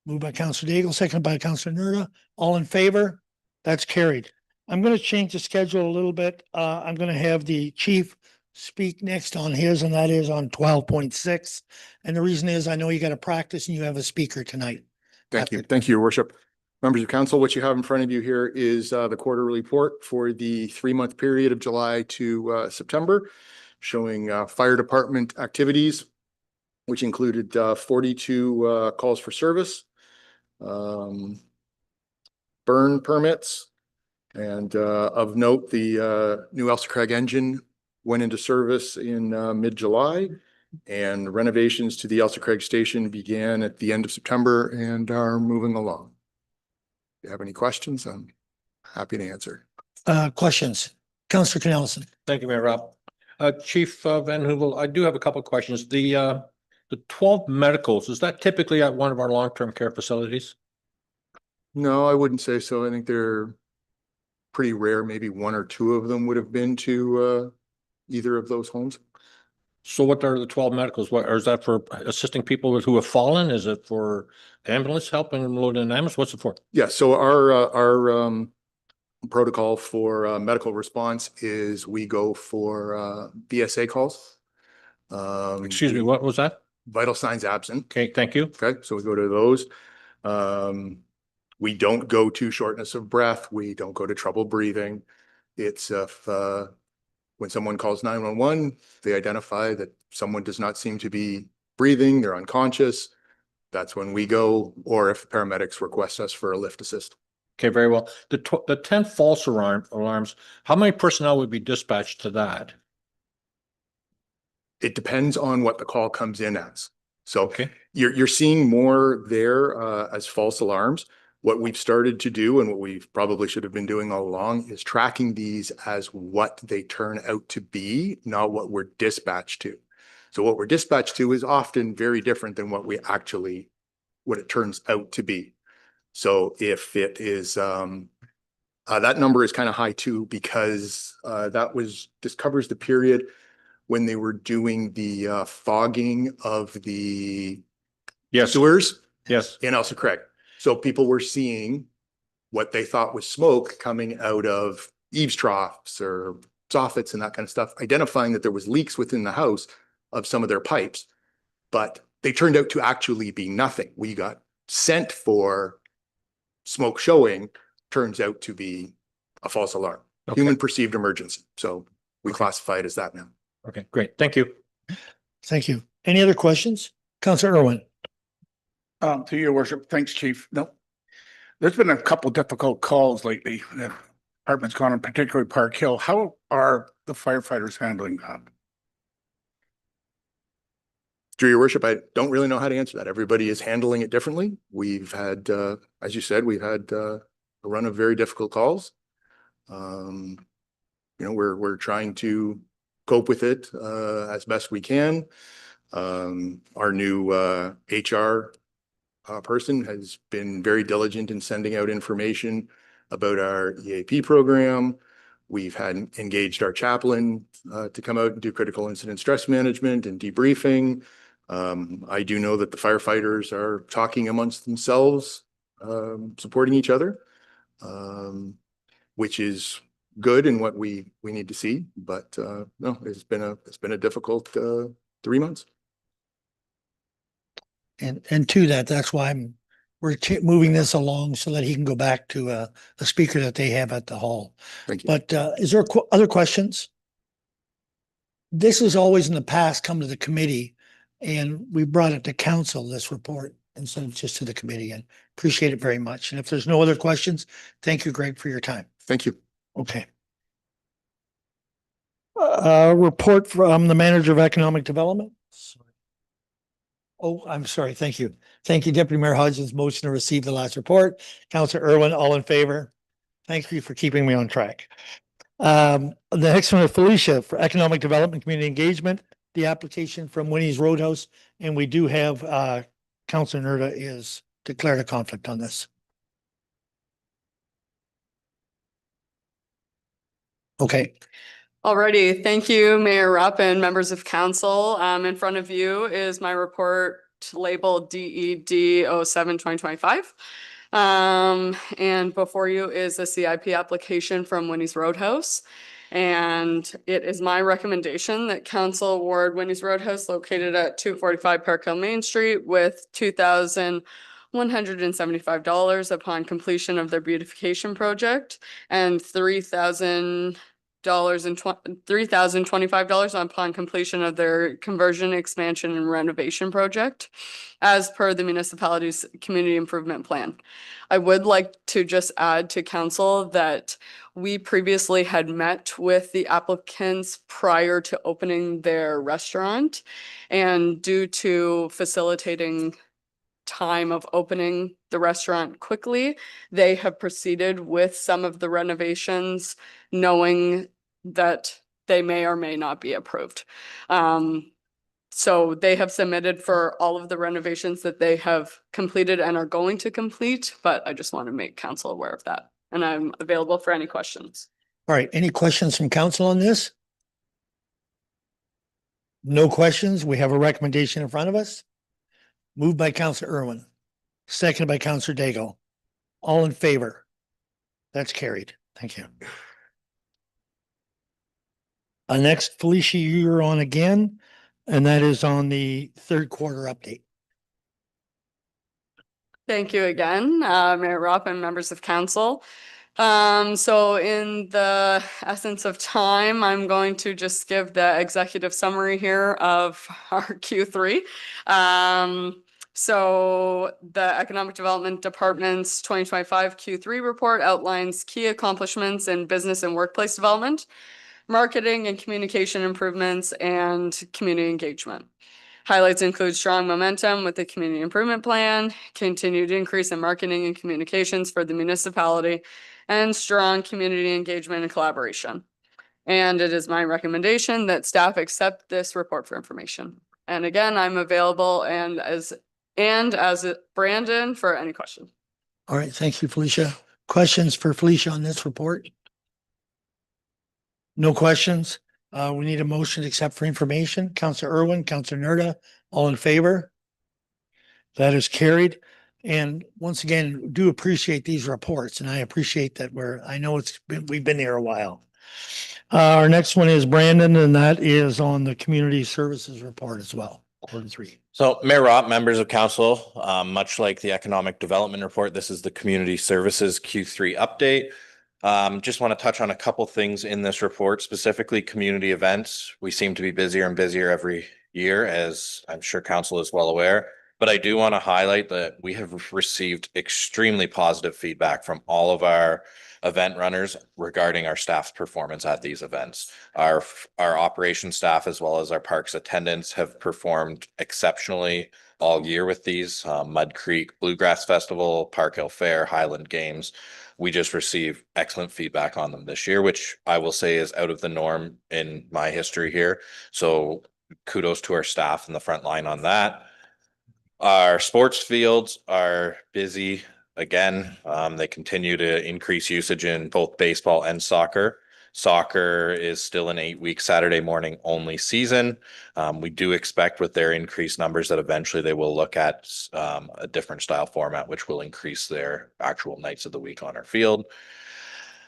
Moved by Councillor Daigle, seconded by Councillor Nerda. All in favor? That's carried. I'm going to change the schedule a little bit. I'm going to have the chief speak next on his, and that is on 12.6. And the reason is I know you got to practice and you have a speaker tonight. Thank you. Thank you, Your Worship. Members of council, what you have in front of you here is the quarterly report for the 3-month period of July to September, showing fire department activities, which included 42 calls for service, burn permits, and of note, the new Elsa Craig engine went into service in mid-July, and renovations to the Elsa Craig station began at the end of September and are moving along. If you have any questions, I'm happy to answer. Questions? Councillor Canelson. Thank you, Mayor Rob. Chief Van Hoovel, I do have a couple of questions. The 12 medicals, is that typically at one of our long-term care facilities? No, I wouldn't say so. I think they're pretty rare. Maybe 1 or 2 of them would have been to either of those homes. So what are the 12 medicals? What, or is that for assisting people who have fallen? Is it for ambulance, helping them load an ambulance? What's it for? Yeah, so our protocol for medical response is we go for BSA calls. Excuse me, what was that? Vital signs absent. Okay, thank you. Okay, so we go to those. We don't go to shortness of breath. We don't go to trouble breathing. It's if when someone calls 911, they identify that someone does not seem to be breathing, they're unconscious. That's when we go, or if the paramedics request us for a lift assist. Okay, very well. The 10 false alarms, how many personnel would be dispatched to that? It depends on what the call comes in as. So okay, you're seeing more there as false alarms. What we've started to do, and what we probably should have been doing all along, is tracking these as what they turn out to be, not what we're dispatched to. So what we're dispatched to is often very different than what it turns out to be. So if it is, that number is kind of high too, because this covers the period when they were doing the fogging of the sewers in Elsa Craig. So people were seeing what they thought was smoke coming out of eaves troughs or soffits and that kind of stuff, identifying that there was leaks within the house of some of their pipes, but they turned out to actually be nothing. We got sent for smoke showing, turns out to be a false alarm, human perceived emergency. So we classify it as that now. Okay, great. Thank you. Thank you. Any other questions? Councillor Irwin. To your worship, thanks, Chief. No, there's been a couple difficult calls lately. The department's gone on, particularly Park Hill. How are the firefighters handling that? Through your worship, I don't really know how to answer that. Everybody is handling it differently. We've had, as you said, we've had a run of very difficult calls. You know, we're trying to cope with it as best we can. Our new HR person has been very diligent in sending out information about our EAP program. We've had engaged our chaplain to come out and do critical incident stress management and debriefing. I do know that the firefighters are talking amongst themselves, supporting each other, which is good and what we need to see. But no, it's been a difficult 3 months. And to that, that's why we're moving this along so that he can go back to a speaker that they have at the hall. Thank you. But is there other questions? This has always in the past come to the committee, and we brought it to council, this report, instead of just to the committee, and appreciate it very much. And if there's no other questions, thank you, Greg, for your time. Thank you. Okay. Report from the Manager of Economic Development. Oh, I'm sorry. Thank you. Thank you, Deputy Mayor Hodgins. Motion to receive the last report. Councillor Irwin, all in favor? Thank you for keeping me on track. The next one is Felicia for Economic Development, Community Engagement, the application from Winnie's Roadhouse. And we do have Councillor Nerda is declared a conflict on this. Okay. Alrighty, thank you, Mayor Rupp and members of council. In front of you is my report labeled DED 07-2025. And before you is a CIP application from Winnie's Roadhouse. And it is my recommendation that council award Winnie's Roadhouse located at 245 Park Hill Main Street with 2,000 $175 upon completion of their beautification project and $3,025 upon completion of their conversion, expansion, and renovation project as per the municipality's community improvement plan. I would like to just add to council that we previously had met with the applicants prior to opening their restaurant, and due to facilitating time of opening the restaurant quickly, they have proceeded with some of the renovations, knowing that they may or may not be approved. So they have submitted for all of the renovations that they have completed and are going to complete, but I just want to make council aware of that. And I'm available for any questions. All right, any questions from council on this? No questions. We have a recommendation in front of us. Moved by Councillor Irwin, seconded by Councillor Daigle. All in favor? That's carried. Thank you. Next, Felicia, you're on again, and that is on the third quarter update. Thank you again, Mayor Rupp and members of council. So in the essence of time, I'm going to just give the executive summary here of our Q3. So the Economic Development Department's 2025 Q3 report outlines key accomplishments in business and workplace development, marketing and communication improvements, and community engagement. Highlights include strong momentum with the community improvement plan, continued increase in marketing and communications for the municipality, and strong community engagement and collaboration. And it is my recommendation that staff accept this report for information. And again, I'm available as Brandon for any question. All right, thank you, Felicia. Questions for Felicia on this report? No questions. We need a motion to accept for information. Councillor Irwin, Councillor Nerda, all in favor? That is carried. And once again, do appreciate these reports, and I appreciate that I know we've been here a while. Our next one is Brandon, and that is on the community services report as well, quarter three. So Mayor Ropp, members of council, much like the economic development report, this is the community services Q3 update. Just want to touch on a couple things in this report, specifically community events. We seem to be busier and busier every year, as I'm sure council is well aware. But I do want to highlight that we have received extremely positive feedback from all of our event runners regarding our staff's performance at these events. Our operations staff, as well as our parks attendants, have performed exceptionally all year with these. Mud Creek Bluegrass Festival, Park Hill Fair, Highland Games. We just received excellent feedback on them this year, which I will say is out of the norm in my history here. So kudos to our staff in the front line on that. Our sports fields are busy again. They continue to increase usage in both baseball and soccer. Soccer is still an 8-week Saturday morning only season. We do expect with their increased numbers that eventually they will look at a different style format, which will increase their actual nights of the week on our field.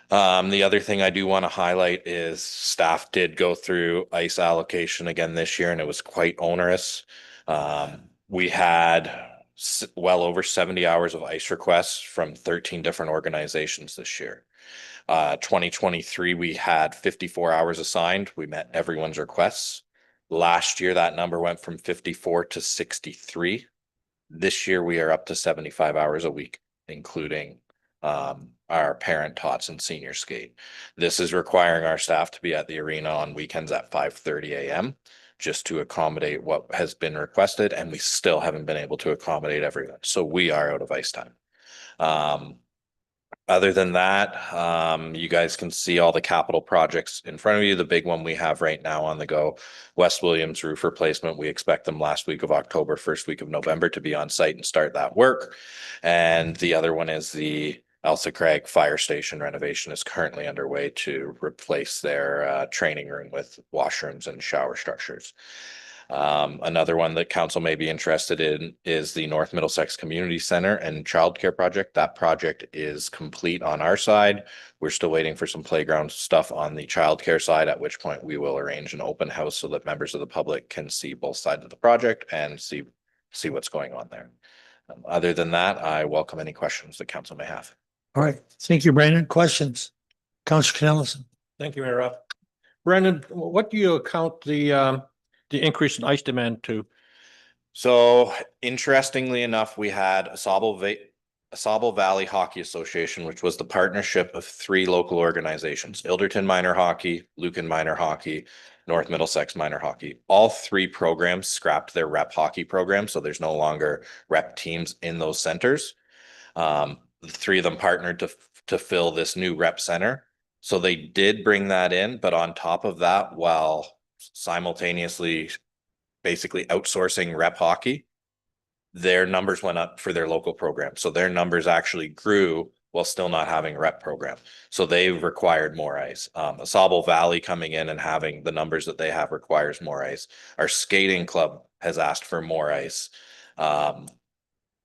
The other thing I do want to highlight is staff did go through ice allocation again this year, and it was quite onerous. We had well over 70 hours of ice requests from 13 different organizations this year. 2023, we had 54 hours assigned. We met everyone's requests. Last year, that number went from 54 to 63. This year, we are up to 75 hours a week, including our parent tots and senior skate. This is requiring our staff to be at the arena on weekends at 5:30 a.m. just to accommodate what has been requested, and we still haven't been able to accommodate everyone. So we are out of ice time. Other than that, you guys can see all the capital projects in front of you. The big one we have right now on the go, West Williams roof replacement. We expect them last week of October, first week of November to be on site and start that work. And the other one is the Elsa Craig Fire Station renovation is currently underway to replace their training room with washrooms and shower structures. Another one that council may be interested in is the North Middlesex Community Center and childcare project. That project is complete on our side. We're still waiting for some playground stuff on the childcare side, at which point we will arrange an open house so that members of the public can see both sides of the project and see what's going on there. Other than that, I welcome any questions the council may have. All right. Thank you, Brandon. Questions? Councillor Canellison. Thank you, Mayor Rupp. Brandon, what do you account the increase in ice demand to? So interestingly enough, we had Asable Valley Hockey Association, which was the partnership of three local organizations: Ilderton Minor Hockey, Lucan Minor Hockey, North Middlesex Minor Hockey. All three programs scrapped their rep hockey program, so there's no longer rep teams in those centers. The three of them partnered to fill this new rep center. So they did bring that in, but on top of that, while simultaneously basically outsourcing rep hockey, their numbers went up for their local program. So their numbers actually grew while still not having a rep program. So they required more ice. Asable Valley coming in and having the numbers that they have requires more ice. Our skating club has asked for more ice.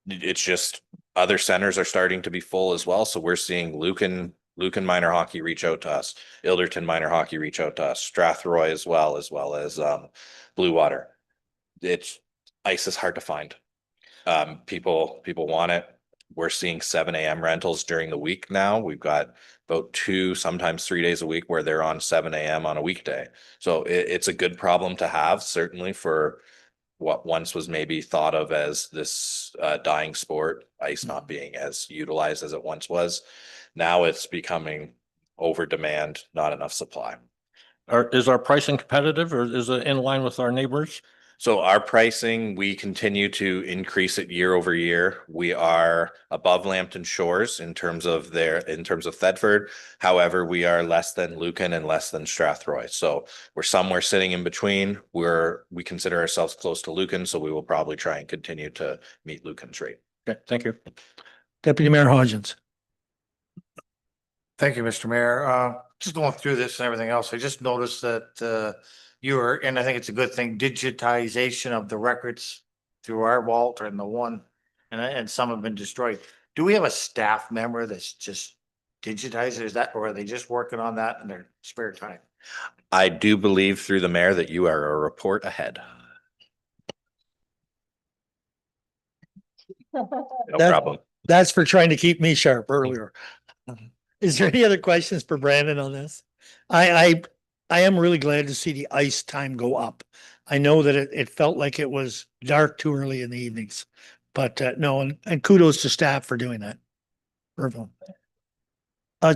It's just other centers are starting to be full as well. So we're seeing Lucan Minor Hockey reach out to us, Ilderton Minor Hockey reach out to us, Strathroy as well as Blue Water. It's ice is hard to find. People want it. We're seeing 7 a.m. rentals during the week now. We've got about 2, sometimes 3 days a week where they're on 7 a.m. on a weekday. So it's a good problem to have, certainly for what once was maybe thought of as this dying sport, ice not being as utilized as it once was. Now it's becoming over demand, not enough supply. Is our pricing competitive, or is it in line with our neighbors? So our pricing, we continue to increase it year over year. We are above Lambton Shores in terms of Thetford. However, we are less than Lucan and less than Strathroy. So we're somewhere sitting in between. We consider ourselves close to Lucan, so we will probably try and continue to meet Lucan's rate. Okay, thank you. Deputy Mayor Hodgins. Thank you, Mr. Mayor. Just going through this and everything else, I just noticed that you were, and I think it's a good thing, digitization of the records through our vault and the one, and some have been destroyed. Do we have a staff member that's just digitized? Is that, or are they just working on that in their spare time? I do believe through the mayor that you are a report ahead. No problem. That's for trying to keep me sharp earlier. Is there any other questions for Brandon on this? I am really glad to see the ice time go up. I know that it felt like it was dark too early in the evenings, but no, and kudos to staff for doing that. Irvin.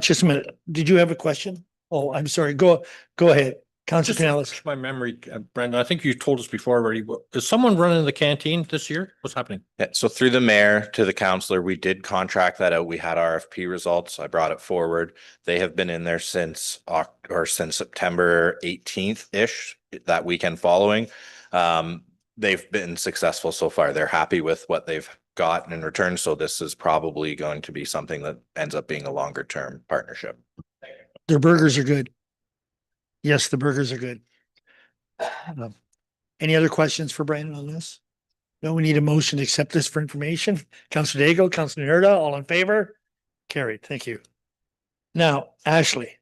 Just a minute. Did you have a question? Oh, I'm sorry. Go ahead. Councilor Canales. My memory, Brandon, I think you told us before already. Is someone running the canteen this year? What's happening? Yeah, so through the mayor to the councillor, we did contract that out. We had RFP results. I brought it forward. They have been in there since September 18th-ish, that weekend following. They've been successful so far. They're happy with what they've gotten in return. So this is probably going to be something that ends up being a longer term partnership. Their burgers are good. Yes, the burgers are good. Any other questions for Brandon on this? No, we need a motion to accept this for information. Councilor Dago, Councilor Nerda, all in favor? Carried. Thank you. Now, Ashley.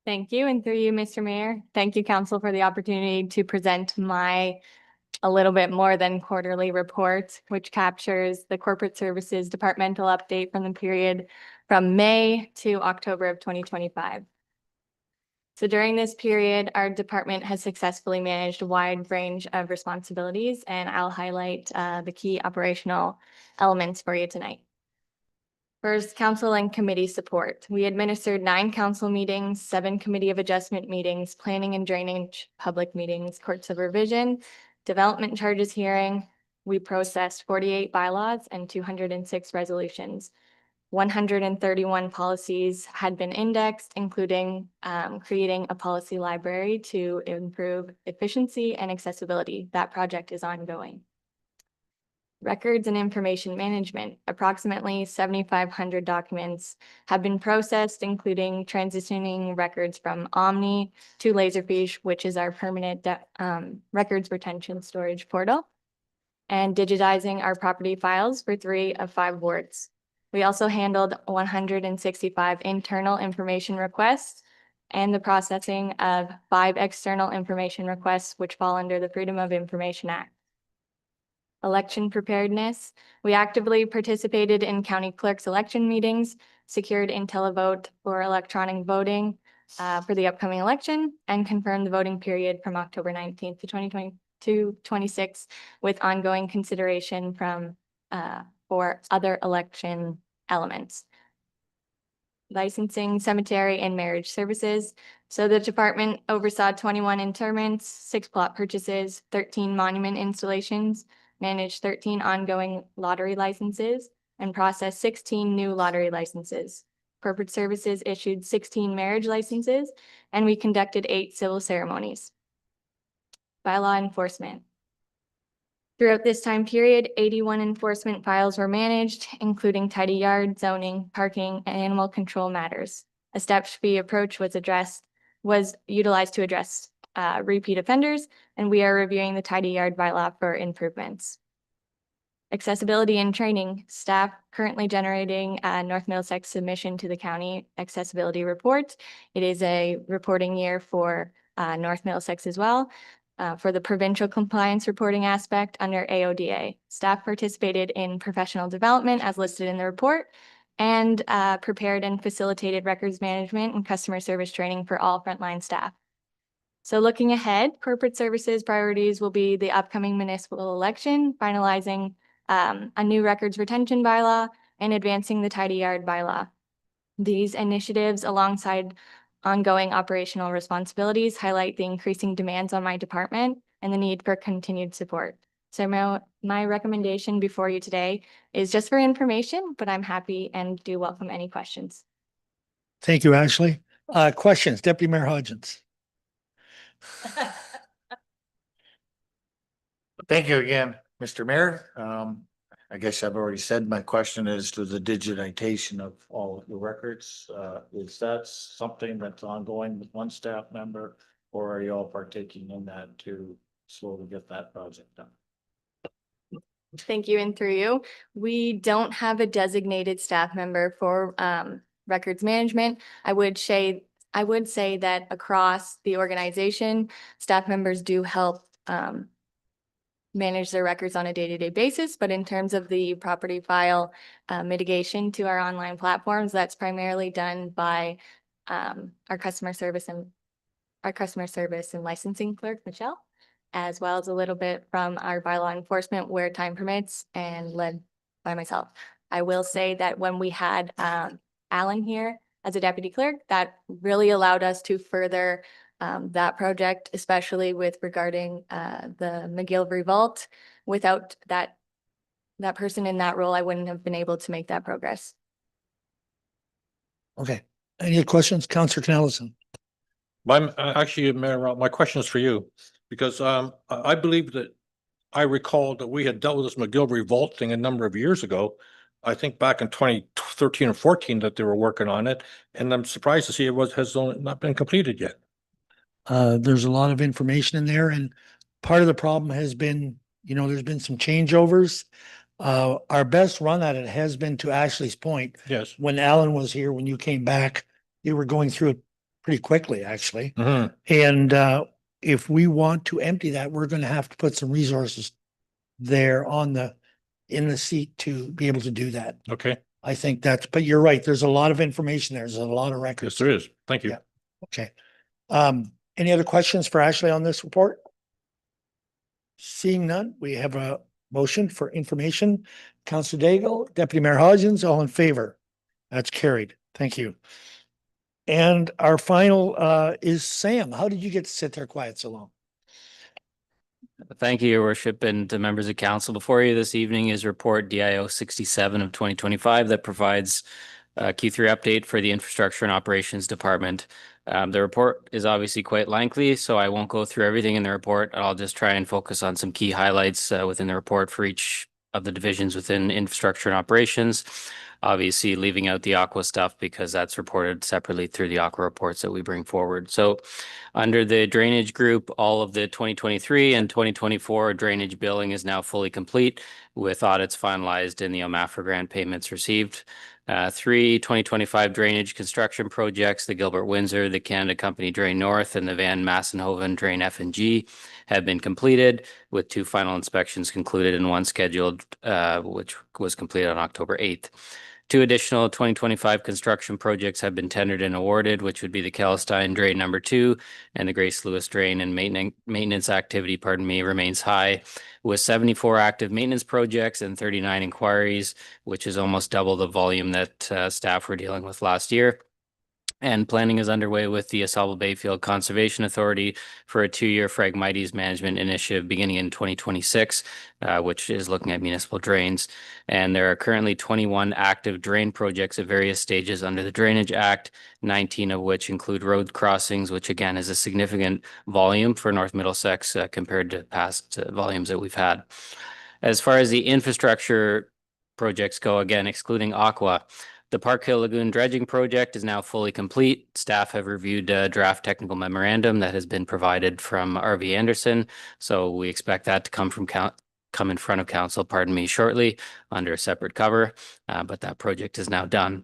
Thank you. And through you, Mr. Mayor, thank you, council, for the opportunity to present my a little bit more than quarterly report, which captures the corporate services departmental update from the period from May to October of 2025. So during this period, our department has successfully managed a wide range of responsibilities, and I'll highlight the key operational elements for you tonight. First, council and committee support. We administered 9 council meetings, 7 committee of adjustment meetings, planning and drainage public meetings, courts of revision, development charges hearing. We processed 48 bylaws and 206 resolutions. 131 policies had been indexed, including creating a policy library to improve efficiency and accessibility. That project is ongoing. Records and information management. Approximately 7,500 documents have been processed, including transitioning records from Omni to Laserfish, which is our permanent records retention storage portal, and digitizing our property files for 3 of 5 wards. We also handled 165 internal information requests and the processing of 5 external information requests, which fall under the Freedom of Information Act. Election preparedness. We actively participated in county clerk's election meetings, secured IntelliVote for electronic voting for the upcoming election, and confirmed the voting period from October 19th to 2020 to 26 with ongoing consideration from for other election elements. Licensing, cemetery, and marriage services. So the department oversaw 21 interments, 6 plot purchases, 13 monument installations, managed 13 ongoing lottery licenses, and processed 16 new lottery licenses. Corporate services issued 16 marriage licenses, and we conducted 8 civil ceremonies. Bylaw enforcement. Throughout this time period, 81 enforcement files were managed, including tidy yard, zoning, parking, and animal control matters. A steps fee approach was utilized to address repeat offenders, and we are reviewing the tidy yard bylaw for improvements. Accessibility and training. Staff currently generating a North Middlesex submission to the county accessibility report. It is a reporting year for North Middlesex as well. For the provincial compliance reporting aspect under AODA. Staff participated in professional development as listed in the report and prepared and facilitated records management and customer service training for all frontline staff. So looking ahead, corporate services priorities will be the upcoming municipal election, finalizing a new records retention bylaw, and advancing the tidy yard bylaw. These initiatives, alongside ongoing operational responsibilities, highlight the increasing demands on my department and the need for continued support. So my recommendation before you today is just for information, but I'm happy and do welcome any questions. Thank you, Ashley. Questions, Deputy Mayor Hodgins. Thank you again, Mr. Mayor. I guess I've already said my question is to the digitization of all of the records. Is that something that's ongoing with one staff member, or are you all partaking in that to slowly get that project done? Thank you, and through you. We don't have a designated staff member for records management. I would say that across the organization, staff members do help manage their records on a day-to-day basis, but in terms of the property file mitigation to our online platforms, that's primarily done by our customer service and licensing clerk, Michelle, as well as a little bit from our bylaw enforcement where time permits and led by myself. I will say that when we had Alan here as a deputy clerk, that really allowed us to further that project, especially with regarding the McGillivray vault. Without that person in that role, I wouldn't have been able to make that progress. Okay. Any questions? Councillor Knellison. Actually, Mayor, my question is for you, because I believe that I recall that we had dealt with this McGillivray vault thing a number of years ago. I think back in 2013 or 14 that they were working on it, and I'm surprised to see has not been completed yet. There's a lot of information in there, and part of the problem has been, there's been some changeovers. Our best run at it has been, to Ashley's point. Yes. When Alan was here, when you came back, you were going through it pretty quickly, actually. Mhm. And if we want to empty that, we're going to have to put some resources there in the seat to be able to do that. Okay. I think but you're right. There's a lot of information there. There's a lot of records. Yes, there is. Thank you. Yeah. Okay. Any other questions for Ashley on this report? Seeing none, we have a motion for information. Councillor Daigle, Deputy Mayor Hodgins, all in favor? That's carried. Thank you. And our final is Sam. How did you get to sit there quiet so long? Thank you, Your Worship, and to members of council. Before you this evening is report DIO 67 of 2025 that provides a Q3 update for the Infrastructure and Operations Department. The report is obviously quite lengthy, so I won't go through everything in the report. I'll just try and focus on some key highlights within the report for each of the divisions within Infrastructure and Operations. Obviously, leaving out the Aqua stuff because that's reported separately through the Aqua reports that we bring forward. So under the drainage group, all of the 2023 and 2024 drainage billing is now fully complete. with audits finalized and the OMAFRA grant payments received. 3 2025 drainage construction projects, the Gilbert Windsor, the Canada Company Drain North, and the Van Massenhoven Drain F and G have been completed, with 2 final inspections concluded and 1 scheduled, which was completed on October 8th. 2 additional 2025 construction projects have been tendered and awarded, which would be the Calistine Drain number 2 and the Grace Lewis Drain, and maintenance activity, remains high, with 74 active maintenance projects and 39 inquiries, which is almost double the volume that staff were dealing with last year. And planning is underway with the AuSable Bayfield Conservation Authority for a 2-year Phragmites management initiative beginning in 2026, which is looking at municipal drains. And there are currently 21 active drain projects at various stages under the Drainage Act, 19 of which include road crossings, which again is a significant volume for North Middlesex compared to past volumes that we've had. As far as the infrastructure projects go, again, excluding Aqua, the Park Hill Lagoon dredging project is now fully complete. Staff have reviewed a draft technical memorandum that has been provided from RV Anderson. So we expect that to come in front of council, shortly under a separate cover. But that project is now done.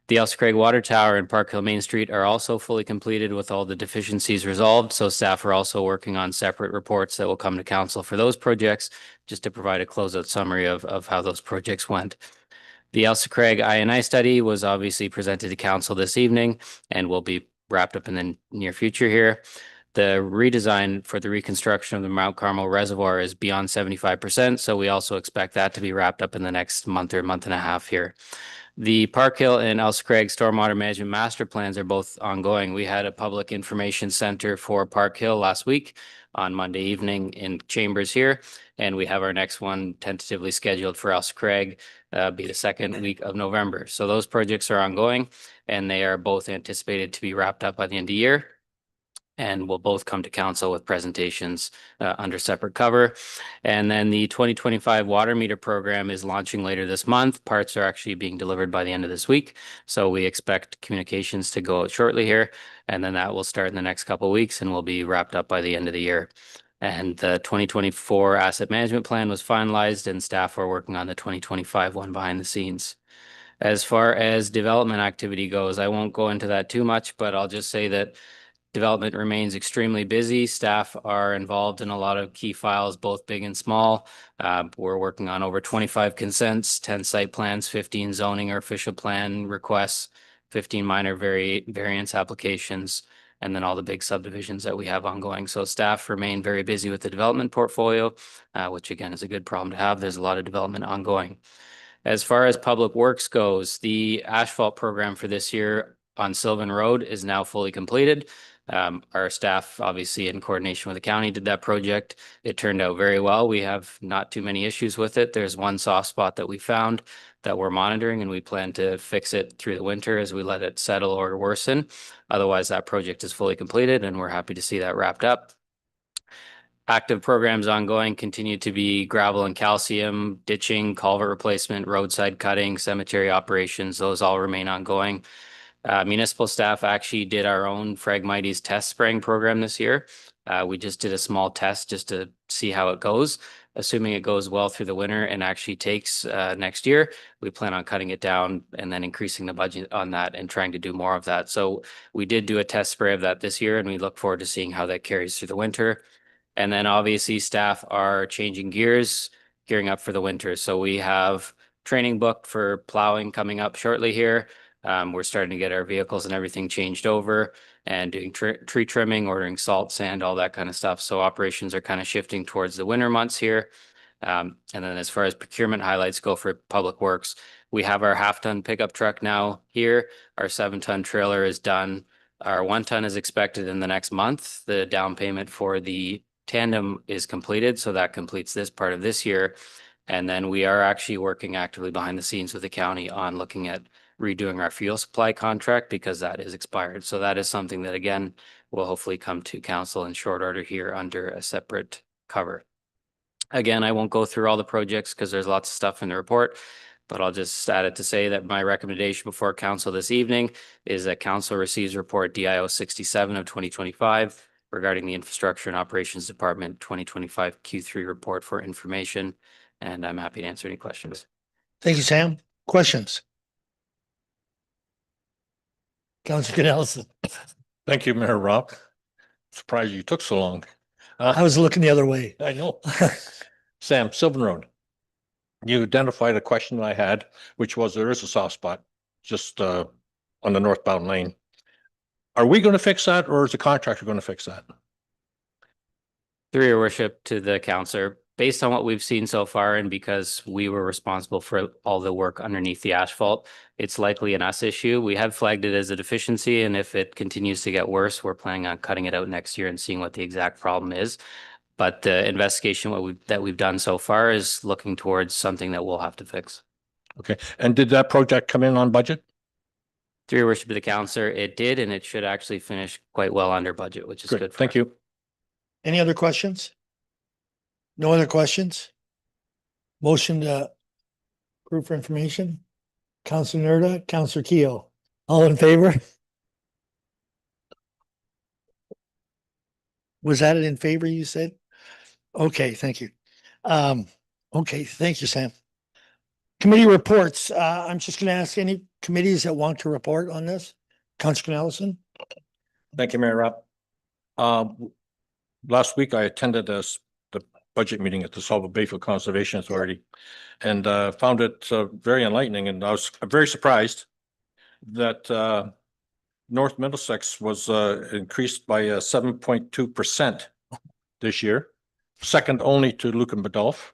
The Elsa Craig Water Tower and Park Hill Main Street are also fully completed with all the deficiencies resolved. So staff are also working on separate reports that will come to council for those projects, just to provide a closeout summary of how those projects went. The Elsa Craig I&I study was obviously presented to council this evening and will be wrapped up in the near future here. The redesign for the reconstruction of the Mount Carmel Reservoir is beyond 75%, so we also expect that to be wrapped up in the next month or month and a half here. The Park Hill and Elsa Craig Stormwater Management Master Plans are both ongoing. We had a public information center for Park Hill last week on Monday evening in Chambers here, and we have our next one tentatively scheduled for Elsa Craig, be the 2nd week of November. So those projects are ongoing, and they are both anticipated to be wrapped up by the end of the year, and will both come to council with presentations under separate cover. And then the 2025 water meter program is launching later this month. Parts are actually being delivered by the end of this week. So we expect communications to go out shortly here, and then that will start in the next couple of weeks and will be wrapped up by the end of the year. And the 2024 asset management plan was finalized, and staff are working on the 2025 one behind the scenes. As far as development activity goes, I won't go into that too much, but I'll just say that development remains extremely busy. Staff are involved in a lot of key files, both big and small. We're working on over 25 consents, 10 site plans, 15 zoning or official plan requests, 15 minor variance applications, and then all the big subdivisions that we have ongoing. So staff remain very busy with the development portfolio, which again is a good problem to have. There's a lot of development ongoing. As far as public works goes, the asphalt program for this year on Sylvan Road is now fully completed. Our staff, obviously in coordination with the county, did that project. It turned out very well. We have not too many issues with it. There's one soft spot that we found that we're monitoring, and we plan to fix it through the winter as we let it settle or worsen. Otherwise, that project is fully completed, and we're happy to see that wrapped up. Active programs ongoing continue to be gravel and calcium, ditching, culvert replacement, roadside cutting, cemetery operations. Those all remain ongoing. Municipal staff actually did our own Phragmites test spraying program this year. We just did a small test just to see how it goes. Assuming it goes well through the winter and actually takes next year, we plan on cutting it down and then increasing the budget on that and trying to do more of that. So we did do a test spray of that this year, and we look forward to seeing how that carries through the winter. And then obviously staff are changing gears, gearing up for the winter. So we have training booked for plowing coming up shortly here. We're starting to get our vehicles and everything changed over and doing tree trimming, ordering salt, sand, all that kind of stuff. So operations are kind of shifting towards the winter months here. And then as far as procurement highlights go for public works, we have our 1/2-ton pickup truck now here. Our 7-ton trailer is done. Our 1-ton is expected in the next month. The down payment for the tandem is completed, so that completes this part of this year. And then we are actually working actively behind the scenes with the county on looking at redoing our fuel supply contract, because that is expired. So that is something that, again, will hopefully come to council in short order here under a separate cover. Again, I won't go through all the projects because there's lots of stuff in the report, but I'll just add it to say that my recommendation before council this evening is that council receives report DIO 67 of 2025 regarding the Infrastructure and Operations Department 2025 Q3 report for information. and I'm happy to answer any questions. Thank you, Sam. Questions? Councillor Canelson. Thank you, Mayor Rob. Surprised you took so long. I was looking the other way. I know. Sam, Sylvan Road. You identified a question I had, which was there is a soft spot just on the northbound lane. Are we going to fix that, or is the contractor going to fix that? Through your worship to the councillor, based on what we've seen so far, and because we were responsible for all the work underneath the asphalt, it's likely an us issue. We have flagged it as a deficiency, and if it continues to get worse, we're planning on cutting it out next year and seeing what the exact problem is. But the investigation that we've done so far is looking towards something that we'll have to fix. Okay. And did that project come in on budget? Through your worship to the councillor, it did, and it should actually finish quite well under budget, which is good. Thank you. Any other questions? No other questions? Motion to approve for information? Councillor Nerda, Councillor Keo, all in favor? Was that in favor, you said? Okay, thank you. Okay, thank you, Sam. Committee reports. I'm just going to ask any committees that want to report on this. Councillor Canelson. Thank you, Mayor Rob. Last week I attended the budget meeting at the Salt Bayfield Conservation Authority and found it very enlightening. And I was very surprised that North Middlesex was increased by 7.2% this year, second only to Luke and Badolf.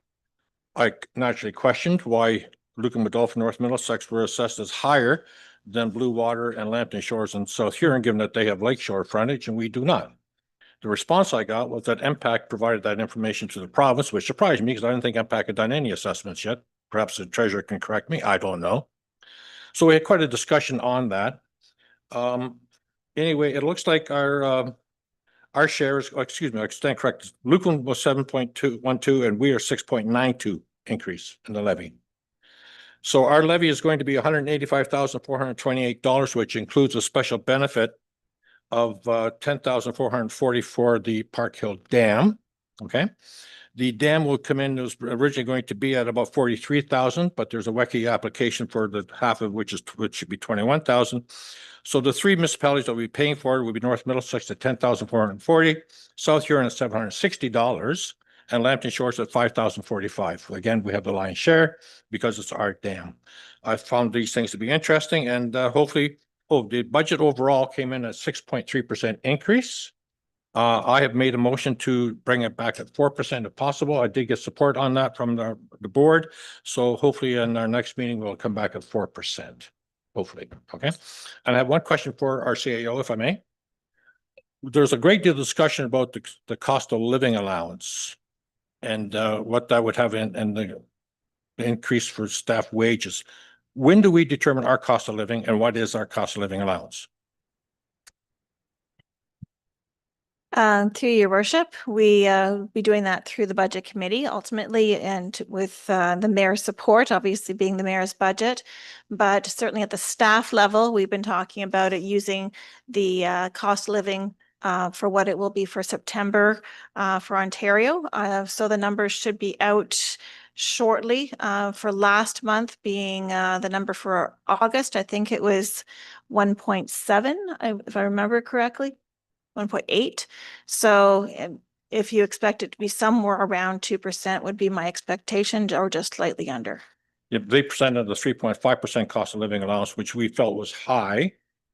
I naturally questioned why Luke and Badolf and North Middlesex were assessed as higher than Blue Water and Lambton Shores and South Huron, given that they have lakeshore frontage and we do not. The response I got was that MPAC provided that information to the province, which surprised me because I didn't think MPAC had done any assessments yet. Perhaps the treasurer can correct me. I don't know. So we had quite a discussion on that. Anyway, it looks like our share is, excuse me, I stand corrected. Lukeland was 7.212 and we are 6.92 increase in the levy. So our levy is going to be $185,428, which includes a special benefit of $10,440 for the Park Hill Dam. Okay. The dam will come in, it was originally going to be at about 43,000, but there's a WECI application for the half of which should be 21,000. So the three municipalities that we'll be paying for it will be North Middlesex at 10,440, South Huron at $760, and Lambton Shores at 5,045. Again, we have the lion's share because it's our dam. I found these things to be interesting, and hopefully, the budget overall came in at 6.3% increase. I have made a motion to bring it back at 4% if possible. I did get support on that from the board. So hopefully in our next meeting, we'll come back at 4%. Hopefully. Okay. And I have one question for our CAO, if I may. There's a great deal of discussion about the cost of living allowance and what that would have in the increase for staff wages. When do we determine our cost of living and what is our cost of living allowance? Through your worship, we be doing that through the budget committee ultimately, and with the mayor's support, obviously being the mayor's budget. But certainly at the staff level, we've been talking about it using the cost of living for what it will be for September for Ontario. So the numbers should be out shortly. For last month being the number for August, I think it was 1.7, if I remember correctly. 1.8. So if you expect it to be somewhere around 2% would be my expectation, or just slightly under. Yeah, they presented the 3.5% cost of living allowance, which we felt was high.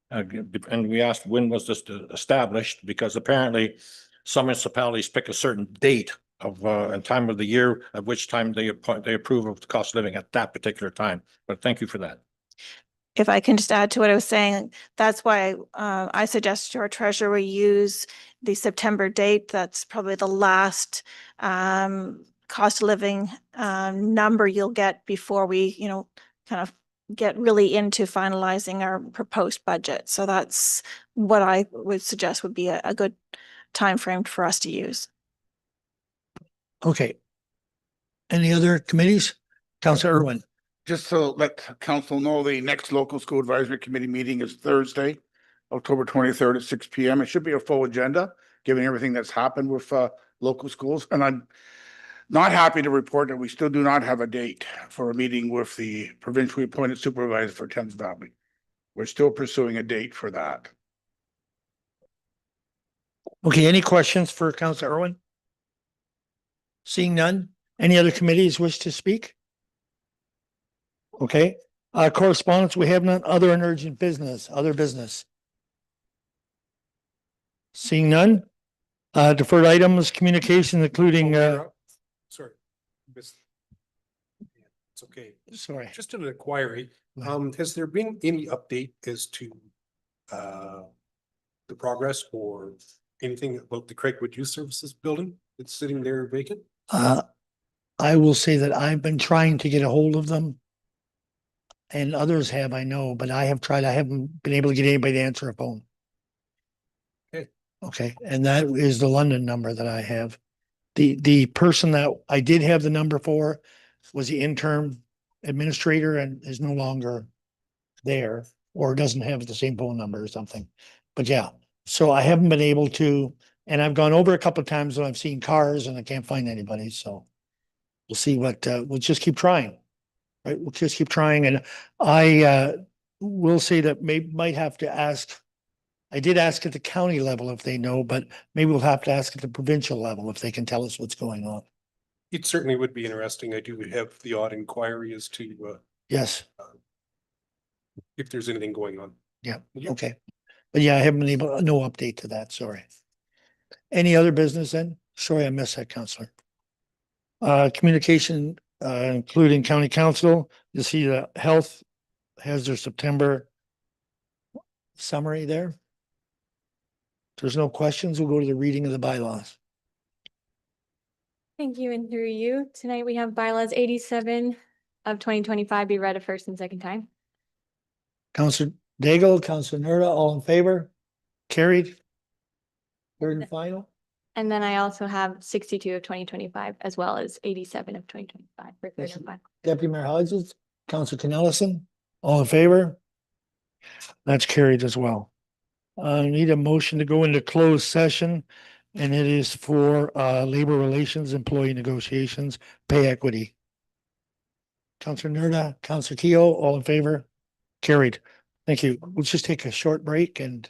And we asked, when was this established? Because apparently some municipalities pick a certain date of and time of the year at which time they approve of the cost of living at that particular time. But thank you for that. If I can just add to what I was saying, that's why I suggest our treasurer use the September date. That's probably the last cost of living number you'll get before we, kind of get really into finalizing our proposed budget. So that's what I would suggest would be a good time frame for us to use. Okay. Any other committees? Councillor Irwin. Just to let council know, the next local school advisory committee meeting is Thursday, October 23rd at 6 p.m. It should be a full agenda, given everything that's happened with local schools. And Not happy to report that we still do not have a date for a meeting with the provincially appointed supervisor for Thames Valley. We're still pursuing a date for that. Okay, any questions for Councilor Irwin? Seeing none, any other committees wish to speak? Okay, correspondence, we have none, other and urgent business, other business. Seeing none, deferred items, communication, including, Sorry. Missed- It's okay. sorry. Just an inquiry. Has there been any update as to the progress or anything about the Craigwood Youth Services building that's sitting there vacant? I will say that I've been trying to get a hold of them. And others have, I know, but I have tried, I haven't been able to get anybody to answer a phone. Okay. Okay, and that is the London number that I have. The person that I did have the number for was the interim administrator and is no longer there or doesn't have the same phone number or something. But yeah, so I haven't been able to, and I've gone over a couple of times and I've seen cars and I can't find anybody, so we'll see what, we'll just keep trying. Right, we'll just keep trying, and I will say that might have to ask. I did ask at the county level if they know, but maybe we'll have to ask at the provincial level if they can tell us what's going on. It certainly would be interesting. I do have the odd inquiry as to Yes, if there's anything going on. yeah, okay. But yeah, I haven't been able, no update to that, sorry. Any other business then? Sorry, I missed that, Counselor. Communication, including county council, you see the health has their September summary there. If there's no questions, we'll go to the reading of the bylaws. Thank you, and through you, tonight we have bylaws 87 of 2025 be read a first and second time. Counselor Daigle, Counselor Nerda, all in favor? Carried. Third and final. And then I also have 62 of 2025 as well as 87 of 2025 for third and final. Deputy Mayor Hodges, Counselor Canellison, all in favor? That's carried as well. I need a motion to go into closed session, and it is for labor relations, employee negotiations, pay equity. Counselor Nerda, Counselor Keough, all in favor? Carried. Thank you. We'll just take a short break and